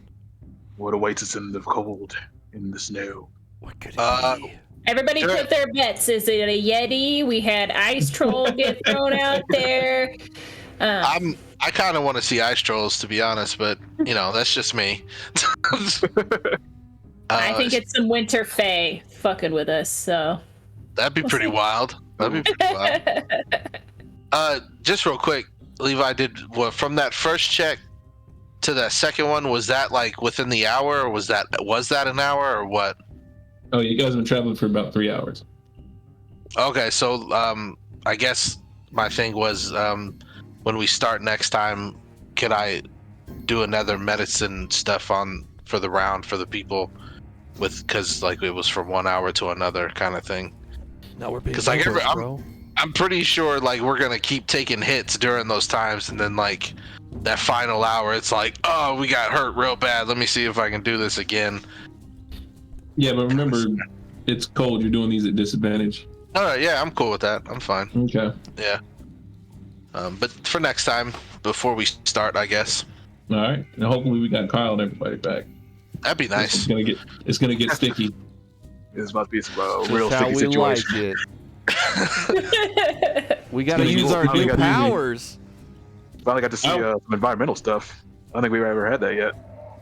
Speaker 3: What awaits us in the cold, in the snow?
Speaker 2: What could it be?
Speaker 4: Everybody
Speaker 5: Sure.
Speaker 4: put their bets. Is it a Yeti? We had Ice Troll get thrown out there.
Speaker 5: I kind of want to see ice trolls, to be honest, but you know that's just me.
Speaker 4: I think it's some Winter Fae fucking with us, so.
Speaker 5: that'd be pretty wild. That'd be pretty wild. Just real quick, Levi, from that first check to that second one, was that like within the hour, or was that an hour, or what?
Speaker 1: Oh, you guys have been traveling for about 3 hours.
Speaker 5: Okay, so I guess my thing was when we start next time, could I do another medicine stuff for the round for the people because like it was from 1 hour to another kind of thing.
Speaker 2: No, we're being
Speaker 5: 'Cause, like,
Speaker 2: liberals,
Speaker 5: I'm-
Speaker 2: bro.
Speaker 5: I'm pretty sure like we're gonna keep taking hits during those times, and then like that final hour, it's like, oh, we got hurt real bad. Let me see if I can do this again.
Speaker 1: Yeah, but remember, it's cold. You're doing these at disadvantage.
Speaker 5: All right, yeah, I'm cool with that. I'm fine.
Speaker 1: Okay.
Speaker 5: Yeah. But for next time, before we start, I guess
Speaker 1: All right. And hopefully we got Kyle and everybody back.
Speaker 5: that'd be nice.
Speaker 1: It's gonna get sticky.
Speaker 3: This must be some
Speaker 2: Just
Speaker 3: real
Speaker 2: how
Speaker 3: sticky
Speaker 2: we
Speaker 3: situation.
Speaker 2: like it. We gotta
Speaker 1: It's gonna
Speaker 2: use
Speaker 1: be
Speaker 2: our
Speaker 1: cool.
Speaker 2: new
Speaker 1: Finally got
Speaker 2: powers.
Speaker 3: Finally got to see some environmental stuff. I don't think we've ever had that yet.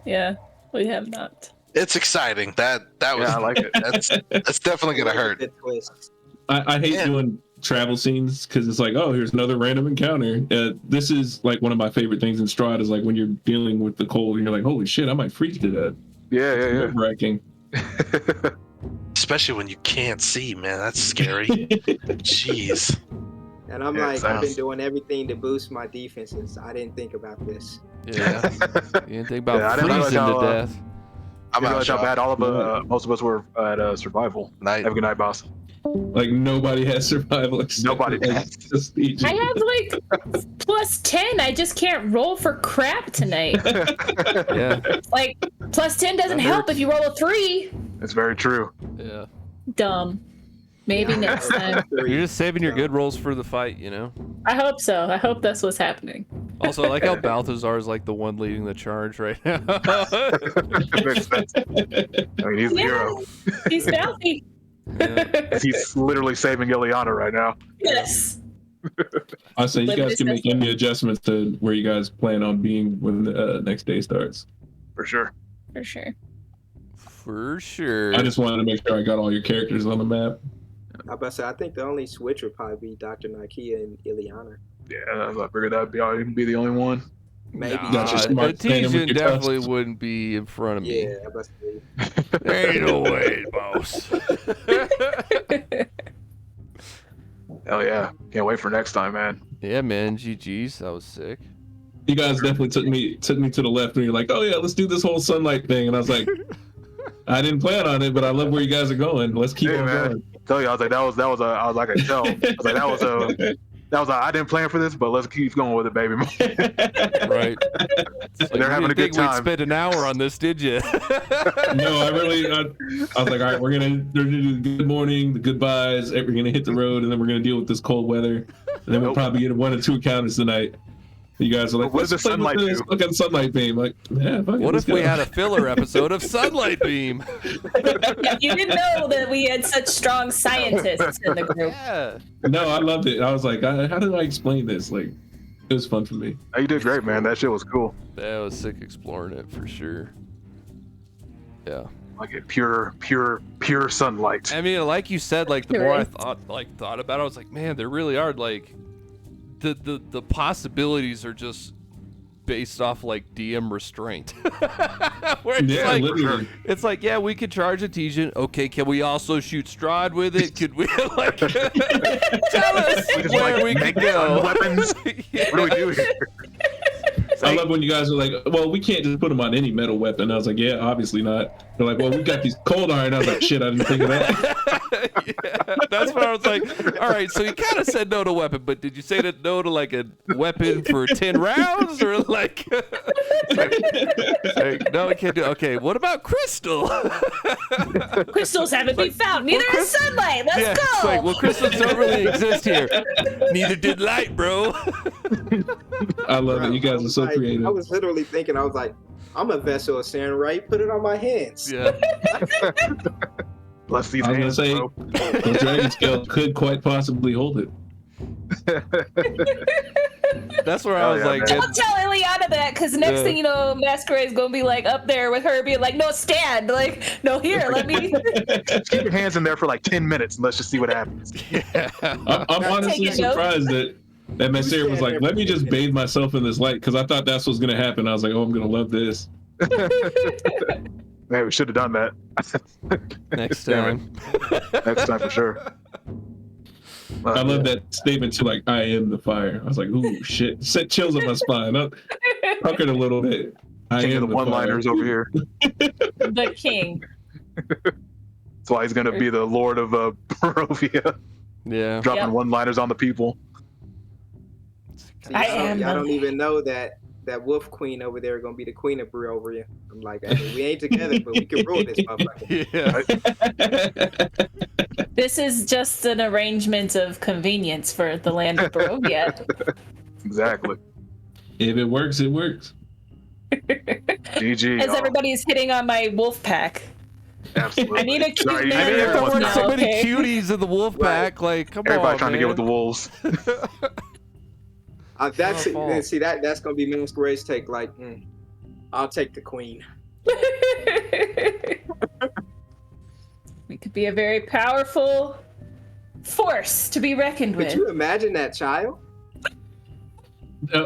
Speaker 4: Yeah, we have not.
Speaker 5: It's exciting. That was.
Speaker 3: Yeah, I like it.
Speaker 5: That's definitely gonna hurt.
Speaker 6: Good twist.
Speaker 1: I hate
Speaker 5: Yeah.
Speaker 1: doing travel scenes because it's like, oh, here's another random encounter. This is like one of my favorite things in Strahd is like when you're dealing with the cold and you're like, holy shit, I might freeze to death.
Speaker 3: Yeah, yeah,
Speaker 1: Nerve-wracking.
Speaker 3: yeah.
Speaker 5: Especially when you can't see, man. That's scary. Jeez.
Speaker 6: And I'm
Speaker 3: Yeah,
Speaker 6: like, I've been
Speaker 3: sounds-
Speaker 6: doing everything to boost my defenses. I didn't think about this.
Speaker 2: Yeah. You didn't think about
Speaker 3: Yeah, I didn't realize
Speaker 2: freezing to
Speaker 3: how,
Speaker 2: death.
Speaker 5: I'm
Speaker 3: You
Speaker 5: out,
Speaker 3: realize how
Speaker 5: y'all.
Speaker 3: bad all of most of us were at survival.
Speaker 5: Night.
Speaker 3: Have a good night, boss.
Speaker 1: Like nobody has survival except
Speaker 3: Nobody
Speaker 1: for, like,
Speaker 3: has.
Speaker 1: prestige.
Speaker 4: I have like +10. I just can't roll for crap tonight.
Speaker 2: Yeah.
Speaker 4: Like +10 doesn't
Speaker 2: That
Speaker 4: help
Speaker 2: hurts.
Speaker 4: if you roll a 3.
Speaker 3: It's very true.
Speaker 2: Yeah.
Speaker 4: Dumb. Maybe next time.
Speaker 2: You're just saving your good rolls for the fight, you know?
Speaker 4: I hope so. I hope that's what's happening.
Speaker 2: Also, I like how Balthazar is like the one leading the charge right now.
Speaker 3: Makes sense. I mean, he's the hero.
Speaker 4: He's stealthy.
Speaker 2: Yeah.
Speaker 3: He's literally saving Ileana right now.
Speaker 4: Yes.
Speaker 1: I say you
Speaker 4: Live
Speaker 1: guys
Speaker 4: this
Speaker 1: can make any adjustments to where you guys plan on being when the next day starts.
Speaker 3: For sure.
Speaker 4: For sure.
Speaker 2: For sure.
Speaker 1: I just wanted to make sure I got all your characters on the map.
Speaker 6: I about to say, I think the only switch would probably be Dr. Nakia and Ileana.
Speaker 3: Yeah, I figured that'd be the only one.
Speaker 6: Maybe.
Speaker 1: Got your smart standing with
Speaker 2: Artesian
Speaker 1: your
Speaker 2: definitely
Speaker 1: tusks.
Speaker 2: wouldn't be in front of me.
Speaker 6: Yeah, I about to say.
Speaker 2: There ain't no way, boss.
Speaker 3: Hell yeah. Can't wait for next time, man.
Speaker 2: Yeah, man. GG's. That was sick.
Speaker 1: You guys definitely took me to the left, and you're like, "Oh yeah, let's do this whole sunlight thing." And I was like, "I didn't plan on it, but I love where you guys are going. Let's keep
Speaker 3: Hey,
Speaker 1: on
Speaker 3: man.
Speaker 1: going."
Speaker 3: Tell you, I was like, I was like, I tell. I was like, I didn't plan for this, but let's keep going with it, baby.
Speaker 2: Right. It's like,
Speaker 3: They're
Speaker 2: you
Speaker 3: having
Speaker 2: didn't
Speaker 3: a good
Speaker 2: think we'd
Speaker 3: time.
Speaker 2: spend an hour on this, did you?
Speaker 1: No, I was like, all right, they're gonna do the good morning, the goodbyes. We're gonna hit the road, and then we're gonna deal with this cold weather, and then we'll
Speaker 3: Nope.
Speaker 1: probably get 1 or 2 encounters tonight. You guys are like,
Speaker 3: What does
Speaker 1: "Let's
Speaker 3: the
Speaker 1: play with
Speaker 3: sunlight
Speaker 1: this.
Speaker 3: do?"
Speaker 1: Look at the sunlight beam." Like, yeah. Fuck it,
Speaker 2: What
Speaker 1: let's
Speaker 2: if we
Speaker 1: go.
Speaker 2: had a filler episode of Sunlight Beam?
Speaker 4: You didn't know that we had such strong scientists in the group.
Speaker 2: Yeah.
Speaker 1: No, I loved it. I was like, how do I explain this? Like, it was fun for me.
Speaker 3: Oh, you did great, man. That shit was cool.
Speaker 2: That was sick exploring it for sure. Yeah.
Speaker 3: Like it pure sunlight.
Speaker 2: I mean, like you said, like the
Speaker 4: You're
Speaker 2: more I
Speaker 4: right.
Speaker 2: thought about it, I was like, man, there really are like the possibilities are just based off like DM restraint. Where it's
Speaker 1: Yeah,
Speaker 2: like,
Speaker 1: literally.
Speaker 2: it's like, yeah, we could charge Artesian. Okay, can we also shoot Strahd with it? Could we like tell us
Speaker 3: We just,
Speaker 2: where
Speaker 3: like,
Speaker 2: we
Speaker 3: make
Speaker 2: can go?
Speaker 3: weapons.
Speaker 2: Yeah.
Speaker 3: What do we do here?
Speaker 1: I love when you guys are like, "Well, we can't just put them on any metal weapon." I was like, "Yeah, obviously not." They're like, "Well, we got these cold iron." I was like, "Shit, I didn't think of that."
Speaker 2: Yeah, that's what I was like. All right, so you kind of said no to weapon, but did you say that no to like a weapon for 10 rounds or like, like no, we can't do. Okay, what about crystal?
Speaker 4: Crystals haven't been found. Neither is sunlight. Let's
Speaker 2: Yeah,
Speaker 4: go.
Speaker 2: it's like, well, crystals don't really exist here. Neither did light, bro.
Speaker 1: I love it. You guys are so
Speaker 6: Like,
Speaker 1: creative.
Speaker 6: I was literally thinking, I was like, I'm a vessel of samurai. Put it on my hands.
Speaker 2: Yeah.
Speaker 3: Bless these
Speaker 1: I was
Speaker 3: hands,
Speaker 1: gonna say,
Speaker 3: bro.
Speaker 1: the dragon scale could quite possibly hold it.
Speaker 2: That's where I
Speaker 3: Hell
Speaker 2: was
Speaker 3: yeah,
Speaker 2: like,
Speaker 3: man.
Speaker 4: Don't tell Ileana that, because next
Speaker 2: Yeah.
Speaker 4: thing you know, Masquerade's gonna be like up there with her, being like, "No, stand!" Like, "No, here, let me."
Speaker 3: Just keep your hands in there for like 10 minutes and let's just see what happens.
Speaker 2: yeah.
Speaker 1: I'm honestly
Speaker 4: Take a note.
Speaker 1: surprised that Messere was like, "Let me just bathe myself in this light," because I thought that's what's gonna happen. I was like, "Oh, I'm gonna love this."
Speaker 3: Man, we should have done that.
Speaker 2: Next
Speaker 3: Damn
Speaker 2: time.
Speaker 3: Next time for sure.
Speaker 1: I love that statement too, like, "I am the fire." I was like, "Ooh, shit!" Set chills on my spine. I puckered a little bit. I
Speaker 3: King
Speaker 1: am
Speaker 3: of the
Speaker 1: the
Speaker 3: one-liners
Speaker 1: fire.
Speaker 3: over here.
Speaker 4: The king.
Speaker 3: That's why he's gonna be the Lord of Barovia,
Speaker 2: Yeah.
Speaker 3: dropping
Speaker 4: Yep.
Speaker 3: one-liners on the people.
Speaker 6: See,
Speaker 4: I
Speaker 6: y'all-
Speaker 4: am
Speaker 6: Y'all
Speaker 4: the-
Speaker 6: don't even know that wolf queen over there gonna be the queen of Barovia. I'm like, I mean, we ain't together, but we can rule this motherfucker.
Speaker 2: Yeah.
Speaker 4: This is just an arrangement of convenience for the land of Barovia.
Speaker 3: Exactly.
Speaker 1: If it works, it works.
Speaker 3: GG.
Speaker 4: As
Speaker 3: y'all.
Speaker 4: everybody's hitting on my wolf pack.
Speaker 3: Absolutely.
Speaker 4: I need a cute
Speaker 3: Sorry,
Speaker 2: I mean, if there
Speaker 4: Everyone's
Speaker 2: weren't
Speaker 4: now,
Speaker 2: so many
Speaker 4: okay?
Speaker 2: cuties in the wolf pack, like, come
Speaker 3: Everybody
Speaker 2: on,
Speaker 3: trying to
Speaker 2: man.
Speaker 3: get with the wolves.
Speaker 6: That's
Speaker 2: Not fault.
Speaker 6: see that's gonna be Masquerade's take. Like, I'll take the queen.
Speaker 4: We could be a very powerful force to be reckoned
Speaker 6: Could
Speaker 4: with.
Speaker 6: you imagine that child?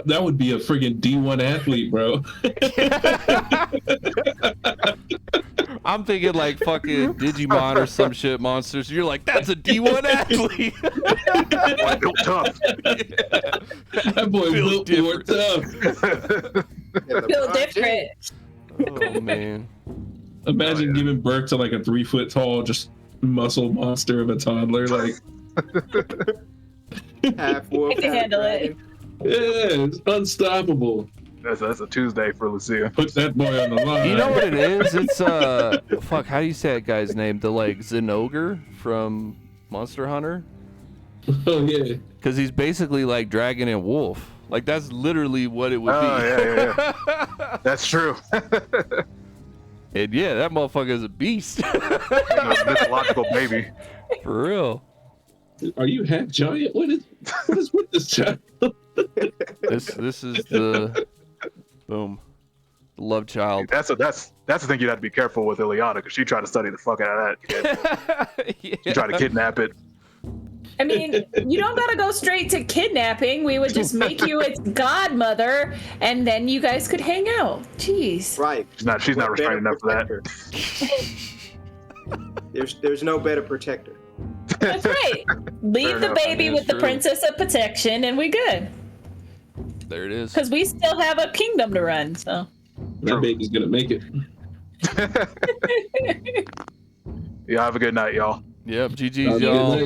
Speaker 1: That would be a friggin' D1 athlete, bro.
Speaker 2: I'm thinking like fucking Digimon or some shit monsters. You're like, that's a D1 athlete.
Speaker 3: Boy, built tough.
Speaker 1: That boy
Speaker 2: Built
Speaker 1: built more tough.
Speaker 6: Yeah,
Speaker 4: Feel
Speaker 6: LeBron
Speaker 4: different.
Speaker 6: James.
Speaker 2: Oh man.
Speaker 1: Imagine
Speaker 3: Oh, yeah.
Speaker 1: giving birth to like a 3 foot tall, just muscle monster of a toddler. Like,
Speaker 6: Half wolf,
Speaker 4: I can
Speaker 6: half
Speaker 4: handle it.
Speaker 6: dragon.
Speaker 1: yeah, it's unstoppable.
Speaker 3: That's a Tuesday for Lucia.
Speaker 1: Put that boy on the line.
Speaker 2: You know what it is? It's fuck. How do you say that guy's name? The like Zinogre from Monster Hunter.
Speaker 1: Oh yeah.
Speaker 2: Because he's basically like Dragon and Wolf. Like that's literally what it would be.
Speaker 3: Yeah. That's true.
Speaker 2: And yeah, that motherfucker is a beast.
Speaker 3: A mythological baby.
Speaker 2: For real.
Speaker 1: Are you half giant? What is with this child?
Speaker 2: This is the boom. The love child.
Speaker 3: That's the thing you'd have to be careful with Ileana, because she tried to study the fuck out of that kid.
Speaker 2: Yeah.
Speaker 3: She tried to kidnap it.
Speaker 4: I mean, you don't gotta go straight to kidnapping. We would just make you its godmother, and then you guys could hang out. Jeez.
Speaker 6: Right.
Speaker 3: She's not
Speaker 6: What better
Speaker 3: restrained enough for that.
Speaker 6: protector? There's no better protector.
Speaker 4: That's right. Leave
Speaker 3: Fair
Speaker 4: the
Speaker 3: enough.
Speaker 4: baby
Speaker 2: I mean,
Speaker 4: with
Speaker 2: it's
Speaker 4: the
Speaker 2: true.
Speaker 4: princess of protection, and we good.
Speaker 2: There it is.
Speaker 4: Because we still have a kingdom to run. So.
Speaker 1: That baby's gonna make it.
Speaker 3: Yeah, have a good night, y'all.
Speaker 2: Yep. GG's,
Speaker 1: Have a good
Speaker 2: y'all.
Speaker 1: night.